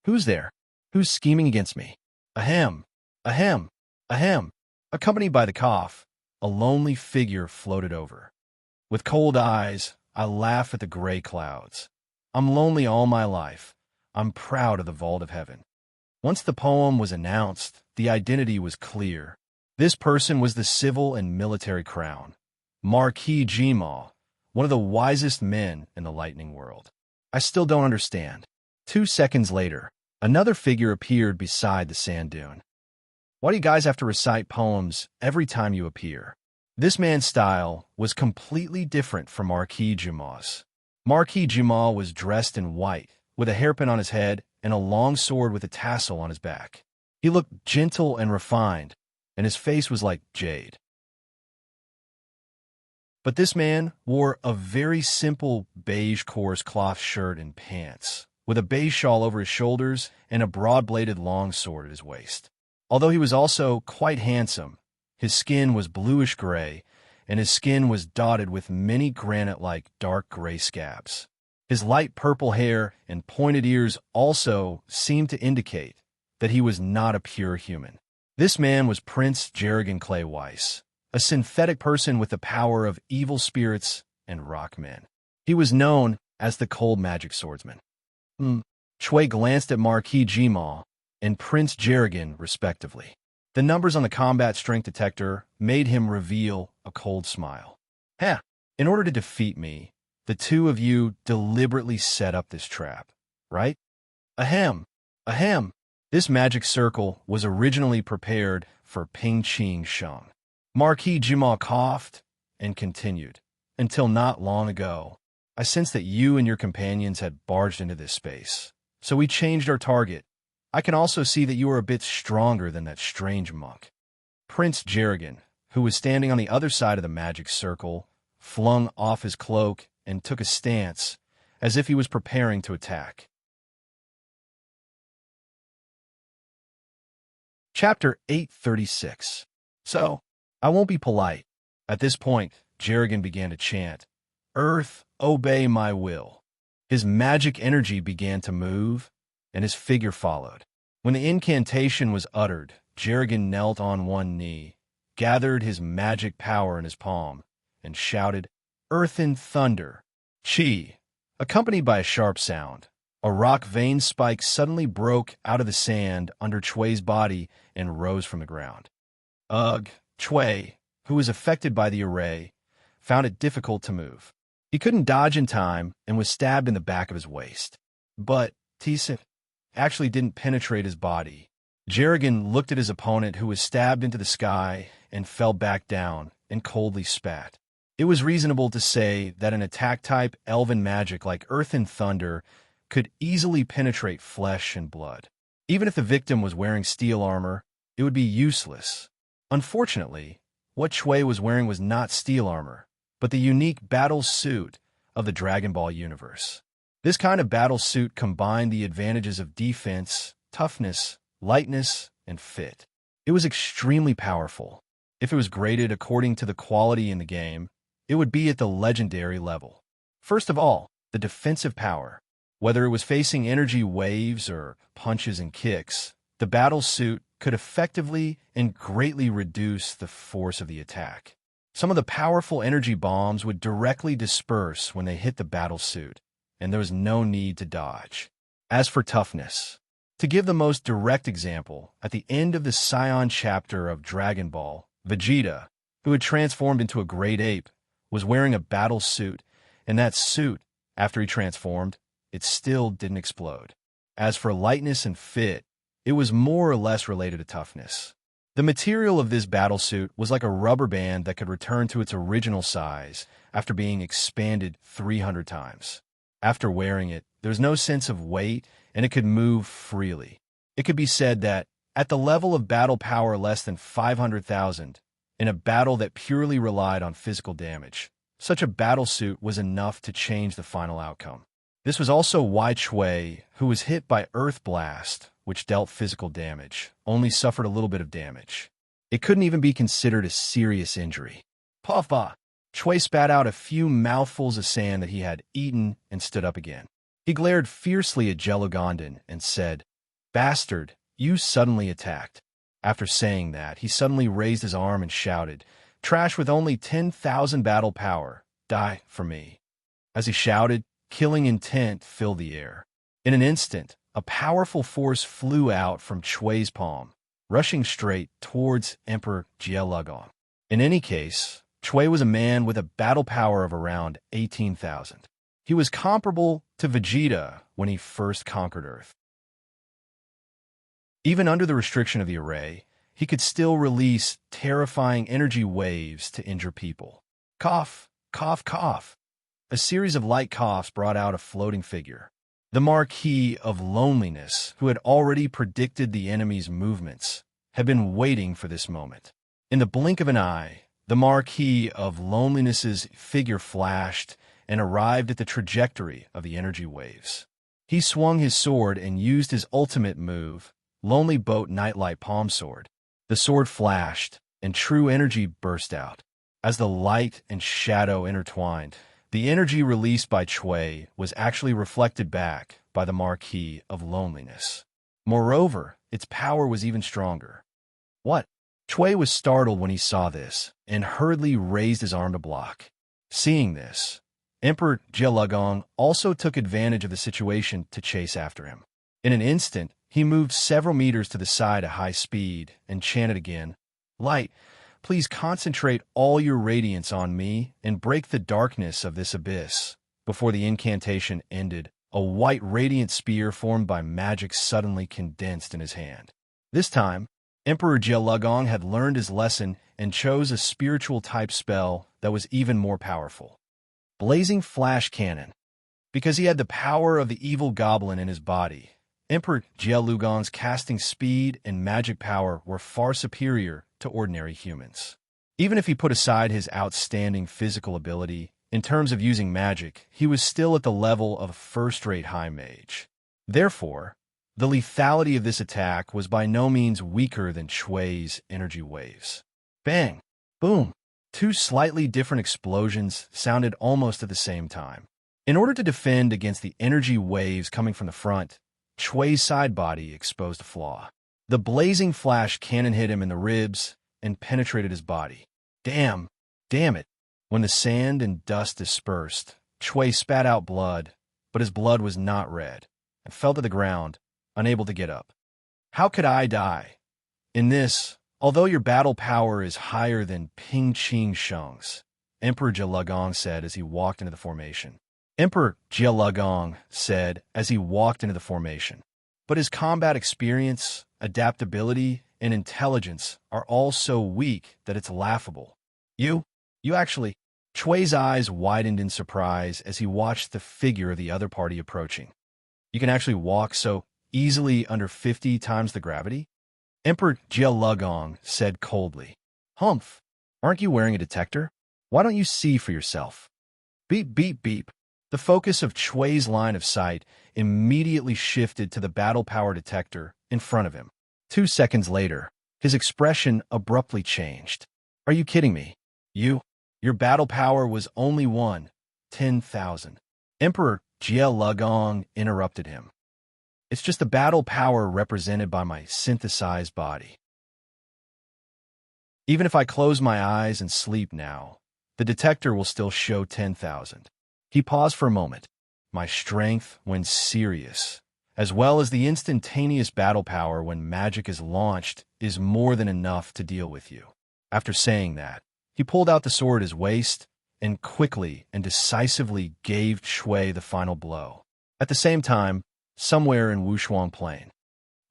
Who's there? Who's scheming against me? Ahem, ahem, ahem. Accompanied by the cough, a lonely figure floated over. With cold eyes, I laugh at the gray clouds. I'm lonely all my life. I'm proud of the vault of heaven. Once the poem was announced, the identity was clear. This person was the civil and military crown, Marquis Jima, one of the wisest men in the lightning world. I still don't understand. 2 seconds later, another figure appeared beside the sand dune. Why do you guys have to recite poems every time you appear? This man's style was completely different from Marquis Jima's. Marquis Jima was dressed in white, with a hairpin on his head and a long sword with a tassel on his back. He looked gentle and refined, and his face was like jade. But this man wore a very simple beige coarse cloth shirt and pants, with a beige shawl over his shoulders and a broad-bladed long sword at his waist. Although he was also quite handsome, his skin was bluish-gray, and his skin was dotted with many granite-like dark gray scabs. His light purple hair and pointed ears also seemed to indicate that he was not a pure human. This man was Prince Jerrigan Clay Weiss, a synthetic person with the power of evil spirits and rock men. He was known as the Cold Magic Swordsman. Chui glanced at Marquis Jima and Prince Jerrigan, respectively. The numbers on the combat strength detector made him reveal a cold smile. In order to defeat me, the 2 of you deliberately set up this trap, right? Ahem, ahem. This magic circle was originally prepared for Ping Qing Sheng. Marquis Jima coughed and continued. Until not long ago, I sensed that you and your companions had barged into this space, so we changed our target. I can also see that you are a bit stronger than that strange monk. Prince Jerrigan, who was standing on the other side of the magic circle, flung off his cloak and took a stance, as if he was preparing to attack. Chapter 836. So, I won't be polite. At this point, Jerrigan began to chant, Earth, obey my will. His magic energy began to move, and his figure followed. When the incantation was uttered, Jerrigan knelt on one knee, gathered his magic power in his palm, and shouted, "Earth and thunder!" Chi! Accompanied by a sharp sound, a rock vein spike suddenly broke out of the sand under Chui's body and rose from the ground. Ugh! Chui, who was affected by the array, found it difficult to move. He couldn't dodge in time and was stabbed in the back of his waist. But Tisa actually didn't penetrate his body. Jerrigan looked at his opponent, who was stabbed into the sky and fell back down and coldly spat. It was reasonable to say that an attack-type elven magic like Earth and Thunder could easily penetrate flesh and blood. Even if the victim was wearing steel armor, it would be useless. Unfortunately, what Chui was wearing was not steel armor, but the unique battle suit of the Dragon Ball universe. This kind of battle suit combined the advantages of defense, toughness, lightness, and fit. It was extremely powerful. If it was graded according to the quality in the game, it would be at the legendary level. First of all, the defensive power. Whether it was facing energy waves or punches and kicks, the battle suit could effectively and greatly reduce the force of the attack. Some of the powerful energy bombs would directly disperse when they hit the battle suit, and there was no need to dodge. As for toughness, to give the most direct example, at the end of the Scion chapter of Dragon Ball, Vegeta, who had transformed into a great ape, was wearing a battle suit, and that suit, after he transformed, it still didn't explode. As for lightness and fit, it was more or less related to toughness. The material of this battle suit was like a rubber band that could return to its original size after being expanded 300 times. After wearing it, there was no sense of weight, and it could move freely. It could be said that, at the level of battle power less than 500,000, in a battle that purely relied on physical damage, such a battle suit was enough to change the final outcome. This was also why Chui, who was hit by Earth Blast, which dealt physical damage, only suffered a little bit of damage. It couldn't even be considered a serious injury. Puffa! Chui spat out a few mouthfuls of sand that he had eaten and stood up again. He glared fiercely at Jellugandan and said, "Bastard, you suddenly attacked." After saying that, he suddenly raised his arm and shouted, "Trash with only 10,000 battle power, die for me." As he shouted, killing intent filled the air. In an instant, a powerful force flew out from Chui's palm, rushing straight towards Emperor Jellugandan. In any case, Chui was a man with a battle power of around 18,000. He was comparable to Vegeta when he first conquered Earth. Even under the restriction of the array, he could still release terrifying energy waves to injure people. Cough, cough, cough. A series of light coughs brought out a floating figure. The Marquis of Loneliness, who had already predicted the enemy's movements, had been waiting for this moment. In the blink of an eye, the Marquis of Loneliness's figure flashed and arrived at the trajectory of the energy waves. He swung his sword and used his ultimate move, Lonely Boat Nightlight Palm Sword. The sword flashed, and true energy burst out. As the light and shadow intertwined, the energy released by Chui was actually reflected back by the Marquis of Loneliness. Moreover, its power was even stronger. What? Chui was startled when he saw this, and hurriedly raised his arm to block. Seeing this, Emperor Jellugandan also took advantage of the situation to chase after him. In an instant, he moved several meters to the side at high speed and chanted again, "Light, please concentrate all your radiance on me and break the darkness of this abyss." Before the incantation ended, a white radiant spear formed by magic suddenly condensed in his hand. This time, Emperor Jellugandan had learned his lesson and chose a spiritual-type spell that was even more powerful. Blazing Flash Cannon. Because he had the power of the evil goblin in his body, Emperor Jellugandan's casting speed and magic power were far superior to ordinary humans. Even if he put aside his outstanding physical ability, in terms of using magic, he was still at the level of a first-rate high mage. Therefore, the lethality of this attack was by no means weaker than Chui's energy waves. Bang! Boom! Two slightly different explosions sounded almost at the same time. In order to defend against the energy waves coming from the front, Chui's side body exposed a flaw. The blazing flash cannon hit him in the ribs and penetrated his body. Damn it. When the sand and dust dispersed, Chui spat out blood, but his blood was not red, and fell to the ground, unable to get up. How could I die? In this, although your battle power is higher than Ping Ching Sheng's, Emperor Jialugong said as he walked into the formation. Emperor Jialugong said as he walked into the formation. But his combat experience, adaptability, and intelligence are all so weak that it's laughable. You actually... Chui's eyes widened in surprise as he watched the figure of the other party approaching. You can actually walk so easily under 50 times the gravity? Emperor Jialugong said coldly. Humph, aren't you wearing a detector? Why don't you see for yourself? Beep, beep, beep. The focus of Chui's line of sight immediately shifted to the battle power detector in front of him. 2 seconds later, his expression abruptly changed. Are you kidding me? Your battle power was only 10,000. Emperor Jialugong interrupted him. It's just the battle power represented by my synthesized body. Even if I close my eyes and sleep now, the detector will still show 10,000. He paused for a moment. My strength when serious, as well as the instantaneous battle power when magic is launched, is more than enough to deal with you. After saying that, he pulled out the sword at his waist and quickly and decisively gave Chui the final blow. At the same time, somewhere in Wushuang Plain.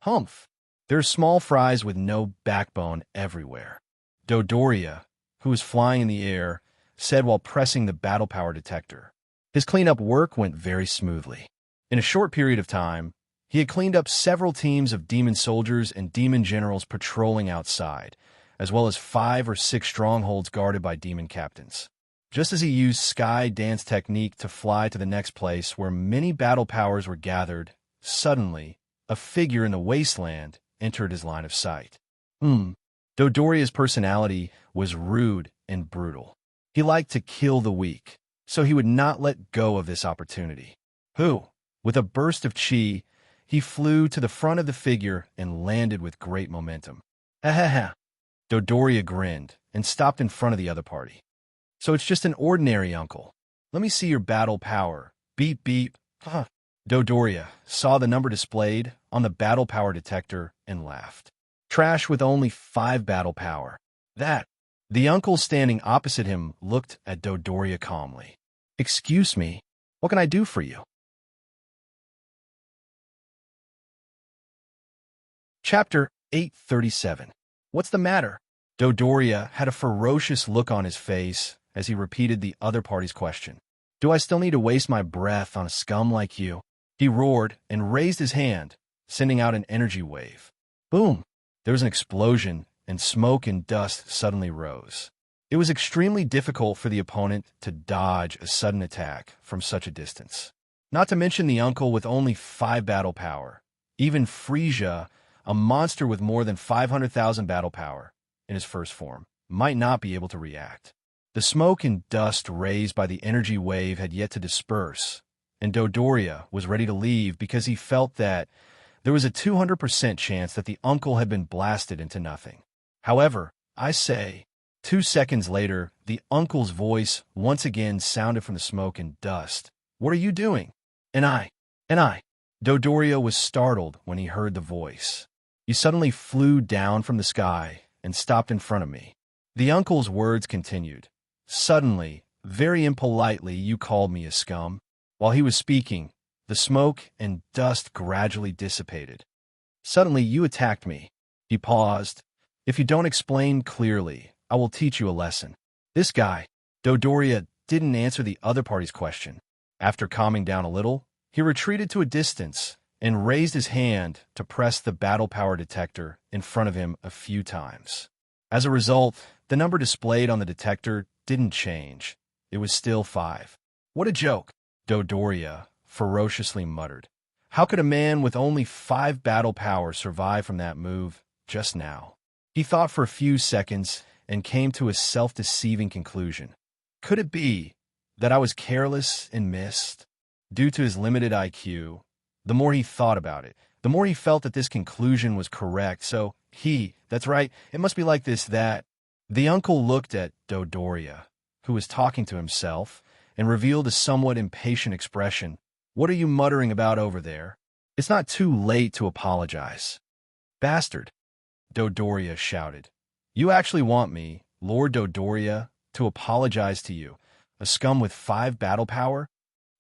Humph! There are small fries with no backbone everywhere. Dodoria, who was flying in the air, said while pressing the battle power detector. His cleanup work went very smoothly. In a short period of time, he had cleaned up several teams of demon soldiers and demon generals patrolling outside, as well as 5 or 6 strongholds guarded by demon captains. Just as he used sky dance technique to fly to the next place where many battle powers were gathered, suddenly, a figure in the wasteland entered his line of sight. Dodoria's personality was rude and brutal. He liked to kill the weak, so he would not let go of this opportunity. With a burst of chi, he flew to the front of the figure and landed with great momentum. Dodoria grinned and stopped in front of the other party. So it's just an ordinary uncle. Let me see your battle power. Beep, beep. Dodoria saw the number displayed on the battle power detector and laughed. Trash with only 5 battle power. The uncle standing opposite him looked at Dodoria calmly. Excuse me, what can I do for you? Chapter 837. What's the matter? Dodoria had a ferocious look on his face as he repeated the other party's question. Do I still need to waste my breath on a scum like you? He roared and raised his hand, sending out an energy wave. Boom! There was an explosion, and smoke and dust suddenly rose. It was extremely difficult for the opponent to dodge a sudden attack from such a distance. Not to mention the uncle with only 5 battle power. Even Frisia, a monster with more than 500,000 battle power in his first form, might not be able to react. The smoke and dust raised by the energy wave had yet to disperse, and Dodoria was ready to leave because he felt that there was a 200% chance that the uncle had been blasted into nothing. However, 2 seconds later, the uncle's voice once again sounded from the smoke and dust. What are you doing? And I. Dodoria was startled when he heard the voice. You suddenly flew down from the sky and stopped in front of me. The uncle's words continued. Suddenly, very impolitely, you called me a scum. While he was speaking, the smoke and dust gradually dissipated. Suddenly, you attacked me. He paused. If you don't explain clearly, I will teach you a lesson. This guy, Dodoria, didn't answer the other party's question. After calming down a little, he retreated to a distance and raised his hand to press the battle power detector in front of him a few times. As a result, the number displayed on the detector didn't change. It was still 5. What a joke, Dodoria ferociously muttered. How could a man with only 5 battle power survive from that move just now? He thought for a few seconds and came to a self-deceiving conclusion. Could it be that I was careless and missed? Due to his limited IQ, the more he thought about it, the more he felt that this conclusion was correct. So that's right, it must be like this, that. The uncle looked at Dodoria, who was talking to himself, and revealed a somewhat impatient expression. "What are you muttering about over there? It's not too late to apologize." "Bastard," Dodoria shouted. "You actually want me, Lord Dodoria, to apologize to you, a scum with 5 battle power?"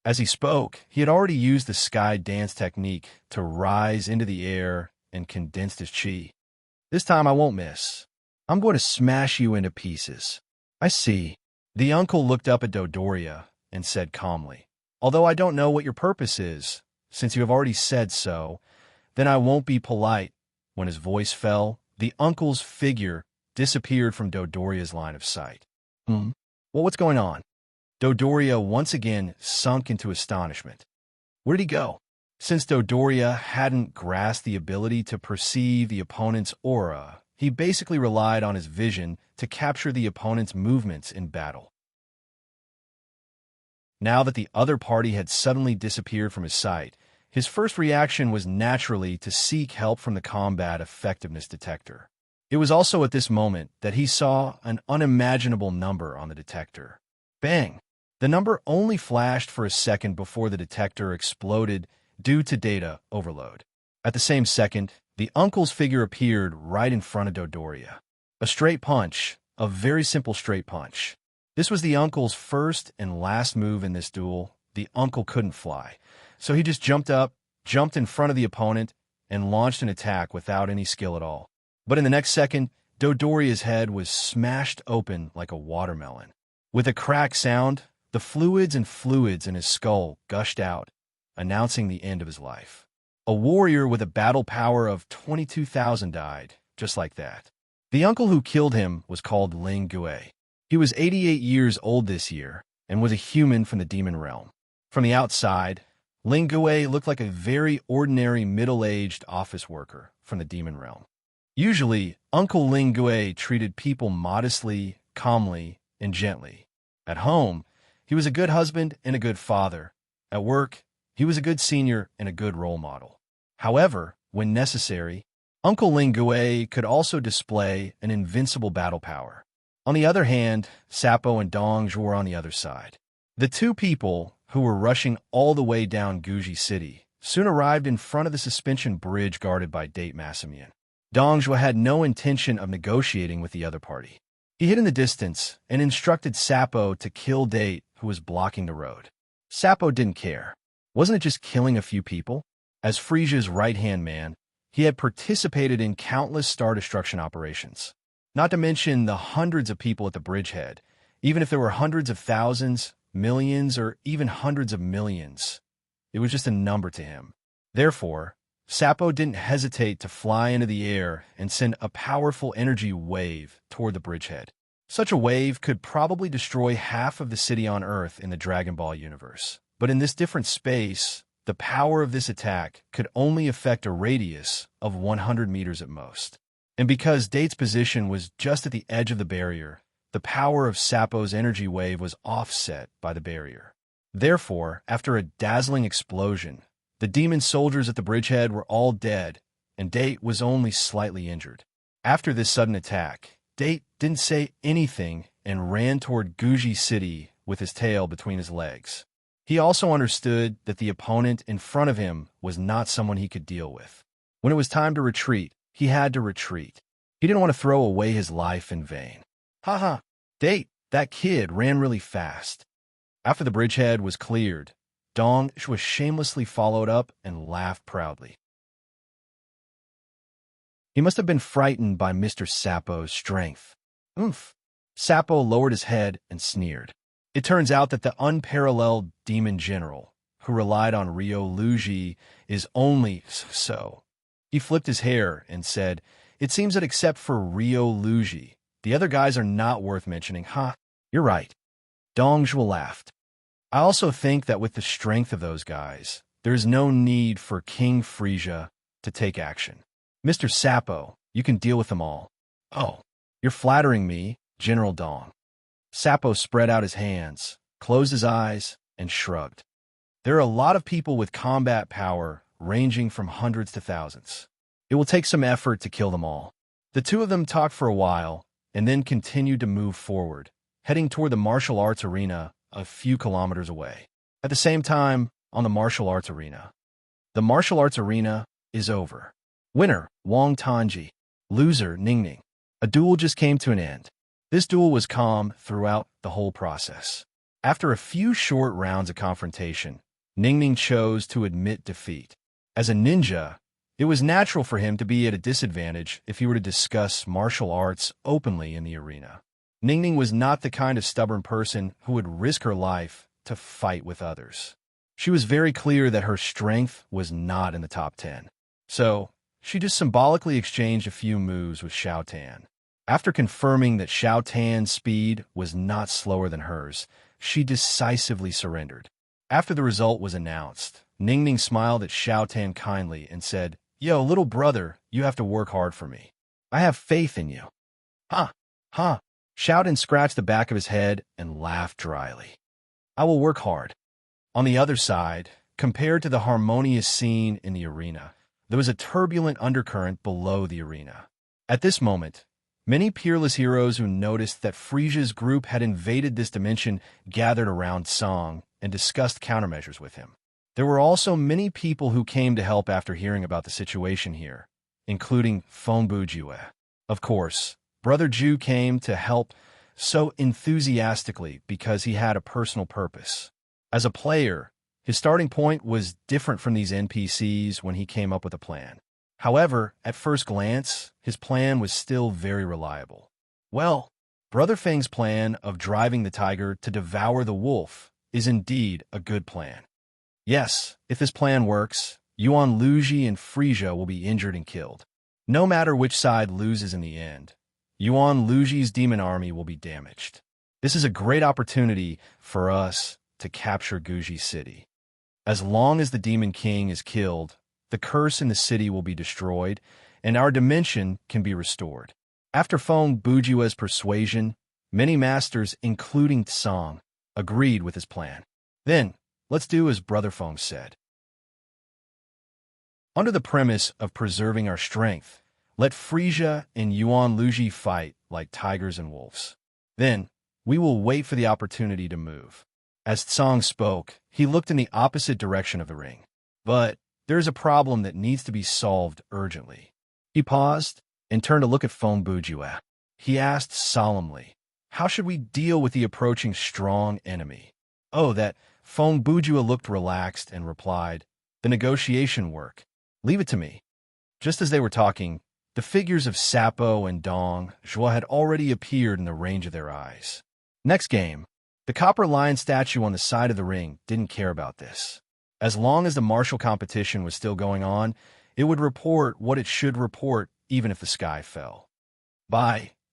As he spoke, he had already used the sky dance technique to rise into the air and condensed his chi. "This time I won't miss. I'm going to smash you into pieces." "I see." The uncle looked up at Dodoria and said calmly, "Although I don't know what your purpose is, since you have already said so, then I won't be polite." When his voice fell, the uncle's figure disappeared from Dodoria's line of sight. Well, what's going on?" Dodoria once again sunk into astonishment. Where did he go? Since Dodoria hadn't grasped the ability to perceive the opponent's aura, he basically relied on his vision to capture the opponent's movements in battle. Now that the other party had suddenly disappeared from his sight, his first reaction was naturally to seek help from the combat effectiveness detector. It was also at this moment that he saw an unimaginable number on the detector. Bang! The number only flashed for a second before the detector exploded due to data overload. At the same second, the uncle's figure appeared right in front of Dodoria. A straight punch, a very simple straight punch. This was the uncle's first and last move in this duel. The uncle couldn't fly, so he just jumped up, jumped in front of the opponent, and launched an attack without any skill at all. But in the next second, Dodoria's head was smashed open like a watermelon. With a crack sound, the fluids in his skull gushed out, announcing the end of his life. A warrior with a battle power of 22,000 died, just like that. The uncle who killed him was called Ling Gue. He was 88 years old this year, and was a human from the demon realm. From the outside, Ling Gue looked like a very ordinary middle-aged office worker from the demon realm. Usually, Uncle Ling Gue treated people modestly, calmly, and gently. At home, he was a good husband and a good father. At work, he was a good senior and a good role model. However, when necessary, Uncle Ling Gue could also display an invincible battle power. On the other hand, Sapo and Dongzhi were on the other side. The two people, who were rushing all the way down Guji City, soon arrived in front of the suspension bridge guarded by Date Massimian. Dongzhi had no intention of negotiating with the other party. He hid in the distance and instructed Sapo to kill Date, who was blocking the road. Sapo didn't care. Wasn't it just killing a few people? As Frisia's right-hand man, he had participated in countless star destruction operations. Not to mention the hundreds of people at the bridgehead. Even if there were hundreds of thousands, millions, or even hundreds of millions, it was just a number to him. Therefore, Sapo didn't hesitate to fly into the air and send a powerful energy wave toward the bridgehead. Such a wave could probably destroy half of the city on Earth in the Dragon Ball universe. But in this different space, the power of this attack could only affect a radius of 100 meters at most. And because Date's position was just at the edge of the barrier, the power of Sapo's energy wave was offset by the barrier. Therefore, after a dazzling explosion, the demon soldiers at the bridgehead were all dead, and Date was only slightly injured. After this sudden attack, Date didn't say anything and ran toward Guji City with his tail between his legs. He also understood that the opponent in front of him was not someone he could deal with. When it was time to retreat, he had to retreat. He didn't want to throw away his life in vain. Haha, Date, that kid ran really fast. After the bridgehead was cleared, Dongzhi was shamelessly followed up and laughed proudly. He must have been frightened by Mr. Sapo's strength. Oomph. Sapo lowered his head and sneered. It turns out that the unparalleled demon general, who relied on Ryo Luji, is only so. He flipped his hair and said, "It seems that except for Ryo Luji, the other guys are not worth mentioning." "Ha, you're right." Dongzhi laughed. "I also think that with the strength of those guys, there is no need for King Frisia to take action. Mr. Sapo, you can deal with them all." "Oh, you're flattering me, General Dong." Sapo spread out his hands, closed his eyes, and shrugged. "There are a lot of people with combat power ranging from hundreds to thousands. It will take some effort to kill them all." The two of them talked for a while, and then continued to move forward, heading toward the martial arts arena a few kilometers away. At the same time, on the martial arts arena. The martial arts arena is over. Winner, Wang Tanji. Loser, Ningning. A duel just came to an end. This duel was calm throughout the whole process. After a few short rounds of confrontation, Ningning chose to admit defeat. As a ninja, it was natural for him to be at a disadvantage if he were to discuss martial arts openly in the arena. Ningning was not the kind of stubborn person who would risk her life to fight with others. She was very clear that her strength was not in the top 10. So, she just symbolically exchanged a few moves with Xiao Tan. After confirming that Xiao Tan's speed was not slower than hers, she decisively surrendered. After the result was announced, Ningning smiled at Xiao Tan kindly and said, "Yo, little brother, you have to work hard for me. I have faith in you." "Ha, ha." Xiao Tan scratched the back of his head and laughed dryly. "I will work hard." On the other side, compared to the harmonious scene in the arena, there was a turbulent undercurrent below the arena. At this moment, many peerless heroes who noticed that Frisia's group had invaded this dimension gathered around Song and discussed countermeasures with him. There were also many people who came to help after hearing about the situation here, including Feng Bujue. Of course, Brother Ju came to help so enthusiastically because he had a personal purpose. As a player, his starting point was different from these NPCs when he came up with a plan. However, at first glance, his plan was still very reliable. Well, Brother Feng's plan of driving the tiger to devour the wolf is indeed a good plan. Yes, if this plan works, Yuan Luji and Frisia will be injured and killed. No matter which side loses in the end, Yuan Luji's demon army will be damaged. This is a great opportunity for us to capture Guji City. As long as the Demon King is killed, the curse in the city will be destroyed, and our dimension can be restored. After Feng Bujue's persuasion, many masters, including Tsang, agreed with his plan. Then, let's do as Brother Feng said. Under the premise of preserving our strength, let Frisia and Yuan Luji fight like tigers and wolves. Then, we will wait for the opportunity to move. As Tsang spoke, he looked in the opposite direction of the ring. But there is a problem that needs to be solved urgently. He paused and turned to look at Feng Bujue. He asked solemnly, "How should we deal with the approaching strong enemy?" Oh, that Feng Bujue looked relaxed and replied, "The negotiation work. Leave it to me." Just as they were talking, the figures of Sapo and Dong Zhuo had already appeared in the range of their eyes. Next game, the copper lion statue on the side of the ring didn't care about this. As long as the martial competition was still going on, it would report what it should report even if the sky fell.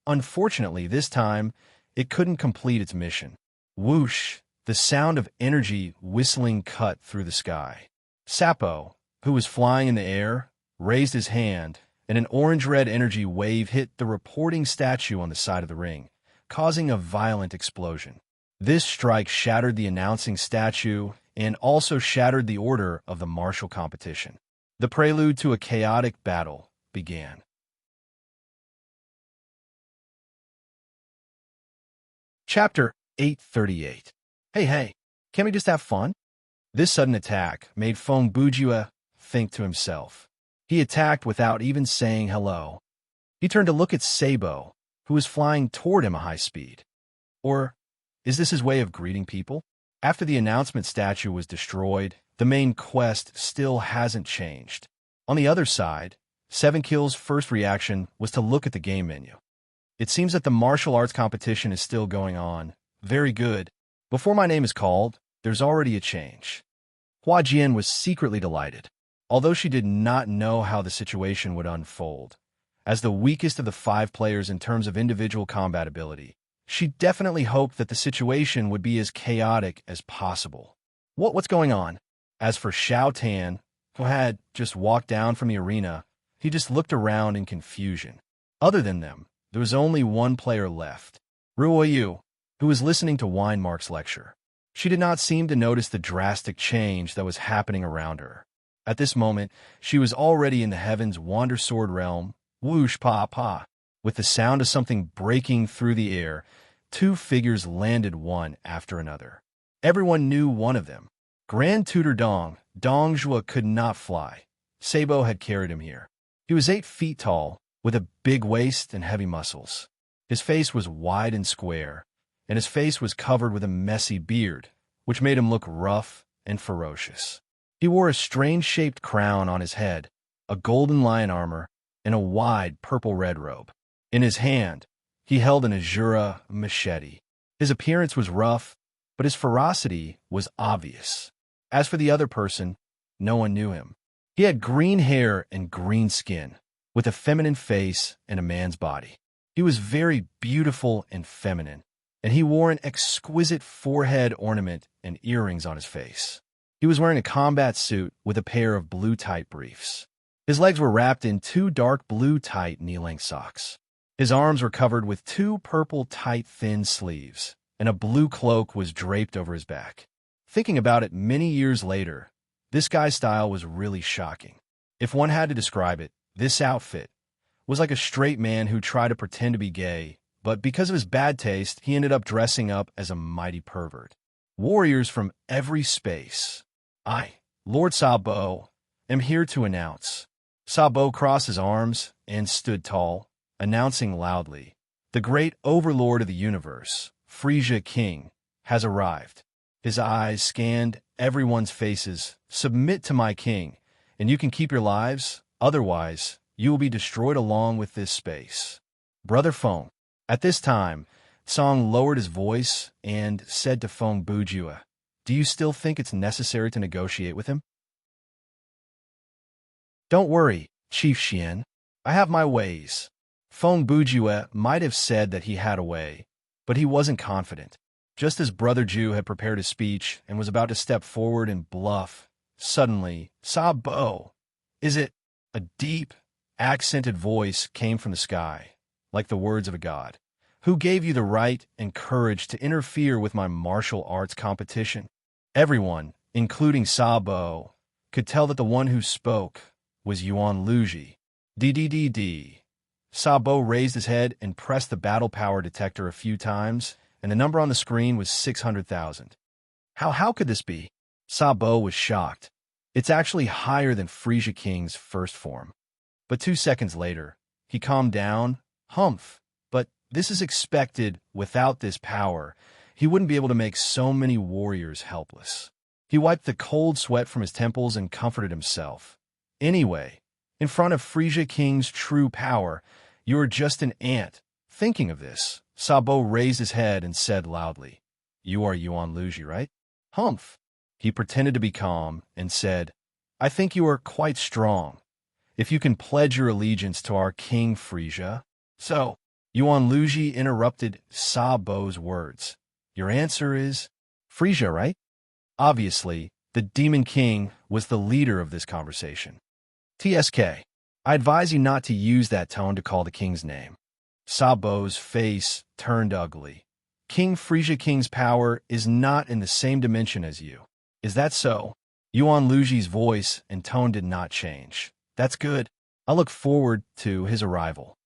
Unfortunately, this time, it couldn't complete its mission. Whoosh! The sound of energy whistling cut through the sky. Sapo, who was flying in the air, raised his hand, and an orange-red energy wave hit the reporting statue on the side of the ring, causing a violent explosion. This strike shattered the announcing statue and also shattered the order of the martial competition. The prelude to a chaotic battle began. Chapter 838. Hey, can't we just have fun? This sudden attack made Feng Bujue think to himself. He attacked without even saying hello. He turned to look at Sabo, who was flying toward him at high speed. Or is this his way of greeting people? After the announcement statue was destroyed, the main quest still hasn't changed. On the other side, 7Kill's first reaction was to look at the game menu. It seems that the martial arts competition is still going on. Very good. Before my name is called, there's already a change. Hua Jian was secretly delighted, although she did not know how the situation would unfold. As the weakest of the 5 players in terms of individual combat ability, she definitely hoped that the situation would be as chaotic as possible. What's going on? As for Xiao Tan, who had just walked down from the arena, he just looked around in confusion. Other than them, there was only one player left, Ruoyu, who was listening to Weinmark's lecture. She did not seem to notice the drastic change that was happening around her. At this moment, she was already in the heavens Wander Sword realm, whoosh pa pa. With the sound of something breaking through the air, two figures landed one after another. Everyone knew one of them. Grand Tutor Dong Zhua could not fly. Sabo had carried him here. He was 8 feet tall, with a big waist and heavy muscles. His face was wide and square, and his face was covered with a messy beard, which made him look rough and ferocious. He wore a strange-shaped crown on his head, a golden lion armor, and a wide purple-red robe. In his hand, he held an azura machete. His appearance was rough, but his ferocity was obvious. As for the other person, no one knew him. He had green hair and green skin, with a feminine face and a man's body. He was very beautiful and feminine, and he wore an exquisite forehead ornament and earrings on his face. He was wearing a combat suit with a pair of blue tight briefs. His legs were wrapped in 2 dark blue tight knee-length socks. His arms were covered with 2 purple tight thin sleeves, and a blue cloak was draped over his back. Thinking about it many years later, this guy's style was really shocking. If one had to describe it, this outfit was like a straight man who tried to pretend to be gay, but because of his bad taste, he ended up dressing up as a mighty pervert. Warriors from every space. I, Lord Sabo, am here to announce. Sabo crossed his arms and stood tall, announcing loudly, "The great overlord of the universe, Frisia King, has arrived." His eyes scanned everyone's faces. "Submit to my king, and you can keep your lives. Otherwise, you will be destroyed along with this space." Brother Feng. At this time, Song lowered his voice and said to Feng Bujua, "Do you still think it's necessary to negotiate with him?" "Don't worry, Chief Xian. I have my ways." Feng Bujua might have said that he had a way, but he wasn't confident. Just as Brother Ju had prepared his speech and was about to step forward and bluff, suddenly, "Sabo, is it?" A deep, accented voice came from the sky, like the words of a god. "Who gave you the right and courage to interfere with my martial arts competition?" Everyone, including Sabo, could tell that the one who spoke was Yuan Luji. DDDD. Sabo raised his head and pressed the battle power detector a few times, and the number on the screen was 600,000. How could this be? Sabo was shocked. It's actually higher than Frisia King's first form. But 2 seconds later, he calmed down. Humph. But this is expected. Without this power, he wouldn't be able to make so many warriors helpless. He wiped the cold sweat from his temples and comforted himself. Anyway, in front of Frisia King's true power, you are just an ant. Thinking of this, Sabo raised his head and said loudly, "You are Yuan Luji, right?" Humph. He pretended to be calm and said, "I think you are quite strong. If you can pledge your allegiance to our king Frisia." So, Yuan Luji interrupted Sabo's words. "Your answer is Frisia, right?" Obviously, the Demon King was the leader of this conversation. TSK, I advise you not to use that tone to call the king's name. Sabo's face turned ugly. King Frisia King's power is not in the same dimension as you. Is that so? Yuan Luji's voice and tone did not change. That's good. I look forward to his arrival.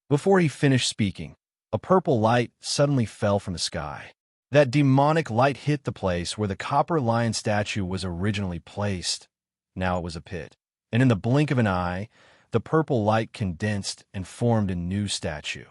Before he finished speaking, a purple light suddenly fell from the sky. That demonic light hit the place where the copper lion statue was originally placed. Now it was a pit. And in the blink of an eye, the purple light condensed and formed a new statue.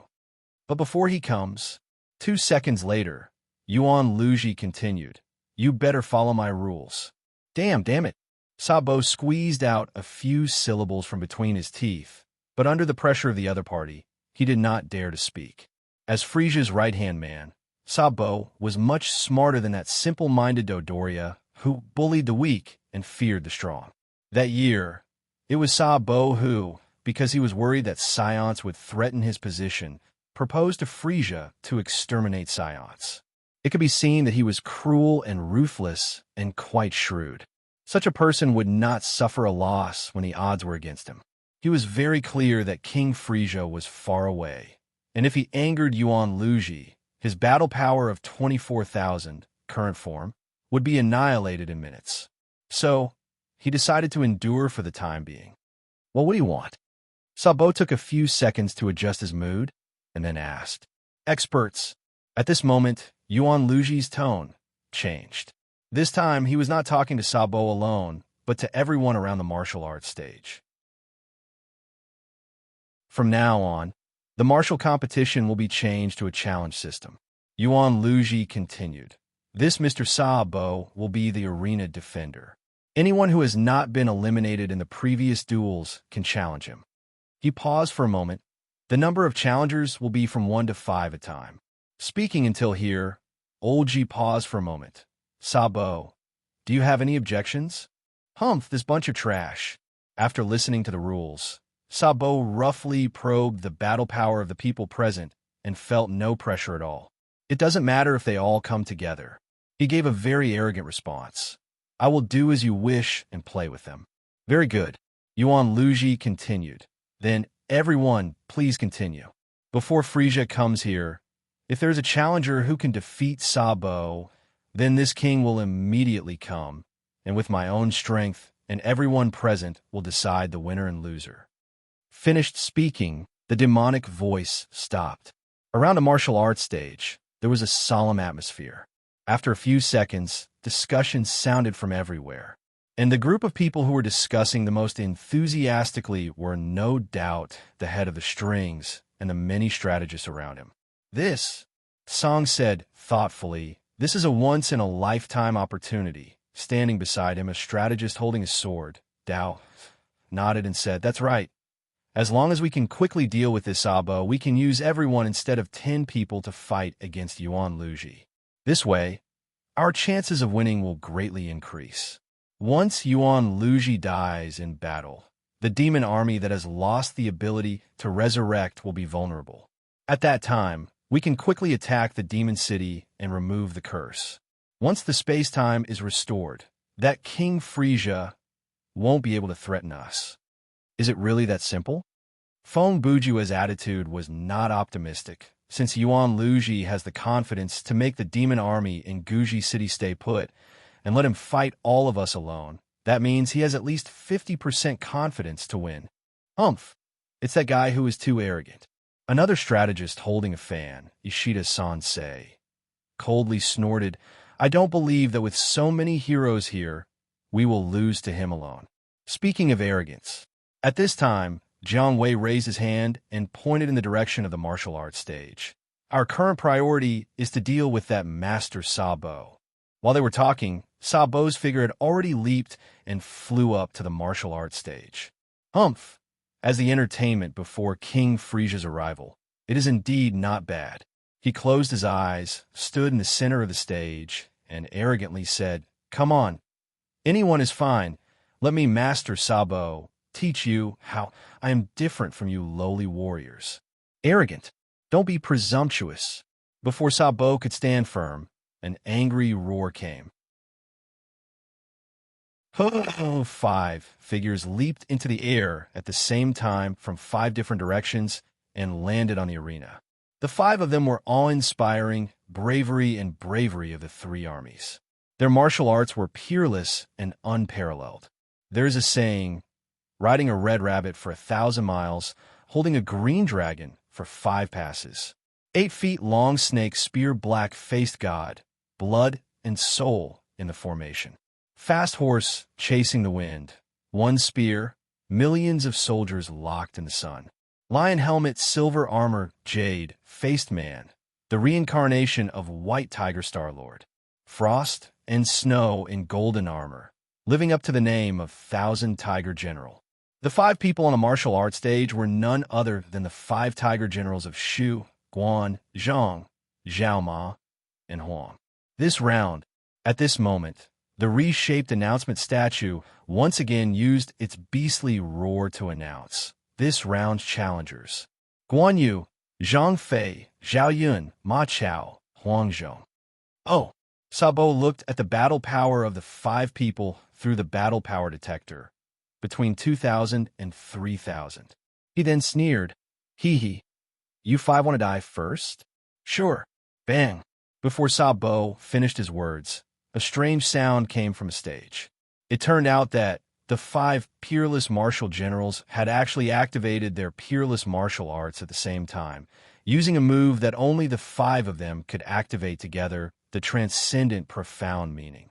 But before he comes, 2 seconds later, Yuan Luji continued, "You better follow my rules." Damn it. Sabo squeezed out a few syllables from between his teeth, but under the pressure of the other party, he did not dare to speak. As Frisia's right-hand man, Sabo was much smarter than that simple-minded Dodoria who bullied the weak and feared the strong. That year, it was Sabo who, because he was worried that Science would threaten his position, proposed to Frisia to exterminate Science. It could be seen that he was cruel and ruthless and quite shrewd. Such a person would not suffer a loss when the odds were against him. He was very clear that King Frisia was far away, and if he angered Yuan Luji, his battle power of 24,000, current form, would be annihilated in minutes. So, he decided to endure for the time being. Well, what do you want? Sabo took a few seconds to adjust his mood, and then asked. Experts, At this moment, Yuan Luji's tone changed. This time, he was not talking to Sabo alone, but to everyone around the martial arts stage. From now on, the martial competition will be changed to a challenge system. Yuan Luji continued. This Mr. Sabo will be the arena defender. Anyone who has not been eliminated in the previous duels can challenge him. He paused for a moment. The number of challengers will be from 1 to 5 a time. Speaking until here, Olji paused for a moment. Sabo, do you have any objections? Humph, this bunch of trash. After listening to the rules, Sabo roughly probed the battle power of the people present and felt no pressure at all. It doesn't matter if they all come together. He gave a very arrogant response. I will do as you wish and play with them. Very good. Yuan Luji continued. Then, everyone, please continue. Before Frisia comes here, if there is a challenger who can defeat Sabo, then this king will immediately come, and with my own strength and everyone present will decide the winner and loser. Finished speaking, the demonic voice stopped. Around a martial arts stage, there was a solemn atmosphere. After a few seconds, discussions sounded from everywhere. And the group of people who were discussing the most enthusiastically were no doubt the head of the strings and the many strategists around him. This, Song said thoughtfully, this is a once-in-a-lifetime opportunity. Standing beside him, a strategist holding a sword, Dao, nodded and said, that's right. As long as we can quickly deal with this Sabo, we can use everyone instead of 10 people to fight against Yuan Luji. This way, our chances of winning will greatly increase. Once Yuan Luji dies in battle, the demon army that has lost the ability to resurrect will be vulnerable. At that time, we can quickly attack the demon city and remove the curse. Once the space-time is restored, that King Frisia won't be able to threaten us. Is it really that simple? Feng Bujua's attitude was not optimistic, since Yuan Luji has the confidence to make the demon army in Guji City stay put and let him fight all of us alone. That means he has at least 50% confidence to win. Humph! It's that guy who is too arrogant. Another strategist holding a fan, Ishida-sansei, coldly snorted, I don't believe that with so many heroes here, we will lose to him alone. Speaking of arrogance, at this time, Jiang Wei raised his hand and pointed in the direction of the martial arts stage. Our current priority is to deal with that Master Sabo. While they were talking, Sabo's figure had already leaped and flew up to the martial arts stage. Humph! As the entertainment before King Frisia's arrival, it is indeed not bad. He closed his eyes, stood in the center of the stage, and arrogantly said, Come on. Anyone is fine. Let me, Master Sabo, teach you how I am different from you lowly warriors. Arrogant. Don't be presumptuous. Before Sabo could stand firm, an angry roar came. 5 figures leaped into the air at the same time from 5 different directions and landed on the arena. The 5 of them were awe-inspiring, bravery of the 3 armies. Their martial arts were peerless and unparalleled. There's a saying, riding a red rabbit for 1,000 miles, holding a green dragon for 5 passes. 8 feet long snake spear black-faced god, blood and soul in the formation. Fast horse chasing the wind, 1 spear, millions of soldiers locked in the sun. Lion helmet, silver armor, jade, faced man, the reincarnation of White Tiger Star-Lord. Frost and snow in golden armor, living up to the name of Thousand Tiger General. The 5 people on a martial arts stage were none other than the 5 tiger generals of Shu, Guan, Zhang, Zhaoma, and Huang. This round, at this moment, the reshaped announcement statue once again used its beastly roar to announce this round's challengers. Guan Yu, Zhang Fei, Zhao Yun, Ma Chao, Huang Zhong. Oh, Sabo looked at the battle power of the 5 people through the battle power detector, between 2,000 and 3,000. He then sneered, Hee hee, you 5 want to die first? Sure. Bang. Before Sabo finished his words, a strange sound came from a stage. It turned out that the 5 peerless martial generals had actually activated their peerless martial arts at the same time, using a move that only the 5 of them could activate together, the transcendent profound meaning.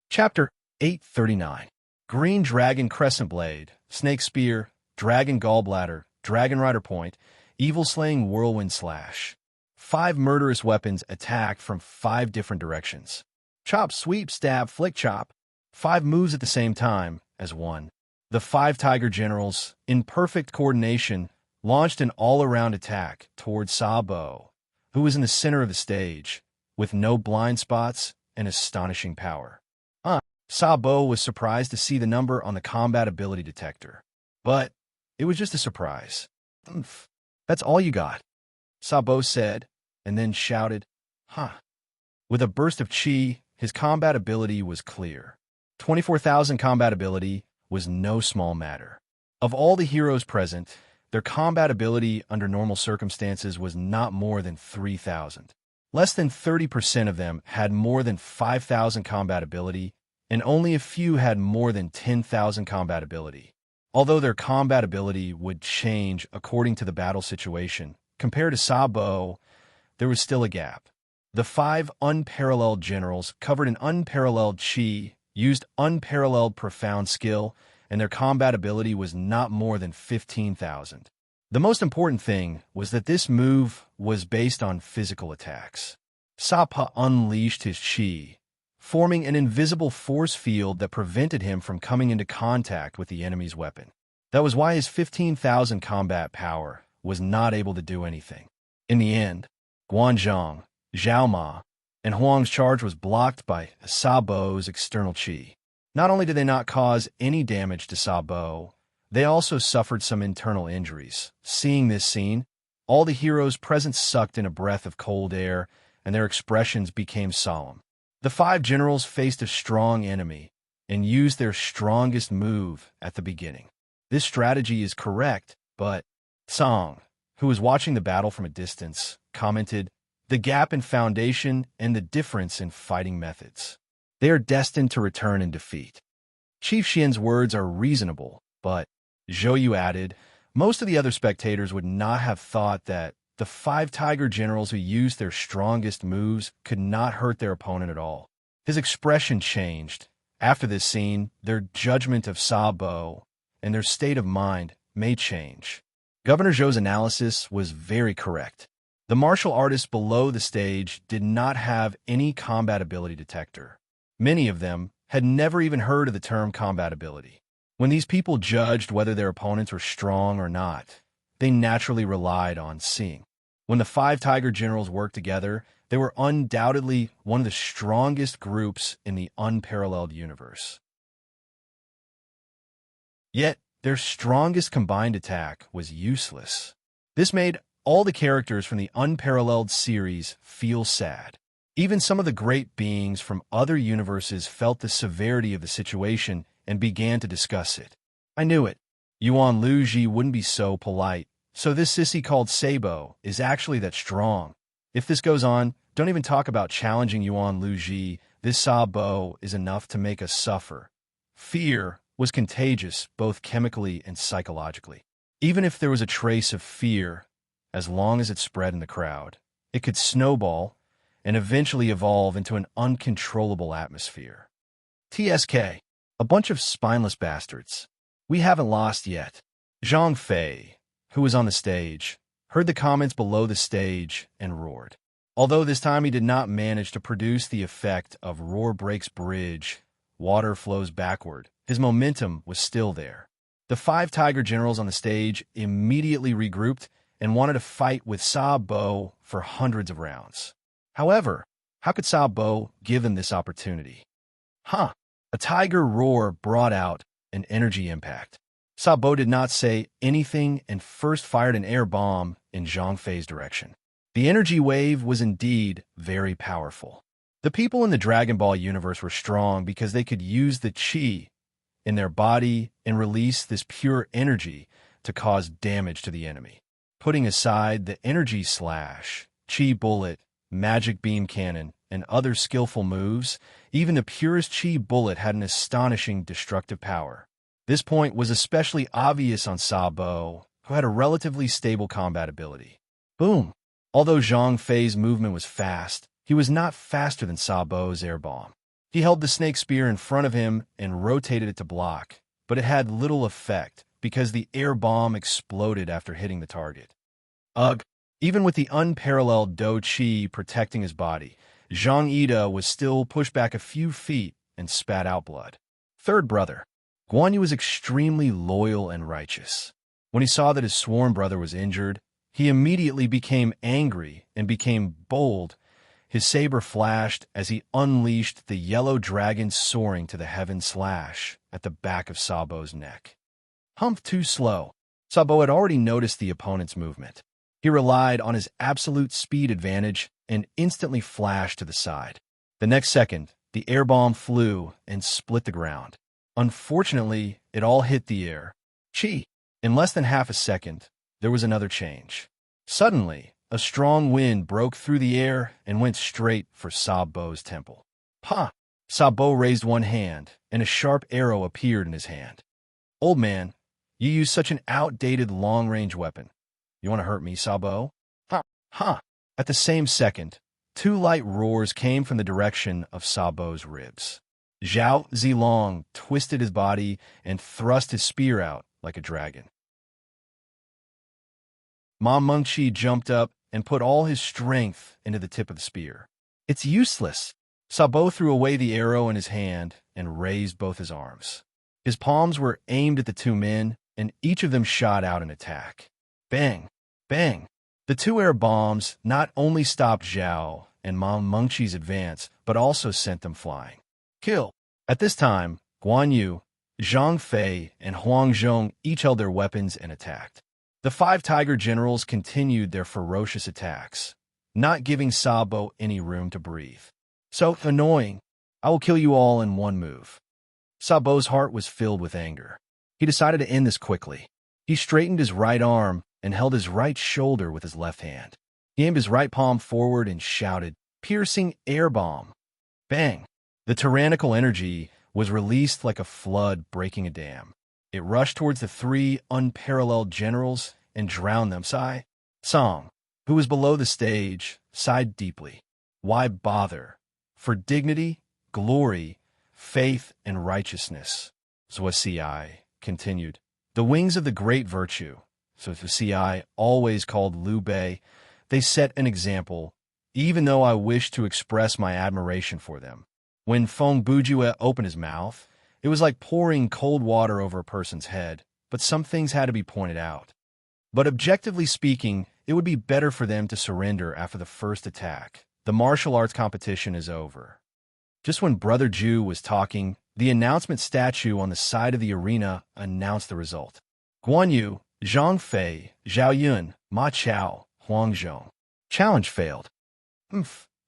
Chapter 839. Green Dragon Crescent Blade, Snake Spear, Dragon Gallbladder, Dragon Rider Point, Evil Slaying Whirlwind Slash. 5 murderous weapons attack from 5 different directions. Chop, Sweep, Stab, Flick, Chop. 5 moves at the same time as one. The 5 Tiger Generals, in perfect coordination, launched an all-around attack towards Sabo, who was in the center of the stage, with no blind spots and astonishing power. Sabo was surprised to see the number on the combat ability detector. But it was just a surprise. "Oomph, that's all you got," Sabo said, and then shouted, "Huh." With a burst of chi, his combat ability was clear. 24,000 combat ability was no small matter. Of all the heroes present, their combat ability under normal circumstances was not more than 3,000. Less than 30% of them had more than 5,000 combat ability, and only a few had more than 10,000 combat ability. Although their combat ability would change according to the battle situation, compared to Sabo, there was still a gap. The 5 unparalleled generals covered in unparalleled chi, used unparalleled profound skill, and their combat ability was not more than 15,000. The most important thing was that this move was based on physical attacks. Sapa unleashed his chi, forming an invisible force field that prevented him from coming into contact with the enemy's weapon. That was why his 15,000 combat power was not able to do anything. In the end, Guanzhong, Zhao Ma, and Huang's charge was blocked by Sabo's external chi. Not only did they not cause any damage to Sabo, they also suffered some internal injuries. Seeing this scene, all the heroes present sucked in a breath of cold air, and their expressions became solemn. The 5 generals faced a strong enemy and used their strongest move at the beginning. This strategy is correct, but Song, who was watching the battle from a distance, commented, "The gap in foundation and the difference in fighting methods. They are destined to return in defeat." Chief Xian's words are reasonable, but, Zhou Yu added, most of the other spectators would not have thought that the 5 Tiger Generals who used their strongest moves could not hurt their opponent at all. His expression changed. After this scene, their judgment of Sabo and their state of mind may change. Governor Zhou's analysis was very correct. The martial artists below the stage did not have any combat ability detector. Many of them had never even heard of the term combat ability. When these people judged whether their opponents were strong or not, they naturally relied on seeing. When the 5 Tiger Generals worked together, they were undoubtedly one of the strongest groups in the unparalleled universe. Yet, their strongest combined attack was useless. This made all the characters from the unparalleled series feel sad. Even some of the great beings from other universes felt the severity of the situation and began to discuss it. "I knew it. Yuan Luji wouldn't be so polite. So this sissy called Sabo is actually that strong. If this goes on, don't even talk about challenging Yuan Luji. This Sabo is enough to make us suffer." Fear was contagious, both chemically and psychologically. Even if there was a trace of fear, as long as it spread in the crowd, it could snowball and eventually evolve into an uncontrollable atmosphere. TSK, a bunch of spineless bastards. We haven't lost yet. Zhang Fei, who was on the stage, heard the comments below the stage and roared. Although this time he did not manage to produce the effect of roar breaks bridge, water flows backward, his momentum was still there. The 5 Tiger Generals on the stage immediately regrouped and wanted to fight with Sabo for hundreds of rounds. However, how could Sabo give them this opportunity? A tiger roar brought out an energy impact. Sabo did not say anything and first fired an air bomb in Zhang Fei's direction. The energy wave was indeed very powerful. The people in the Dragon Ball universe were strong because they could use the chi in their body and release this pure energy to cause damage to the enemy. Putting aside the energy slash, chi bullet, magic beam cannon, and other skillful moves, even the purest chi bullet had an astonishing destructive power. This point was especially obvious on Sabo, who had a relatively stable combat ability. Boom! Although Zhang Fei's movement was fast, he was not faster than Sabo's air bomb. He held the snake spear in front of him and rotated it to block, but it had little effect because the air bomb exploded after hitting the target. Ugh! Even with the unparalleled Do Chi protecting his body, Zhang Ida was still pushed back a few feet and spat out blood. Third brother. Guan Yu was extremely loyal and righteous. When he saw that his sworn brother was injured, he immediately became angry and became bold. His saber flashed as he unleashed the yellow dragon soaring to the heaven slash at the back of Sabo's neck. Humph too slow. Sabo had already noticed the opponent's movement. He relied on his absolute speed advantage and instantly flashed to the side. The next second, the air bomb flew and split the ground. Unfortunately, it all hit the air. Chi! In less than half a second, there was another change. Suddenly, a strong wind broke through the air and went straight for Sabo's temple. Pa! Sabo raised one hand, and a sharp arrow appeared in his hand. Old man, you use such an outdated long-range weapon. You want to hurt me, Sabo? Ha! Ha! At the same second, two light roars came from the direction of Sabo's ribs. Zhao Zilong twisted his body and thrust his spear out like a dragon. Ma Mengqi jumped up and put all his strength into the tip of the spear. It's useless. Sabo threw away the arrow in his hand and raised both his arms. His palms were aimed at the two men, and each of them shot out an attack. Bang! Bang! The two air bombs not only stopped Zhao and Ma Mengqi's advance, but also sent them flying. Kill! At this time, Guan Yu, Zhang Fei, and Huang Zhong each held their weapons and attacked. The five tiger generals continued their ferocious attacks, not giving Sabo any room to breathe. So annoying. I will kill you all in one move. Sabo's heart was filled with anger. He decided to end this quickly. He straightened his right arm and held his right shoulder with his left hand. He aimed his right palm forward and shouted, "Piercing air bomb." Bang! The tyrannical energy was released like a flood breaking a dam. It rushed towards the three unparalleled generals and drowned them. Sai Song, who was below the stage, sighed deeply. Why bother? For dignity, glory, faith, and righteousness. Zuo continued. The wings of the great virtue, so Zuo always called Liu Bei, they set an example, even though I wish to express my admiration for them. When Feng Bujue opened his mouth, it was like pouring cold water over a person's head, but some things had to be pointed out. But objectively speaking, it would be better for them to surrender after the first attack. The martial arts competition is over. Just when Brother Ju was talking, the announcement statue on the side of the arena announced the result. Guan Yu, Zhang Fei, Zhao Yun, Ma Chao, Huang Zhong. Challenge failed.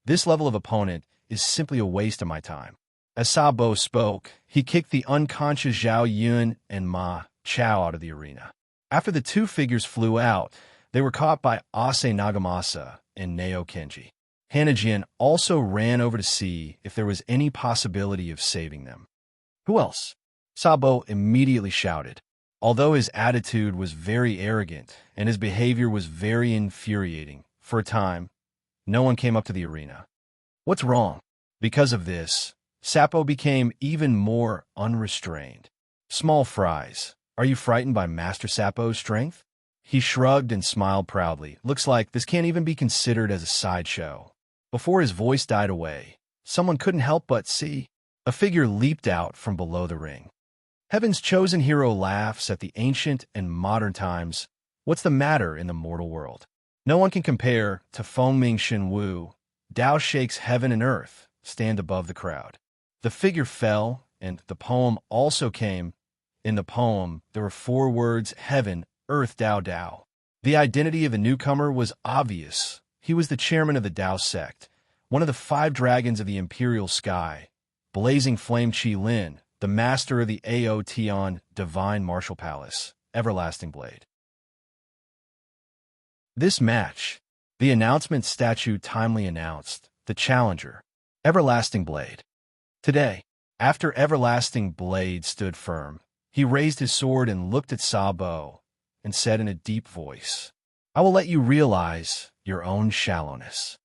This level of opponent is simply a waste of my time. As Sabo spoke, he kicked the unconscious Zhao Yun and Ma Chao out of the arena. After the two figures flew out, they were caught by Ase Nagamasa and Neo Kenji. Hanajian also ran over to see if there was any possibility of saving them. Who else? Sabo immediately shouted. Although his attitude was very arrogant and his behavior was very infuriating, for a time, no one came up to the arena. What's wrong? Because of this, Sapo became even more unrestrained. Small fries, are you frightened by Master Sapo's strength? He shrugged and smiled proudly. Looks like this can't even be considered as a sideshow. Before his voice died away, someone couldn't help but see. A figure leaped out from below the ring. Heaven's chosen hero laughs at the ancient and modern times. What's the matter in the mortal world? No one can compare to Fengming Shen Wu. Tao shakes heaven and earth, stand above the crowd. The figure fell, and the poem also came. In the poem, there were 4 words, heaven, earth, Tao, Tao. The identity of the newcomer was obvious. He was the chairman of the Tao sect, one of the 5 dragons of the imperial sky, blazing flame Qi Lin, the master of the Ao Tian divine martial palace, everlasting blade. This match, the announcement statue timely announced, the challenger, everlasting blade. Today, after everlasting blade stood firm, He raised his sword and looked at Sabo and said in a deep voice, "I will let you realize your own shallowness."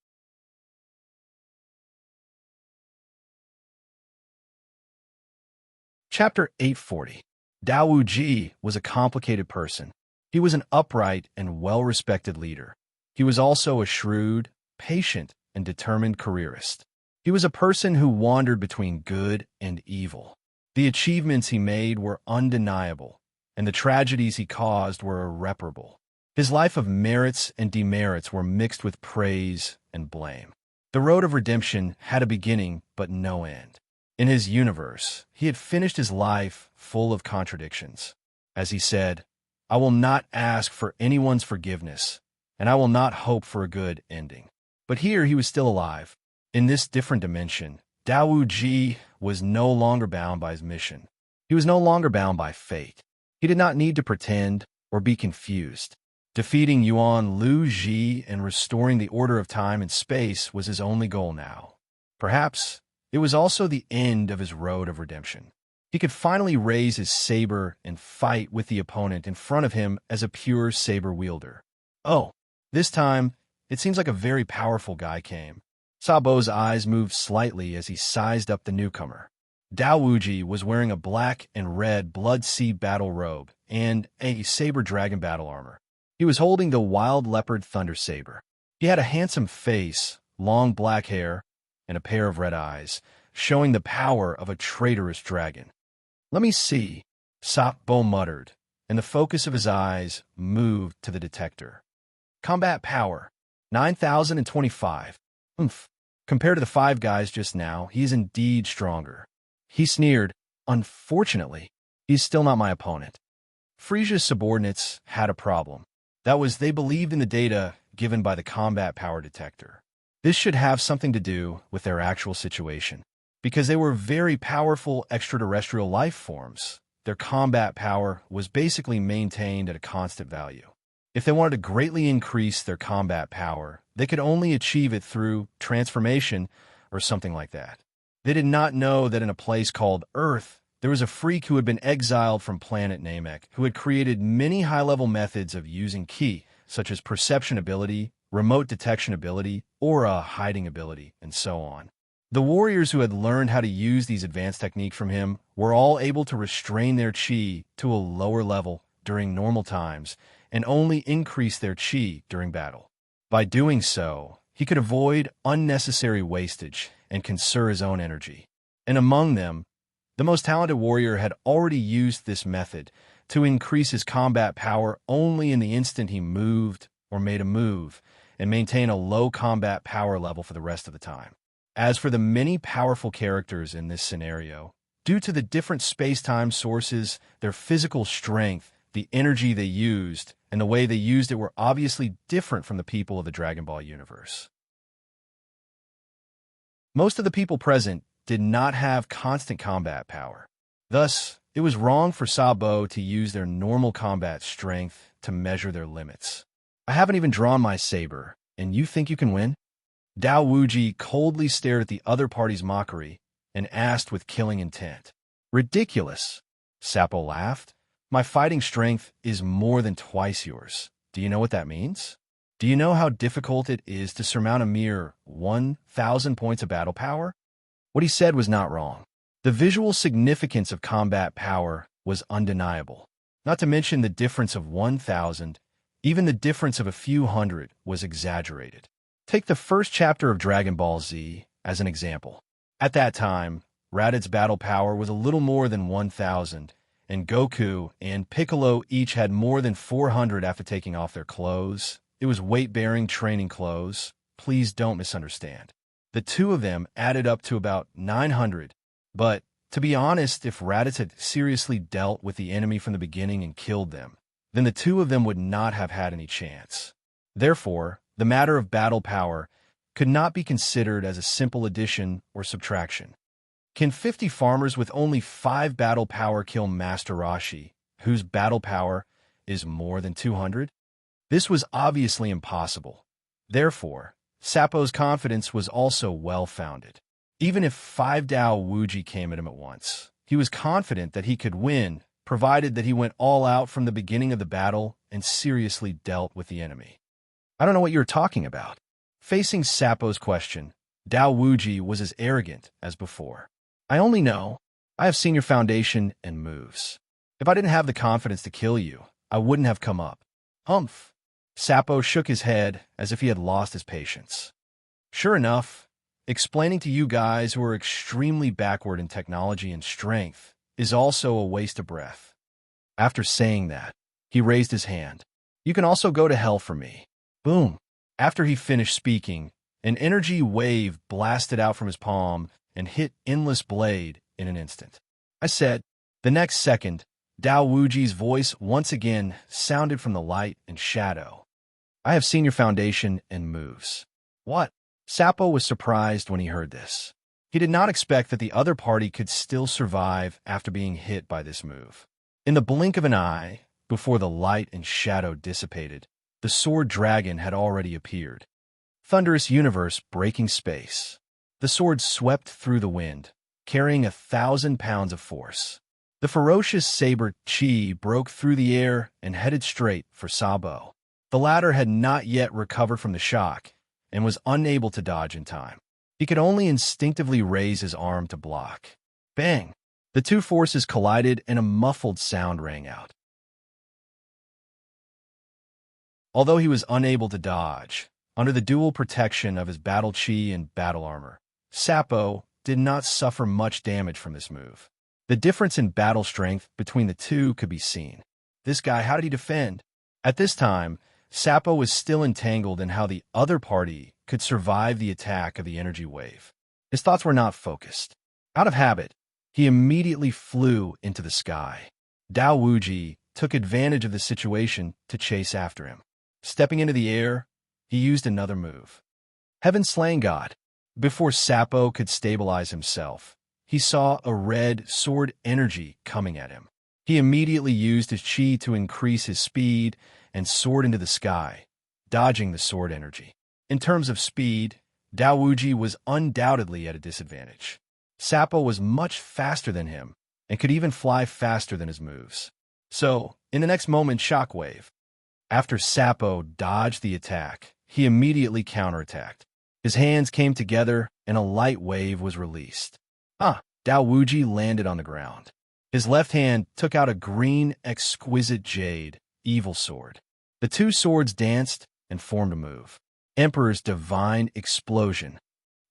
Chapter 840. Dao Wuji was a complicated person. He was an upright and well-respected leader. He was also a shrewd, patient, and determined careerist. He was a person who wandered between good and evil. The achievements he made were undeniable, and the tragedies he caused were irreparable. His life of merits and demerits were mixed with praise and blame. The road of redemption had a beginning but no end. In his universe, he had finished his life full of contradictions. As he said, "I will not ask for anyone's forgiveness, and I will not hope for a good ending." But here he was still alive. In this different dimension, Dao Wuji was no longer bound by his mission. He was no longer bound by fate. He did not need to pretend or be confused. Defeating Yuan Lu Ji and restoring the order of time and space was his only goal now. Perhaps it was also the end of his road of redemption. He could finally raise his saber and fight with the opponent in front of him as a pure saber wielder. Oh, this time, it seems like a very powerful guy came. Sabo's eyes moved slightly as he sized up the newcomer. Dao Wuji was wearing a black and red Blood Sea battle robe and a saber dragon battle armor. He was holding the wild leopard thunder saber. He had a handsome face, long black hair, and a pair of red eyes, showing the power of a traitorous dragon. "Let me see," Sabo muttered, and the focus of his eyes moved to the detector. "Combat power, 9,025. Compared to the 5 guys just now, he is indeed stronger." He sneered. "Unfortunately, he's still not my opponent." Frisia's subordinates had a problem. That was, they believed in the data given by the combat power detector. This should have something to do with their actual situation. Because they were very powerful extraterrestrial life forms, their combat power was basically maintained at a constant value. If they wanted to greatly increase their combat power, they could only achieve it through transformation or something like that. They did not know that in a place called Earth, there was a freak who had been exiled from planet Namek, who had created many high-level methods of using ki, such as perception ability, remote detection ability, aura hiding ability, and so on. The warriors who had learned how to use these advanced techniques from him were all able to restrain their chi to a lower level during normal times and only increase their chi during battle. By doing so, he could avoid unnecessary wastage and conserve his own energy. And among them, the most talented warrior had already used this method to increase his combat power only in the instant he moved or made a move, and maintain a low combat power level for the rest of the time. As for the many powerful characters in this scenario, due to the different space-time sources, their physical strength, the energy they used, and the way they used it were obviously different from the people of the Dragon Ball universe. Most of the people present did not have constant combat power. Thus, it was wrong for Sabo to use their normal combat strength to measure their limits. "I haven't even drawn my saber, and you think you can win?" Dao Wuji coldly stared at the other party's mockery and asked with killing intent. "Ridiculous," Sabo laughed. "My fighting strength is more than twice yours. Do you know what that means? Do you know how difficult it is to surmount a mere 1,000 points of battle power?" What he said was not wrong. The visual significance of combat power was undeniable. Not to mention the difference of 1,000, even the difference of a few hundred was exaggerated. Take the first chapter of Dragon Ball Z as an example. At that time, Raditz battle power was a little more than 1,000, and Goku and Piccolo each had more than 400 after taking off their clothes. It was weight-bearing training clothes. Please don't misunderstand. The two of them added up to about 900, but to be honest, if Raditz had seriously dealt with the enemy from the beginning and killed them, then the two of them would not have had any chance. Therefore, the matter of battle power could not be considered as a simple addition or subtraction. Can 50 farmers with only 5 battle power kill Master Roshi, whose battle power is more than 200? This was obviously impossible. Therefore, Sapo's confidence was also well-founded. Even if 5 Dao Wuji came at him at once, he was confident that he could win, provided that he went all out from the beginning of the battle and seriously dealt with the enemy. I don't know what you're talking about. Facing Sapo's question, Dao Wuji was as arrogant as before. I only know I have seen your foundation and moves. If I didn't have the confidence to kill you, I wouldn't have come up. Humph. Sapo shook his head as if he had lost his patience. Sure enough, explaining to you guys who are extremely backward in technology and strength is also a waste of breath. After saying that, he raised his hand. You can also go to hell for me. Boom. After he finished speaking, an energy wave blasted out from his palm and hit Endless Blade in an instant. I said, the next second, Dao Wuji's voice once again sounded from the light and shadow. I have seen your foundation and moves. What? Sapo was surprised when he heard this. He did not expect that the other party could still survive after being hit by this move. In the blink of an eye, before the light and shadow dissipated, the sword dragon had already appeared. Thunderous universe breaking space. The sword swept through the wind, carrying 1,000 pounds of force. The ferocious saber chi broke through the air and headed straight for Sabo. The latter had not yet recovered from the shock and was unable to dodge in time. He could only instinctively raise his arm to block. Bang! The two forces collided and a muffled sound rang out. Although he was unable to dodge, under the dual protection of his battle chi and battle armor, Sapo did not suffer much damage from this move. The difference in battle strength between the two could be seen. This guy, how did he defend? At this time, Sapo was still entangled in how the other party could survive the attack of the energy wave. His thoughts were not focused. Out of habit, he immediately flew into the sky. Dao Wuji took advantage of the situation to chase after him. Stepping into the air, he used another move. Heaven Slaying God. Before Sapo could stabilize himself, he saw a red sword energy coming at him. He immediately used his chi to increase his speed and soared into the sky, dodging the sword energy. In terms of speed, Dao Wuji was undoubtedly at a disadvantage. Sapo was much faster than him and could even fly faster than his moves. So, in the next moment, shockwave. After Sapo dodged the attack, he immediately counterattacked. His hands came together and a light wave was released. Dao Wuji landed on the ground. His left hand took out a green, exquisite jade, evil sword. The two swords danced and formed a move. Emperor's Divine Explosion,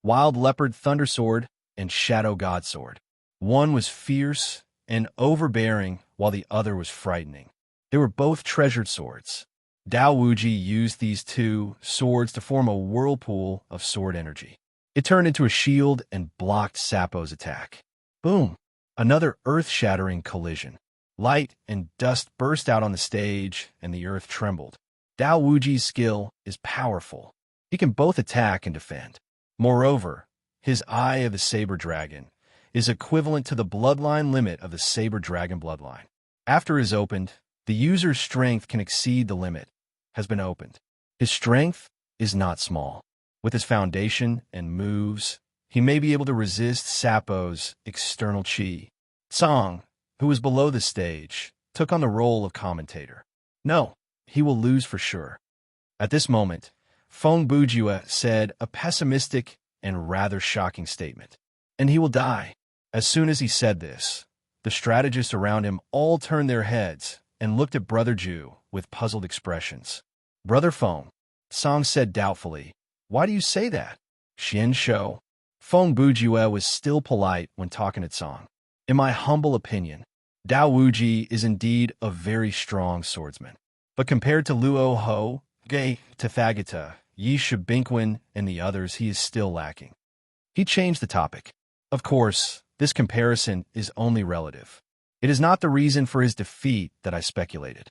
Wild Leopard Thunder Sword, and Shadow God Sword. One was fierce and overbearing, while the other was frightening. They were both treasured swords. Dao Wuji used these two swords to form a whirlpool of sword energy. It turned into a shield and blocked Sapo's attack. Boom! Another earth-shattering collision. Light and dust burst out on the stage, and the earth trembled. Dao Wuji's skill is powerful. He can both attack and defend. Moreover, his Eye of the Saber Dragon is equivalent to the bloodline limit of the Saber Dragon bloodline. After it is opened, the user's strength can exceed the limit, has been opened. His strength is not small. With his foundation and moves, he may be able to resist Sapo's external chi. Song, who was below the stage, took on the role of commentator. No, he will lose for sure. At this moment, Feng Bujue said a pessimistic and rather shocking statement. And he will die. As soon as he said this, the strategists around him all turned their heads and looked at Brother Ju with puzzled expressions. Brother Feng, Song said doubtfully, why do you say that? Xian Shou. Feng Bujue was still polite when talking to Song. In my humble opinion, Dao Wuji is indeed a very strong swordsman. But compared to Luo Ho, Ge, Tathagata, Yi Shibinkwen, and the others, he is still lacking. He changed the topic. Of course, this comparison is only relative. It is not the reason for his defeat that I speculated.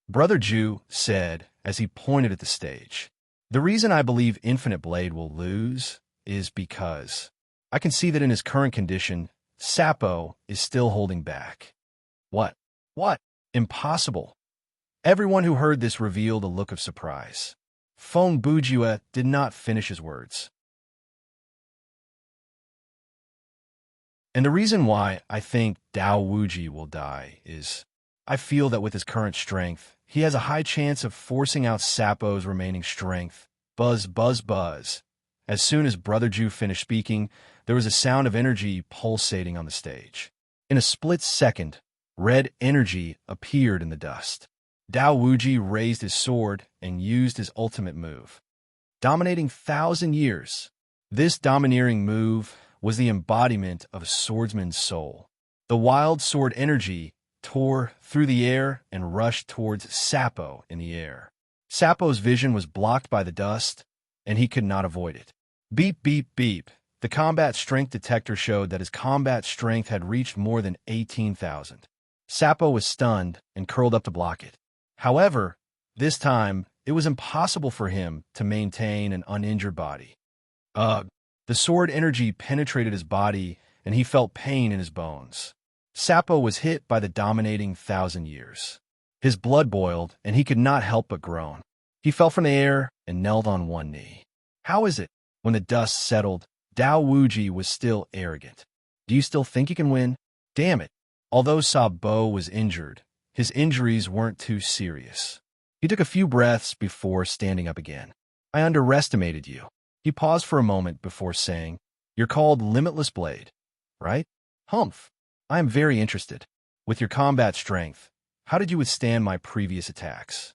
Brother Ju said as he pointed at the stage, the reason I believe Infinite Blade will lose is because I can see that in his current condition, Sapo is still holding back. What? What? Impossible. Everyone who heard this revealed a look of surprise. Feng Bujue did not finish his words. And the reason why I think Dao Wuji will die is I feel that with his current strength, he has a high chance of forcing out Sapo's remaining strength. Buzz, buzz, buzz. As soon as Brother Ju finished speaking, there was a sound of energy pulsating on the stage. In a split second, red energy appeared in the dust. Dao Wuji raised his sword and used his ultimate move. Dominating 1,000 years. This domineering move was the embodiment of a swordsman's soul. The wild sword energy tore through the air and rushed towards Sapo in the air. Sapo's vision was blocked by the dust, and he could not avoid it. Beep, beep, beep. The combat strength detector showed that his combat strength had reached more than 18,000. Sapo was stunned and curled up to block it. However, this time, it was impossible for him to maintain an uninjured body. The sword energy penetrated his body, and he felt pain in his bones. Sapo was hit by the dominating 1,000 years. His blood boiled, and he could not help but groan. He fell from the air and knelt on one knee. How is it? When the dust settled, Dao Wuji was still arrogant. Do you still think you can win? Damn it. Although Sabo was injured, his injuries weren't too serious. He took a few breaths before standing up again. I underestimated you. He paused for a moment before saying, You're called Limitless Blade, right? Humph. I am very interested. With your combat strength, how did you withstand my previous attacks?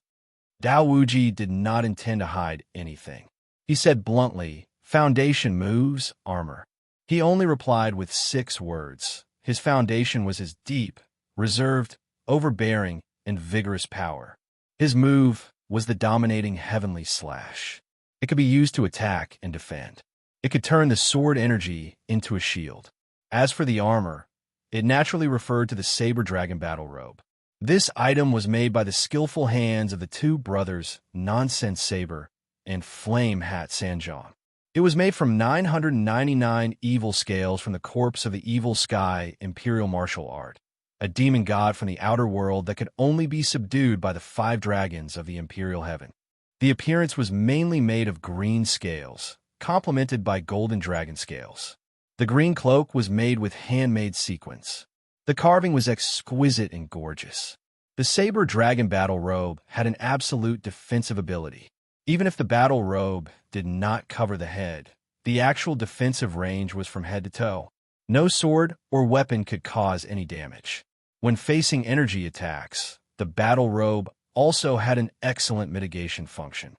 Dao Wuji did not intend to hide anything. He said bluntly, Foundation moves, armor. He only replied with 6 words. His foundation was his deep, reserved, overbearing, and vigorous power. His move was the dominating heavenly slash. It could be used to attack and defend. It could turn the sword energy into a shield. As for the armor, it naturally referred to the Saber Dragon battle robe. This item was made by the skillful hands of the 2 brothers, Nonsense Saber and Flame Hat Sanjiang. It was made from 999 evil scales from the corpse of the Evil Sky Imperial Martial Art, a demon god from the outer world that could only be subdued by the 5 dragons of the Imperial Heaven. The appearance was mainly made of green scales, complemented by golden dragon scales. The green cloak was made with handmade sequins. The carving was exquisite and gorgeous. The Saber Dragon battle robe had an absolute defensive ability. Even if the battle robe did not cover the head, the actual defensive range was from head to toe. No sword or weapon could cause any damage. When facing energy attacks, the battle robe also had an excellent mitigation function.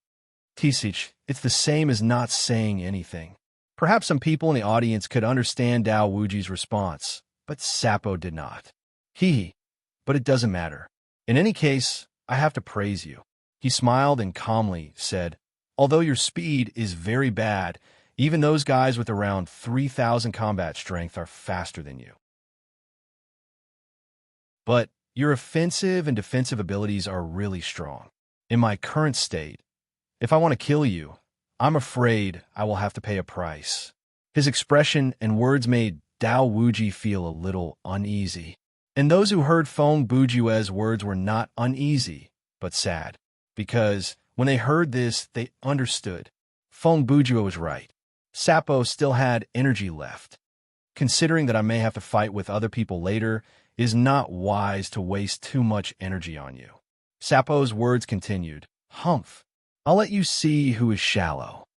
Tisich, it's the same as not saying anything. Perhaps some people in the audience could understand Dao Wuji's response, but Sapo did not. But it doesn't matter. In any case, I have to praise you. He smiled and calmly said, Although your speed is very bad, even those guys with around 3,000 combat strength are faster than you. But your offensive and defensive abilities are really strong. In my current state, if I want to kill you, I'm afraid I will have to pay a price. His expression and words made Dao Wuji feel a little uneasy. And those who heard Feng Bujue's words were not uneasy, but sad. Because when they heard this, they understood. Feng Bujue was right. Sapo still had energy left. Considering that I may have to fight with other people later, it is not wise to waste too much energy on you. Sapo's words continued. Humph. I'll let you see who is shallow.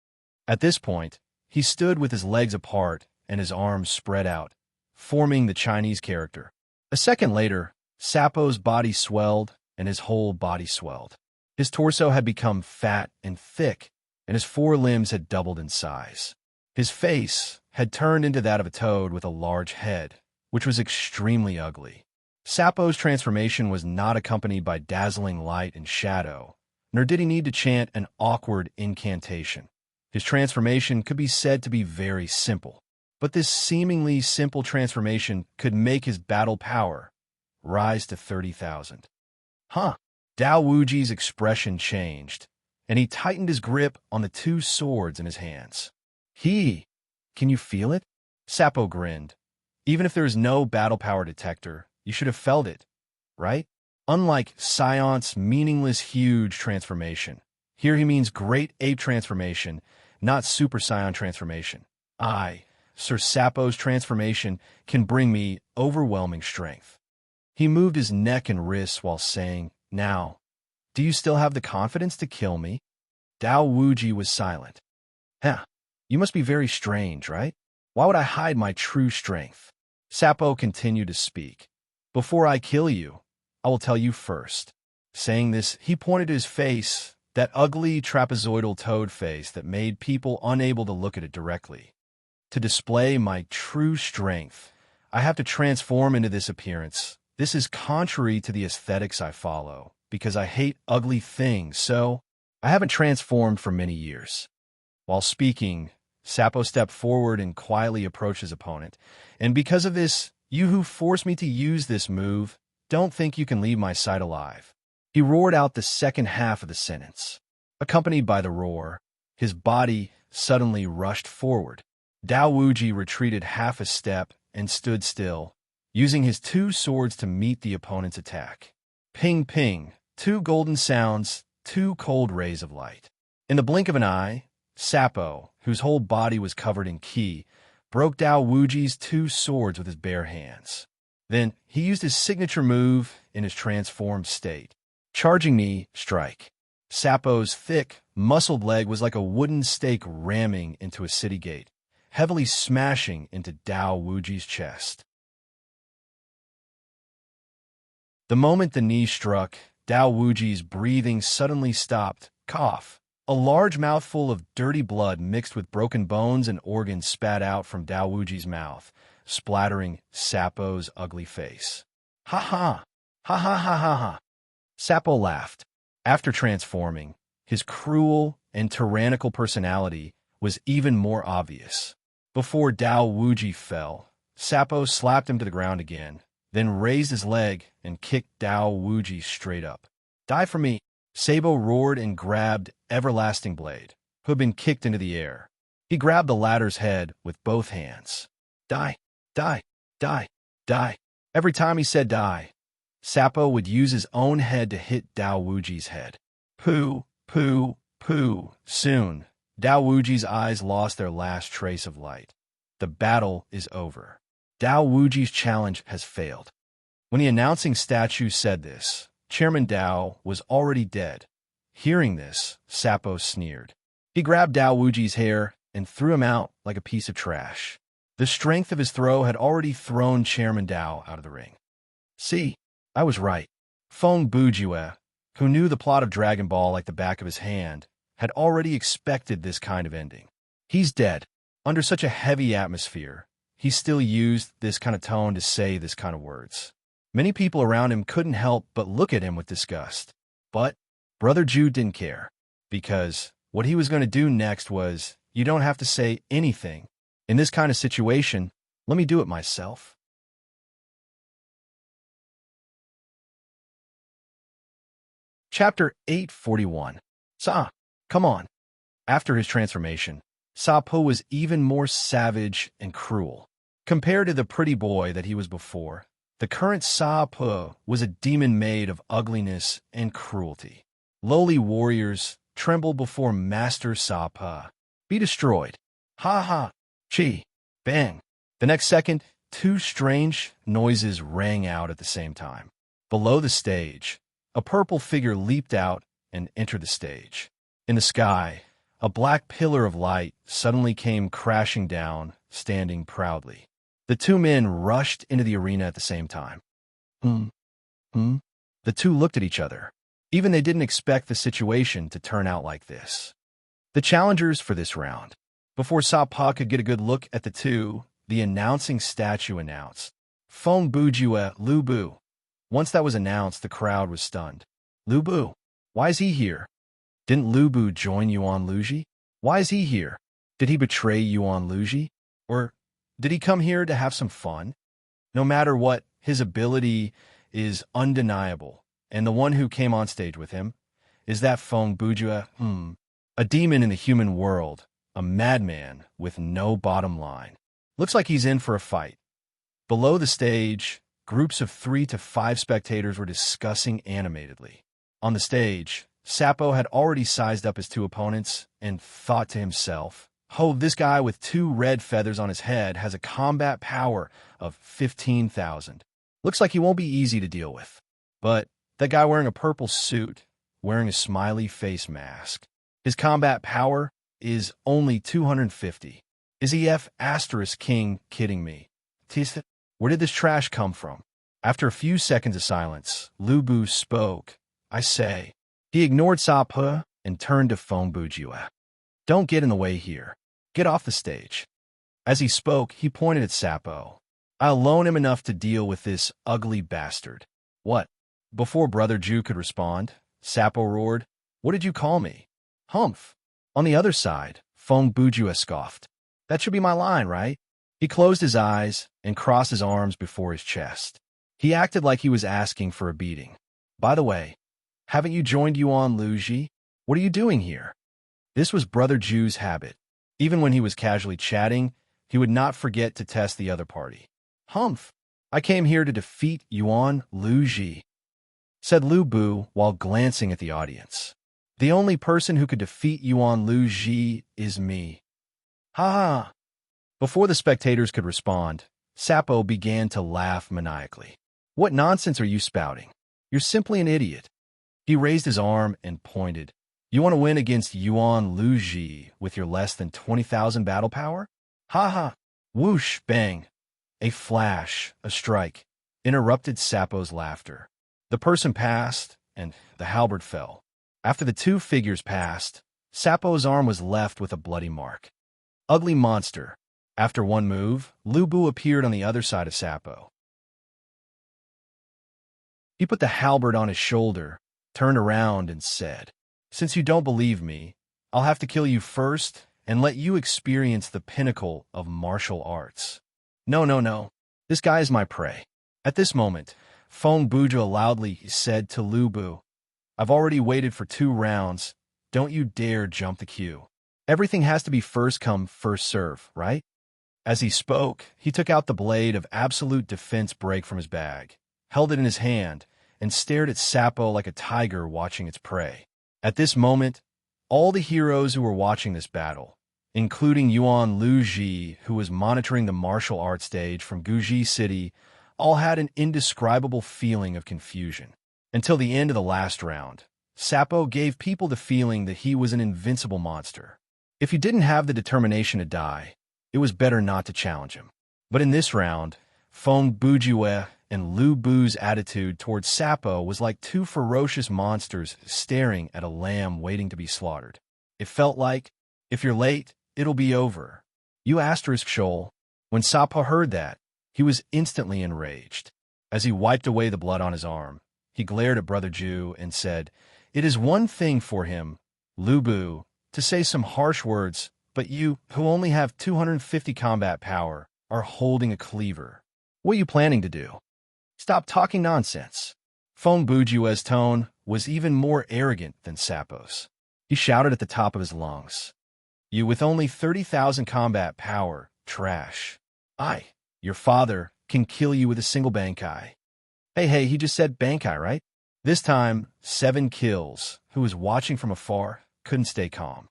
At this point, he stood with his legs apart and his arms spread out, forming the Chinese character. A second later, Sapo's body swelled and his whole body swelled. His torso had become fat and thick, and his 4 limbs had doubled in size. His face had turned into that of a toad with a large head, which was extremely ugly. Sapo's transformation was not accompanied by dazzling light and shadow, nor did he need to chant an awkward incantation. His transformation could be said to be very simple, but this seemingly simple transformation could make his battle power rise to 30,000. Dao Wuji's expression changed, and he tightened his grip on the 2 swords in his hands. Can you feel it? Sapo grinned. Even if there is no battle power detector, you should have felt it, right? Unlike Scion's meaningless huge transformation, here he means great ape transformation, not Super Scion transformation. Sir Sapo's transformation can bring me overwhelming strength. He moved his neck and wrists while saying, "Now, do you still have the confidence to kill me?" Dao Wuji was silent. "Huh, you must be very strange, right? Why would I hide my true strength?" Sapo continued to speak. "Before I kill you, I will tell you first." Saying this, he pointed to his face, that ugly trapezoidal toad face that made people unable to look at it directly. "To display my true strength, I have to transform into this appearance. This is contrary to the aesthetics I follow, because I hate ugly things, so I haven't transformed for many years." While speaking, Sapo stepped forward and quietly approached his opponent. "And because of this, you who forced me to use this move, don't think you can leave my sight alive." He roared out the second half of the sentence. Accompanied by the roar, his body suddenly rushed forward. Dao Wuji retreated half a step and stood still, using his two swords to meet the opponent's attack. Ping ping, two golden sounds, two cold rays of light. In the blink of an eye, Sapo, whose whole body was covered in ki, broke Dao Wuji's two swords with his bare hands. Then he used his signature move in his transformed state. Charging knee strike. Sapo's thick, muscled leg was like a wooden stake ramming into a city gate, heavily smashing into Dao Wuji's chest. The moment the knee struck, Dao Wuji's breathing suddenly stopped. Cough. A large mouthful of dirty blood mixed with broken bones and organs spat out from Dao Wuji's mouth, splattering Sapo's ugly face. "Ha ha! Ha ha ha ha ha!" Sapo laughed. After transforming, his cruel and tyrannical personality was even more obvious. Before Dao Wuji fell, Sapo slapped him to the ground again, then raised his leg and kicked Dao Wuji straight up. "Die for me!" Sabo roared and grabbed Everlasting Blade, who had been kicked into the air. He grabbed the latter's head with both hands. "Die! Die! Die! Die!" Every time he said die, Sapo would use his own head to hit Dao Wuji's head. Pooh, pooh, pooh. Soon, Dao Wuji's eyes lost their last trace of light. The battle is over. Dao Wuji's challenge has failed. When the announcing statue said this, Chairman Dao was already dead. Hearing this, Sapo sneered. He grabbed Dao Wuji's hair and threw him out like a piece of trash. The strength of his throw had already thrown Chairman Dao out of the ring. "See, I was right." Feng Bujue, who knew the plot of Dragon Ball like the back of his hand, had already expected this kind of ending. He's dead. Under such a heavy atmosphere, he still used this kind of tone to say this kind of words. Many people around him couldn't help but look at him with disgust. But Brother Ju didn't care, because what he was going to do next was, "You don't have to say anything. In this kind of situation, let me do it myself." Chapter 841. Sa, come on. After his transformation, Sapo was even more savage and cruel. Compared to the pretty boy that he was before, the current Sapo was a demon made of ugliness and cruelty. Lowly warriors trembled before Master Sapa. "Be destroyed." Ha ha. Chi. Bang. The next second, two strange noises rang out at the same time. Below the stage, a purple figure leaped out and entered the stage. In the sky, a black pillar of light suddenly came crashing down, standing proudly. The two men rushed into the arena at the same time. The two looked at each other. Even they didn't expect the situation to turn out like this. The challengers for this round. Before Sapa could get a good look at the two, the announcing statue announced, "Feng Bujue Lu Bu." Once that was announced, the crowd was stunned. "Lu Bu? Why is he here? Didn't Lu Bu join Yuan Luji? Why is he here? Did he betray Yuan Luji? Or did he come here to have some fun?" No matter what, his ability is undeniable, and the one who came on stage with him is that Feng Bujue, a demon in the human world, a madman with no bottom line. Looks like he's in for a fight. Below the stage, groups of 3 to 5 spectators were discussing animatedly. On the stage, Sapo had already sized up his two opponents and thought to himself, Oh, this guy with 2 red feathers on his head has a combat power of 15,000. Looks like he won't be easy to deal with. But that guy wearing a purple suit, wearing a smiley face mask, his combat power is only 250. Is he F asterisk king kidding me? Tis, where did this trash come from? After a few seconds of silence, Lu Bu spoke. I say. He ignored Saphe and turned to Feng Bujue. Don't get in the way here. Get off the stage. As he spoke, he pointed at Sapho. I'll loan him enough to deal with this ugly bastard. What? Before Brother Ju could respond, Sapho roared, What did you call me? Humph. On the other side, Feng Bujue scoffed. That should be my line, right? He closed his eyes and crossed his arms before his chest. He acted like he was asking for a beating. By the way, haven't you joined Yuan Luji? What are you doing here? This was Brother Ju's habit. Even when he was casually chatting, he would not forget to test the other party. Humph. I came here to defeat Yuan Luji, said Lu Bu while glancing at the audience. The only person who could defeat Yuan Luji is me. Ha ha. Before the spectators could respond, Sapho began to laugh maniacally. What nonsense are you spouting? You're simply an idiot. He raised his arm and pointed. You want to win against Yuan Luji with your less than 20,000 battle power? Ha ha. Whoosh, bang. A flash, a strike, interrupted Sapho's laughter. The person passed, and the halberd fell. After the 2 figures passed, Sapho's arm was left with a bloody mark. Ugly monster. After one move, Lu Bu appeared on the other side of Sapho. He put the halberd on his shoulder, turned around, and said, Since you don't believe me, I'll have to kill you first and let you experience the pinnacle of martial arts. No. This guy is my prey. At this moment, Feng Bujue loudly said to Lu Bu, I've already waited for 2 rounds. Don't you dare jump the queue. Everything has to be first come, first serve, right? As he spoke, he took out the blade of absolute defense break from his bag, held it in his hand, and stared at Sapho like a tiger watching its prey. At this moment, all the heroes who were watching this battle, including Yuan Luji, who was monitoring the martial arts stage from Guji City, all had an indescribable feeling of confusion. Until the end of the last round, Sapho gave people the feeling that he was an invincible monster. If he didn't have the determination to die, it was better not to challenge him. But in this round, Feng Bujue and Lu Bu's attitude towards Sapho was like 2 ferocious monsters staring at a lamb waiting to be slaughtered. It felt like, if you're late, it'll be over. You asterisk shoal. When Sapho heard that, he was instantly enraged. As he wiped away the blood on his arm, he glared at Brother Ju and said, It is one thing for him, Lu Bu, to say some harsh words, but you, who only have 250 combat power, are holding a cleaver. What are you planning to do? Stop talking nonsense. Feng Bujue's tone was even more arrogant than Sapho's. He shouted at the top of his lungs. You with only 30,000 combat power, trash. Your father, can kill you with a single bankai. Hey, he just said bankai, right? This time, 7 kills, who was watching from afar, couldn't stay calm.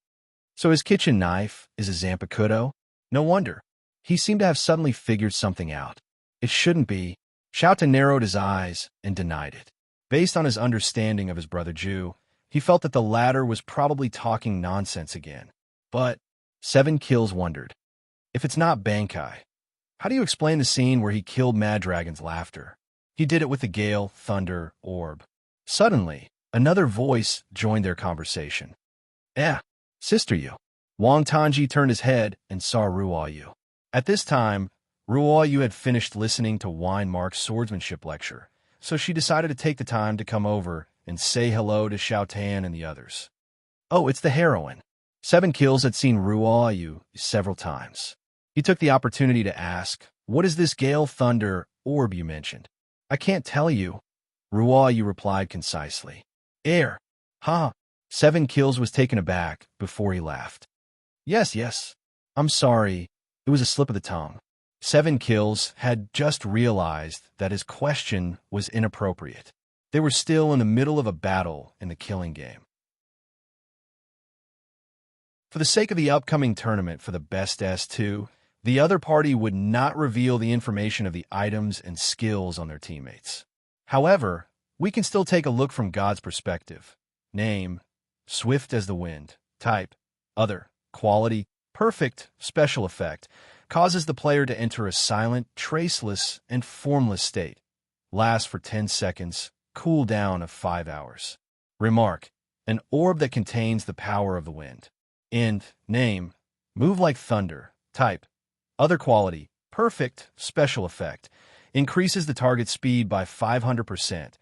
So his kitchen knife is a Zanpakuto? No wonder. He seemed to have suddenly figured something out. It shouldn't be. Xiaota narrowed his eyes and denied it. Based on his understanding of his brother Ju, he felt that the latter was probably talking nonsense again. But 7 kills wondered. If it's not bankai, how do you explain the scene where he killed Mad Dragon's laughter? He did it with the gale, thunder, orb. Suddenly, another voice joined their conversation. Sister Yu. Wang Tanji turned his head and saw Ruo Yu. At this time, Ruo Yu had finished listening to Wine Mark's swordsmanship lecture, so she decided to take the time to come over and say hello to Xiao Tan and the others. Oh, it's the heroine. 7 kills had seen Ruo Yu several times. He took the opportunity to ask, What is this gale, thunder, orb you mentioned? I can't tell you. Ruo Yu replied concisely. Air. 7 kills was taken aback before he laughed. Yes. I'm sorry. It was a slip of the tongue. 7 kills had just realized that his question was inappropriate. They were still in the middle of a battle in the killing game. For the sake of the upcoming tournament for the best S2, the other party would not reveal the information of the items and skills on their teammates. However, we can still take a look from God's perspective. Name, swift as the wind. Type, other. Quality, perfect. Special effect, causes the player to enter a silent, traceless, and formless state. Lasts for 10 seconds. Cooldown of 5 hours. Remark, an orb that contains the power of the wind. End, name, move like thunder. Type, other quality, perfect. Special effect, increases the target speed by 500%.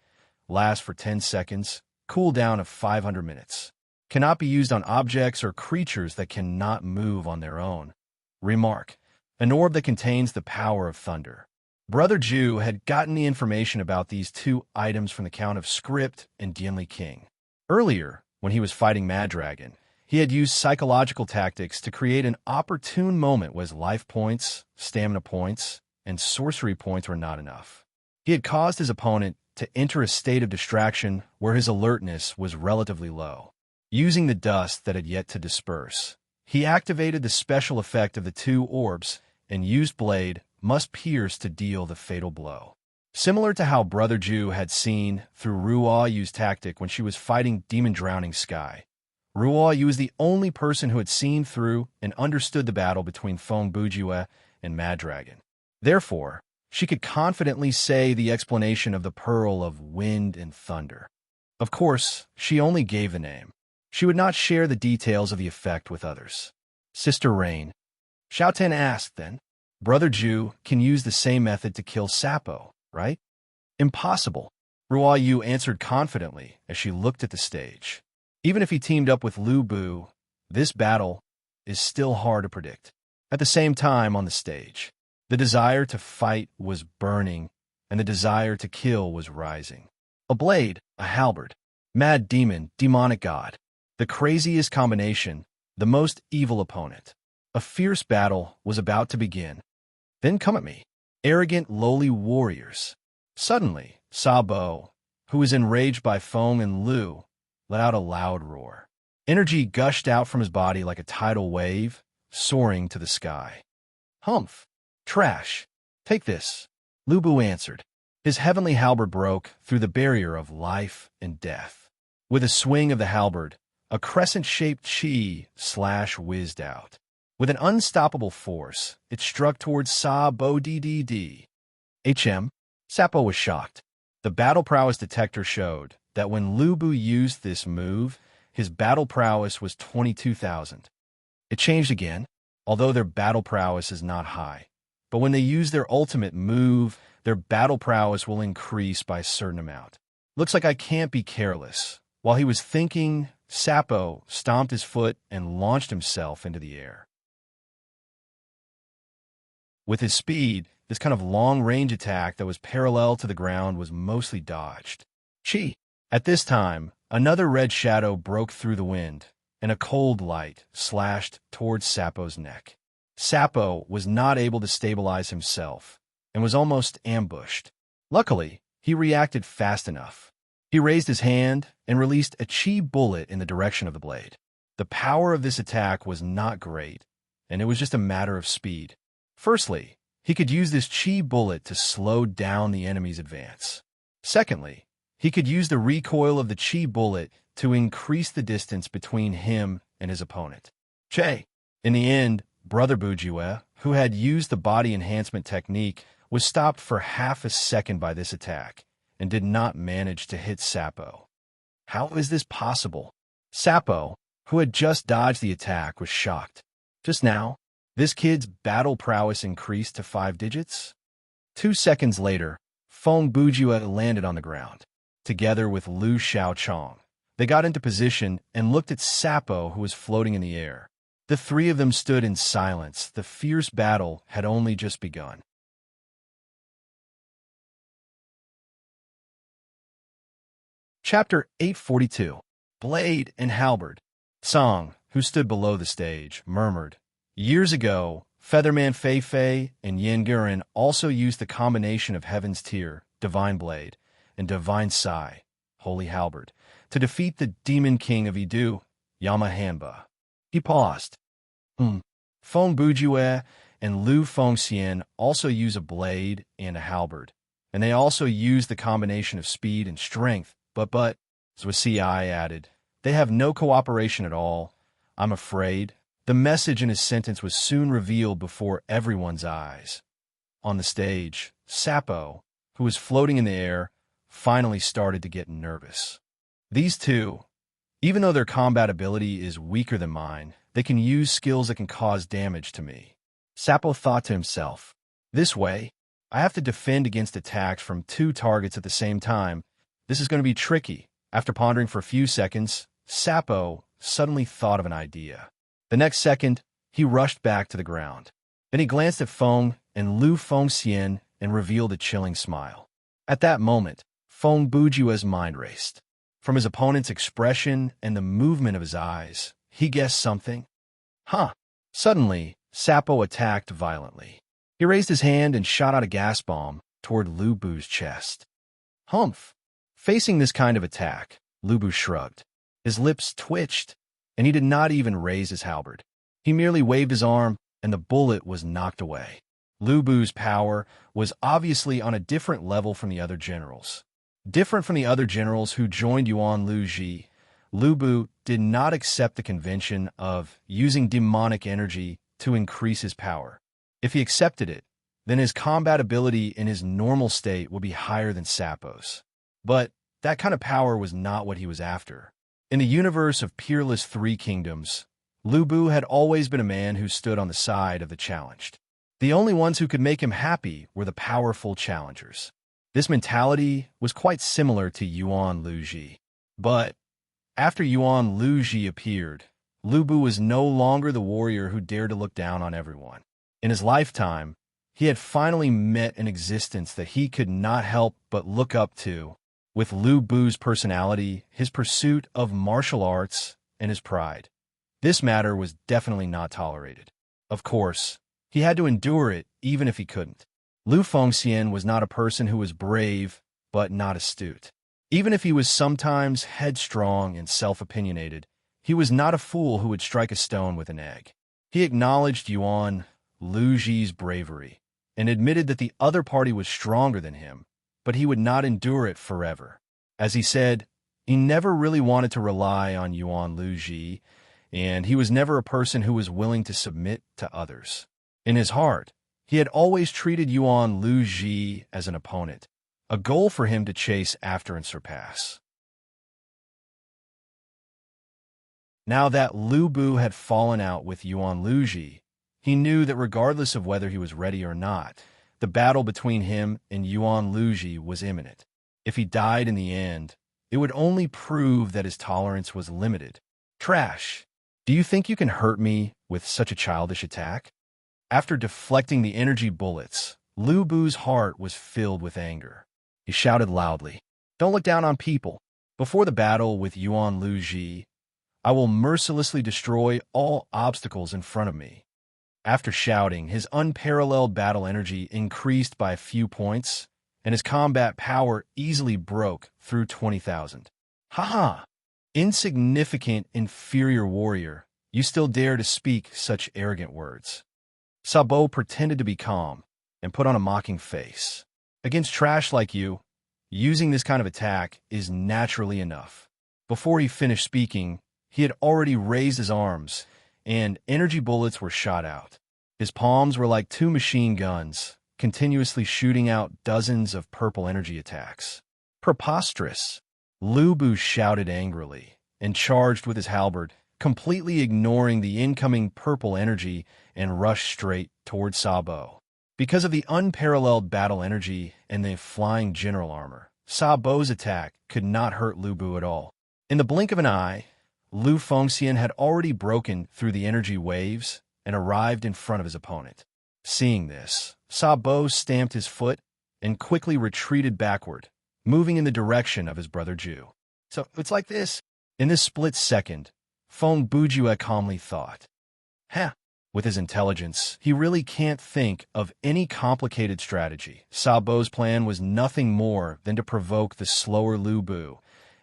Lasts for 10 seconds. Cooldown of 500 minutes. Cannot be used on objects or creatures that cannot move on their own. Remark, an orb that contains the power of thunder. Brother Jew had gotten the information about these two items from the Count of Script and Dienly King. Earlier, when he was fighting Mad Dragon, he had used psychological tactics to create an opportune moment where his life points, stamina points, and sorcery points were not enough. He had caused his opponent to enter a state of distraction where his alertness was relatively low. Using the dust that had yet to disperse, he activated the special effect of the two orbs and used Blade must pierce to deal the fatal blow. Similar to how Brother Jew had seen through Ruo Yu's tactic when she was fighting Demon Drowning Sky. Ruo Yu was the only person who had seen through and understood the battle between Feng Bujue and Mad Dragon. Therefore, she could confidently say the explanation of the Pearl of Wind and Thunder. Of course, she only gave the name. She would not share the details of the effect with others. Sister Rain. Xiaoten asked then, Brother Jew can use the same method to kill Sapo, right? Impossible. Ruo Yu answered confidently as she looked at the stage. Even if he teamed up with Lu Bu, this battle is still hard to predict. At the same time on the stage, the desire to fight was burning, and the desire to kill was rising. A blade, a halberd, mad demon, demonic god. The craziest combination, the most evil opponent. A fierce battle was about to begin. Then come at me, arrogant, lowly warriors. Suddenly, Sabo, who was enraged by Feng and Lu, let out a loud roar. Energy gushed out from his body like a tidal wave, soaring to the sky. Humph! Trash! Take this, Lu Bu answered. His heavenly halberd broke through the barrier of life and death. With a swing of the halberd, a crescent-shaped chi slash whizzed out. With an unstoppable force, it struck towards Sabo DDD. Sapo was shocked. The battle prowess detector showed that when Lu Bu used this move, his battle prowess was 22,000. It changed again, although their battle prowess is not high. But when they use their ultimate move, their battle prowess will increase by a certain amount. Looks like I can't be careless. While he was thinking, Sapo stomped his foot and launched himself into the air. With his speed, this kind of long-range attack that was parallel to the ground was mostly dodged. Chi! At this time, another red shadow broke through the wind, and a cold light slashed towards Sapo's neck. Sapo was not able to stabilize himself, and was almost ambushed. Luckily, he reacted fast enough. He raised his hand and released a chi bullet in the direction of the blade. The power of this attack was not great, and it was just a matter of speed. Firstly, he could use this chi bullet to slow down the enemy's advance. Secondly, he could use the recoil of the chi bullet to increase the distance between him and his opponent. Che. In the end, Brother Bujue, who had used the body enhancement technique, was stopped for half a second by this attack and did not manage to hit Sapo. How is this possible? Sapo, who had just dodged the attack, was shocked. Just now, this kid's battle prowess increased to 5 digits? 2 seconds later, Feng Bujue landed on the ground. Together with Lu Xiaochong, they got into position and looked at Sapo, who was floating in the air. The three of them stood in silence. The fierce battle had only just begun. Chapter 842. Blade and Halberd. Song, who stood below the stage, murmured, Years ago, Featherman Fei Fei and Yin Guren also used the combination of Heaven's Tear, Divine Blade, and Divine Sai, Holy Halberd, to defeat the Demon King of Idu, Yama Hanba. He paused. Feng Bujue and Lu Fengxian also use a blade and a halberd, and they also use the combination of speed and strength, but, Zhusi added, they have no cooperation at all. I'm afraid. The message in his sentence was soon revealed before everyone's eyes. On the stage, Sapo, who was floating in the air, finally started to get nervous. These two, even though their combat ability is weaker than mine, they can use skills that can cause damage to me. Sapo thought to himself, this way, I have to defend against attacks from two targets at the same time. This is going to be tricky. After pondering for a few seconds, Sapo suddenly thought of an idea. The next second, he rushed back to the ground. Then he glanced at Feng and Lu Fengxian and revealed a chilling smile. At that moment, Feng Bujue's mind raced. From his opponent's expression and the movement of his eyes, he guessed something. Suddenly, Sapo attacked violently. He raised his hand and shot out a gas bomb toward Lu Bu's chest. Humph! Facing this kind of attack, Lu Bu shrugged. His lips twitched, and he did not even raise his halberd. He merely waved his arm, and the bullet was knocked away. Lu Bu's power was obviously on a different level from the other generals. Different from the other generals who joined Yuan Luji, Lu Bu did not accept the convention of using demonic energy to increase his power. If he accepted it, then his combat ability in his normal state would be higher than Sapo's. But that kind of power was not what he was after. In the universe of peerless three kingdoms, Lu Bu had always been a man who stood on the side of the challenged. The only ones who could make him happy were the powerful challengers. This mentality was quite similar to Yuan Luji. But after Yuan Luji appeared, Lu Bu was no longer the warrior who dared to look down on everyone. In his lifetime, he had finally met an existence that he could not help but look up to. With Lu Bu's personality, his pursuit of martial arts, and his pride, this matter was definitely not tolerated. Of course, he had to endure it even if he couldn't. Lu Fengxian was not a person who was brave, but not astute. Even if he was sometimes headstrong and self-opinionated, he was not a fool who would strike a stone with an egg. He acknowledged Yuan Luji's bravery and admitted that the other party was stronger than him, but he would not endure it forever. As he said, he never really wanted to rely on Yuan Luji, and he was never a person who was willing to submit to others. In his heart, he had always treated Yuan Luji as an opponent, a goal for him to chase after and surpass. Now that Lu Bu had fallen out with Yuan Luji, he knew that regardless of whether he was ready or not, the battle between him and Yuan Luji was imminent. If he died in the end, it would only prove that his tolerance was limited. Trash! Do you think you can hurt me with such a childish attack? After deflecting the energy bullets, Lu Bu's heart was filled with anger. He shouted loudly, "Don't look down on people. Before the battle with Yuan Luji, I will mercilessly destroy all obstacles in front of me." After shouting, his unparalleled battle energy increased by a few points, and his combat power easily broke through 20,000. Ha! Insignificant, inferior warrior, you still dare to speak such arrogant words. Sabo pretended to be calm and put on a mocking face. Against trash like you, using this kind of attack is naturally enough. Before he finished speaking, he had already raised his arms, and energy bullets were shot out. His palms were like two machine guns, continuously shooting out dozens of purple energy attacks. Preposterous! Lu Bu shouted angrily and charged with his halberd, completely ignoring the incoming purple energy, and rushed straight toward Sabo. Because of the unparalleled battle energy and the flying general armor, Sabo's attack could not hurt Lu Bu at all. In the blink of an eye, Lu Fengxian had already broken through the energy waves and arrived in front of his opponent. Seeing this, Sabo stamped his foot and quickly retreated backward, moving in the direction of his brother Ju. So it's like this. In this split second, Feng Bujue calmly thought, with his intelligence, he really can't think of any complicated strategy. Sabo's plan was nothing more than to provoke the slower Lu Bu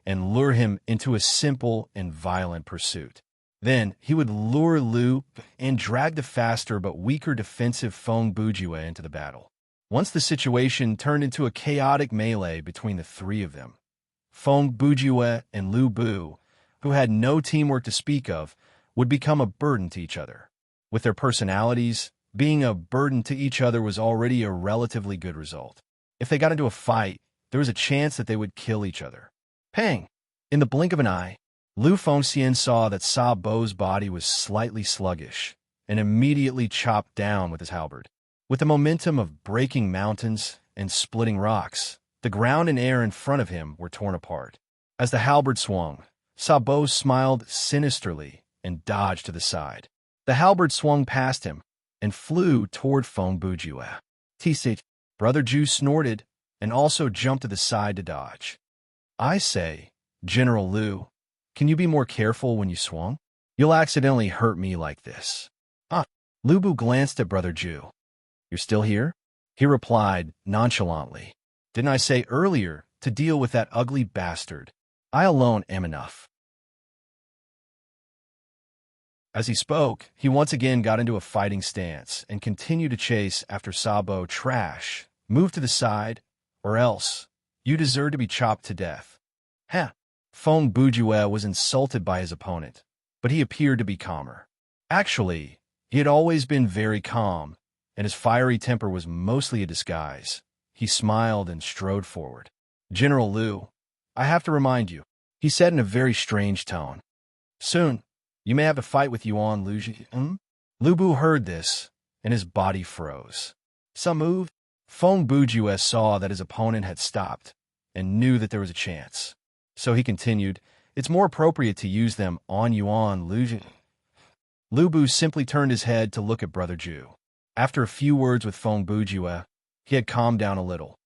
and lure him into a simple and violent pursuit. Then he would lure Lu and drag the faster but weaker defensive Feng Bujue into the battle. Once the situation turned into a chaotic melee between the three of them, Feng Bujue and Lu Bu, who had no teamwork to speak of, would become a burden to each other. With their personalities, being a burden to each other was already a relatively good result. If they got into a fight, there was a chance that they would kill each other. Pang! In the blink of an eye, Lu Fengxian saw that Sa Bo's body was slightly sluggish and immediately chopped down with his halberd. With the momentum of breaking mountains and splitting rocks, the ground and air in front of him were torn apart. As the halberd swung, Sa Bo smiled sinisterly and dodged to the side. The halberd swung past him and flew toward Feng Bujue. T-sit, Brother Ju snorted and also jumped to the side to dodge. I say, General Lu, can you be more careful when you swung? You'll accidentally hurt me like this. Lu Bu glanced at Brother Ju. You're still here? He replied nonchalantly. Didn't I say earlier to deal with that ugly bastard? I alone am enough. As he spoke, he once again got into a fighting stance and continued to chase after Sa Bo. Trash. Move to the side, or else you deserve to be chopped to death. Feng Bujue was insulted by his opponent, but he appeared to be calmer. Actually, he had always been very calm, and his fiery temper was mostly a disguise. He smiled and strode forward. General Lu, I have to remind you, he said in a very strange tone. Soon, you may have to fight with Yuan Luji. Lu Bu heard this, and his body froze. Some move? Feng Bujue saw that his opponent had stopped, and knew that there was a chance. So he continued, it's more appropriate to use them on Yuan Luji. Lu Bu simply turned his head to look at Brother Ju. After a few words with Feng Bujue, he had calmed down a little.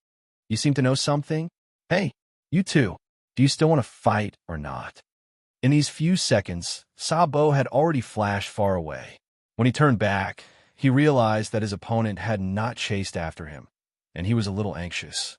You seem to know something? Hey, you two, do you still want to fight or not? In these few seconds, Sa Bo had already flashed far away. When he turned back, he realized that his opponent had not chased after him, and he was a little anxious.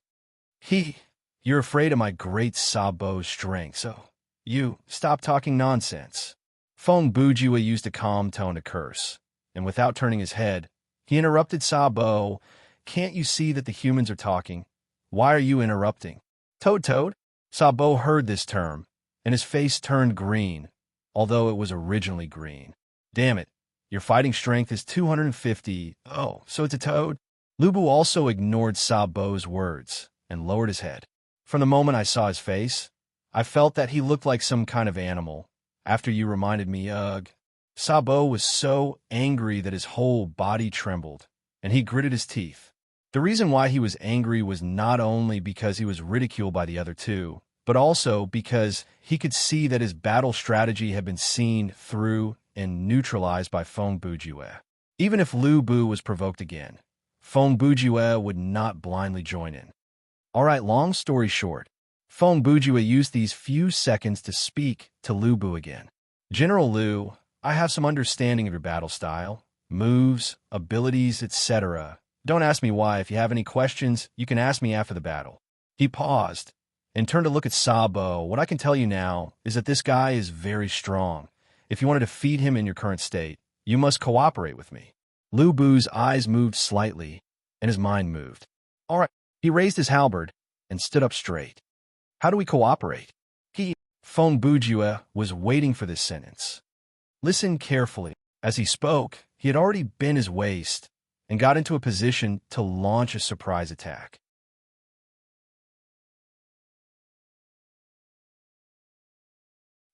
You're afraid of my great Sa Bo's strength, so you stop talking nonsense. Feng Bujue used a calm tone to curse, and without turning his head, he interrupted Sa Bo. Can't you see that the humans are talking? Why are you interrupting? Toad? Sa Bo heard this term, and his face turned green, although it was originally green. Damn it, your fighting strength is 250. Oh, so it's a toad? Lu Bu also ignored Sa Bo's words and lowered his head. From the moment I saw his face, I felt that he looked like some kind of animal. After you reminded me, Sa Bo was so angry that his whole body trembled, and he gritted his teeth. The reason why he was angry was not only because he was ridiculed by the other two, but also because he could see that his battle strategy had been seen through and neutralized by Feng Bujue. Even if Lu Bu was provoked again, Feng Bujue would not blindly join in. All right, long story short, Feng Bujue used these few seconds to speak to Lu Bu again. General Lu, I have some understanding of your battle style, moves, abilities, etc. Don't ask me why. If you have any questions, you can ask me after the battle. He paused and turned to look at Sa Bo. What I can tell you now is that this guy is very strong. If you want to defeat him in your current state, you must cooperate with me. Lu Bu's eyes moved slightly, and his mind moved. All right. He raised his halberd and stood up straight. How do we cooperate? Feng Bujue was waiting for this sentence. Listen carefully. As he spoke, he had already bent his waist and got into a position to launch a surprise attack.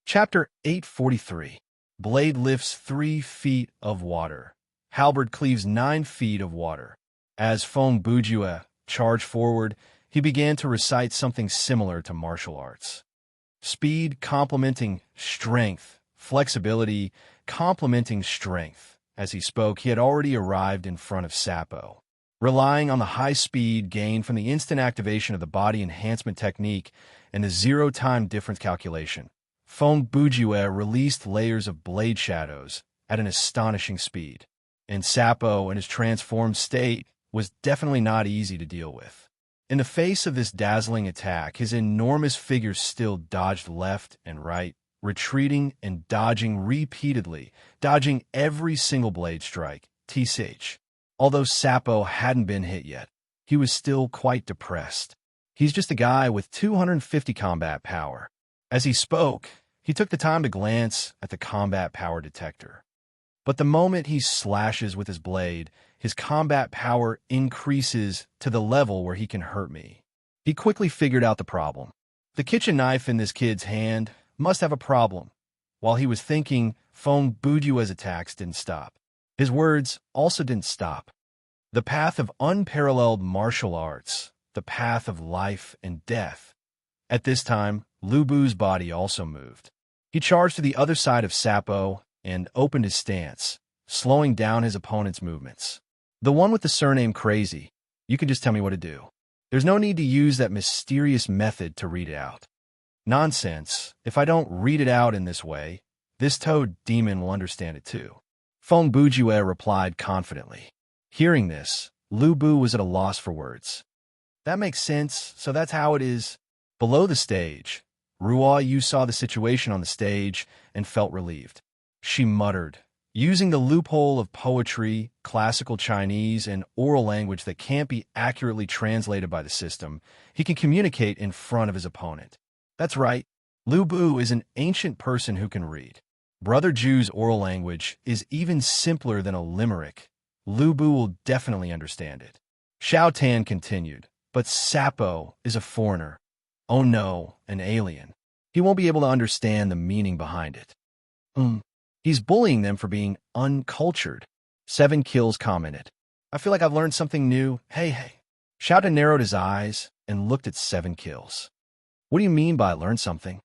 Chapter 843. Blade lifts 3 feet of water. Halberd cleaves 9 feet of water. As Feng Bujue charged forward, he began to recite something similar to martial arts. Speed complementing strength, flexibility complementing strength. As he spoke, he had already arrived in front of Sa Bo. Relying on the high speed gained from the instant activation of the body enhancement technique and the zero-time difference calculation, Feng Bujue released layers of blade shadows at an astonishing speed. And Sa Bo, in his transformed state, was definitely not easy to deal with. In the face of this dazzling attack, his enormous figure still dodged left and right, retreating and dodging repeatedly, dodging every single blade strike. TCH. Although Sapo hadn't been hit yet, he was still quite depressed. He's just a guy with 250 combat power. As he spoke, he took the time to glance at the combat power detector. But the moment he slashes with his blade, his combat power increases to the level where he can hurt me. He quickly figured out the problem. The kitchen knife in this kid's hand must have a problem. While he was thinking, Feng Bujue's attacks didn't stop. His words also didn't stop. The path of unparalleled martial arts, the path of life and death. At this time, Lu Bu's body also moved. He charged to the other side of Sapo and opened his stance, slowing down his opponent's movements. The one with the surname Crazy, you can just tell me what to do. There's no need to use that mysterious method to read it out. Nonsense. If I don't read it out in this way, this toad demon will understand it too. Feng Bujue replied confidently. Hearing this, Lu Bu was at a loss for words. That makes sense, so that's how it is. Below the stage, Ruo Yu saw the situation on the stage and felt relieved. She muttered, using the loophole of poetry, classical Chinese, and oral language that can't be accurately translated by the system, he can communicate in front of his opponent. That's right, Lu Bu is an ancient person who can read. Brother Ju's oral language is even simpler than a limerick. Lu Bu will definitely understand it. Xiao Tan continued, but Sapo is a foreigner. Oh no, an alien. He won't be able to understand the meaning behind it. He's bullying them for being uncultured. 7 Kills commented. I feel like I've learned something new. Hey. Xiao Tan narrowed his eyes and looked at 7 Kills. What do you mean by learn something?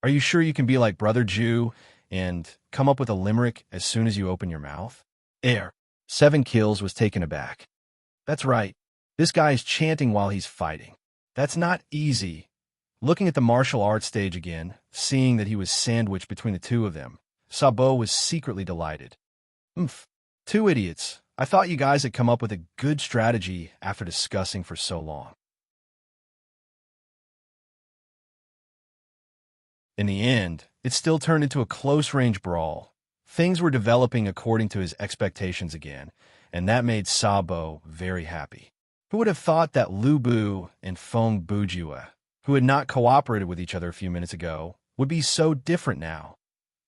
Are you sure you can be like Brother Ju and come up with a limerick as soon as you open your mouth? 7 Kills was taken aback. That's right. This guy's chanting while he's fighting. That's not easy. Looking at the martial arts stage again, seeing that he was sandwiched between the two of them, Sabo was secretly delighted. 2 idiots. I thought you guys had come up with a good strategy after discussing for so long. In the end, it still turned into a close-range brawl. Things were developing according to his expectations again, and that made Sabo very happy. Who would have thought that Lu Bu and Feng Bujue, who had not cooperated with each other a few minutes ago, would be so different now?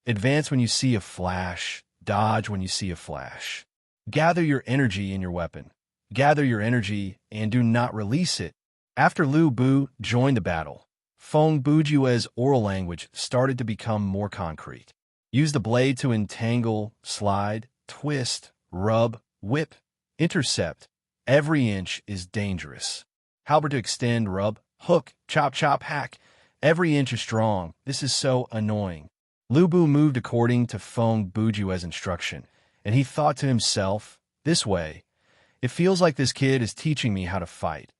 Advance when you see a flash, dodge when you see a flash. Gather your energy in your weapon. Gather your energy and do not release it. After Lu Bu joined the battle, Feng Bujue's oral language started to become more concrete. Use the blade to entangle, slide, twist, rub, whip, intercept. Every inch is dangerous. Halberd to extend, rub, hook, chop, hack. Every inch is strong. This is so annoying. Lu Bu moved according to Feng Bujue's instruction, and he thought to himself, this way, it feels like this kid is teaching me how to fight.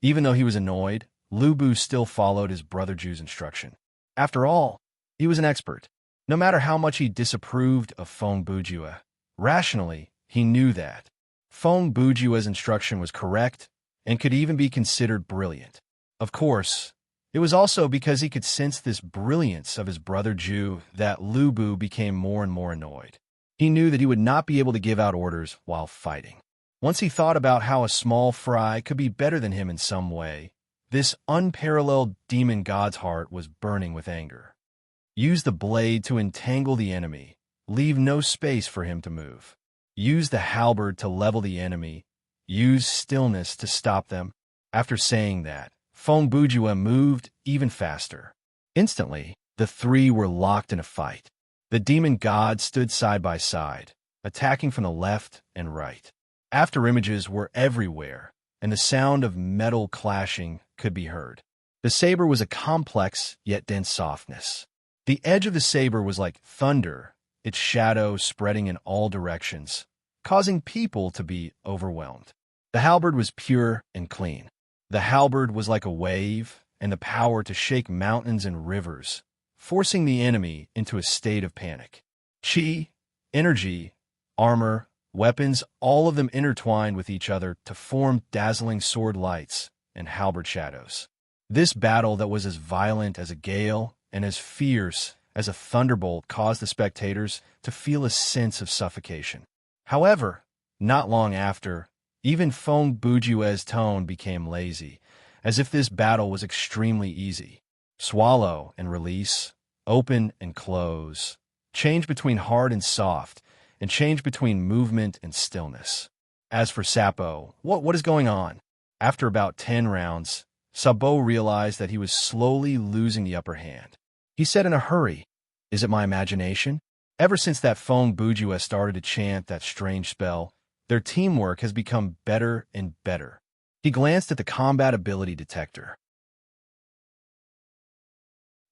Even though he was annoyed, Lu Bu still followed his brother Ju's instruction. After all, he was an expert. No matter how much he disapproved of Feng Bujue, rationally, he knew that Feng Bujue's instruction was correct and could even be considered brilliant. Of course, it was also because he could sense this brilliance of his brother Ju that Lu Bu became more and more annoyed. He knew that he would not be able to give out orders while fighting. Once he thought about how a small fry could be better than him in some way, this unparalleled demon god's heart was burning with anger. Use the blade to entangle the enemy. Leave no space for him to move. Use the halberd to level the enemy. Use stillness to stop them. After saying that, Feng Bujue moved even faster. Instantly, the three were locked in a fight. The demon gods stood side by side, attacking from the left and right. After images were everywhere, and the sound of metal clashing could be heard. The saber was a complex yet dense softness. The edge of the saber was like thunder, its shadow spreading in all directions, causing people to be overwhelmed. The halberd was pure and clean. The halberd was like a wave and the power to shake mountains and rivers, forcing the enemy into a state of panic. Chi, energy, armor, weapons, all of them intertwined with each other to form dazzling sword lights and halberd shadows. This battle that was as violent as a gale and as fierce as a thunderbolt caused the spectators to feel a sense of suffocation. However, not long after, even Feng Bujue's tone became lazy, as if this battle was extremely easy. Swallow and release, open and close, change between hard and soft, and change between movement and stillness. As for Sapo, what is going on? After about 10 rounds, Sabo realized that he was slowly losing the upper hand. He said in a hurry, "Is it my imagination?" Ever since that Feng Bujue started to chant that strange spell, their teamwork has become better and better. He glanced at the combat ability detector.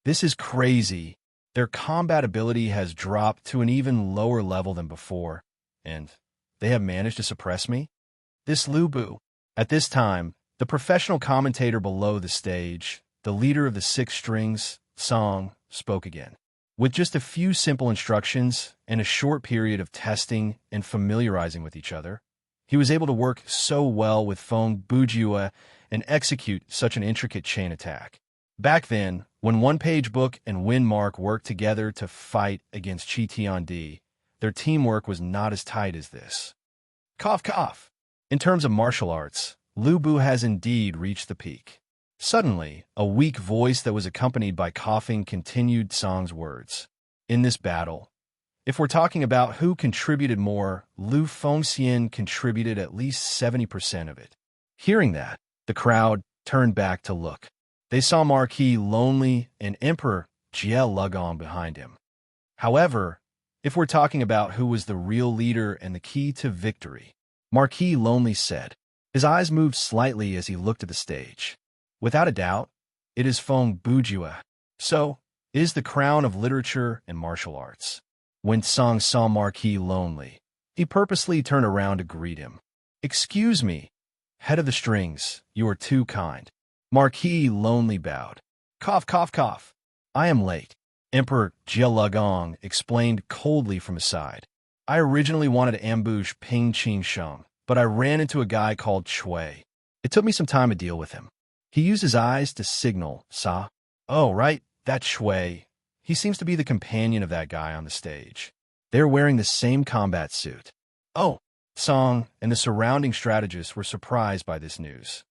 This is crazy. Their combat ability has dropped to an even lower level than before, and they have managed to suppress me? This Lu Bu. At this time, the professional commentator below the stage, the leader of the six strings, Song, spoke again. With just a few simple instructions and a short period of testing and familiarizing with each other, he was able to work so well with Feng Bujue and execute such an intricate chain attack. Back then, when One Page Book and Embark worked together to fight against Chi Tiandi, their teamwork was not as tight as this. Cough, cough. In terms of martial arts, Lu Bu has indeed reached the peak. Suddenly, a weak voice that was accompanied by coughing continued Song's words. In this battle, if we're talking about who contributed more, Lu Fengxian contributed at least 70% of it. Hearing that, the crowd turned back to look. They saw Marquis Lonely and Emperor Jie Lugong behind him. However, if we're talking about who was the real leader and the key to victory, Marquis Lonely said. His eyes moved slightly as he looked at the stage. Without a doubt, it is Feng Bujue. So, it is the crown of literature and martial arts. When Song saw Marquis Lonely, he purposely turned around to greet him. "Excuse me, head of the strings, you are too kind." Marquis Lonely bowed. "Cough, cough, cough. I am late." Emperor Jie Lugong explained coldly from his side. "I originally wanted to ambush Ping Qing Sheng, but I ran into a guy called Chui. It took me some time to deal with him." He used his eyes to signal, "Sa." "Oh, right, that Shui. He seems to be the companion of that guy on the stage. They're wearing the same combat suit." Oh, Song and the surrounding strategists were surprised by this news.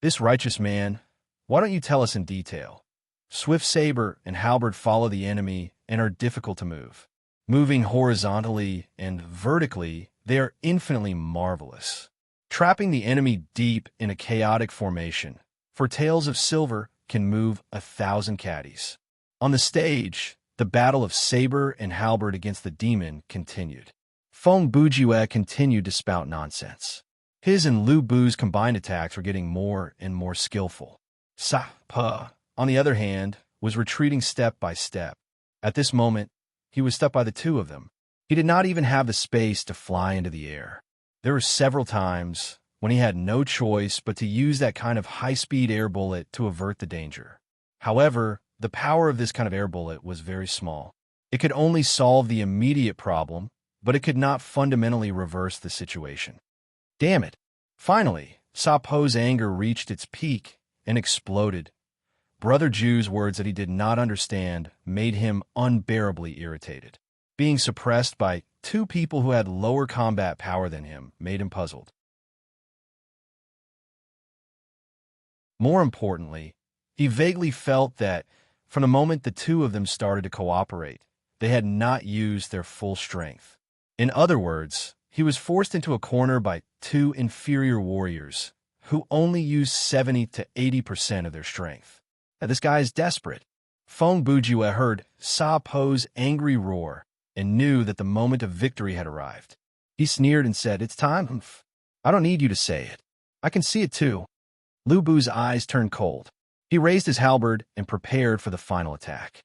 "This righteous man, why don't you tell us in detail?" Swift saber and halberd follow the enemy and are difficult to move. Moving horizontally and vertically, they are infinitely marvelous. Trapping the enemy deep in a chaotic formation, for Tales of Silver can move 1,000 caddies. On the stage, the battle of saber and halberd against the demon continued. Feng Bujue continued to spout nonsense. His and Lu Bu's combined attacks were getting more and more skillful. Sa Pa, on the other hand, was retreating step by step. At this moment, he was stuck by the two of them. He did not even have the space to fly into the air. There were several times when he had no choice but to use that kind of high-speed air bullet to avert the danger. However, the power of this kind of air bullet was very small. It could only solve the immediate problem, but it could not fundamentally reverse the situation. Damn it! Finally, Sapo's anger reached its peak and exploded. Brother Ju's words that he did not understand made him unbearably irritated. Being suppressed by two people who had lower combat power than him made him puzzled. More importantly, he vaguely felt that, from the moment the two of them started to cooperate, they had not used their full strength. In other words, he was forced into a corner by two inferior warriors who only used 70 to 80% of their strength. Now, this guy is desperate. Feng Bujue heard Sa Po's angry roar and knew that the moment of victory had arrived. He sneered and said, "It's time. I don't need you to say it. I can see it too." Lu Bu's eyes turned cold. He raised his halberd and prepared for the final attack.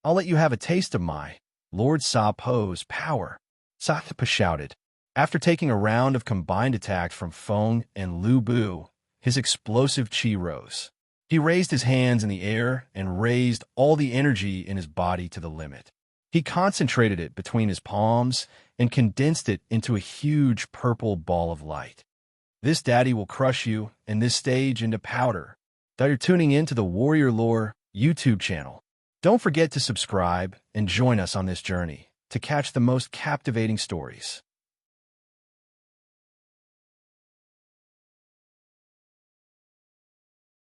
"I'll let you have a taste of my Lord Sa Po's power," Sa Pa shouted. After taking a round of combined attacks from Feng and Lu Bu, his explosive chi rose. He raised his hands in the air and raised all the energy in his body to the limit. He concentrated it between his palms and condensed it into a huge purple ball of light. This daddy will crush you and this stage into powder. That you're tuning in to the Warrior Lore YouTube channel. Don't forget to subscribe and join us on this journey to catch the most captivating stories.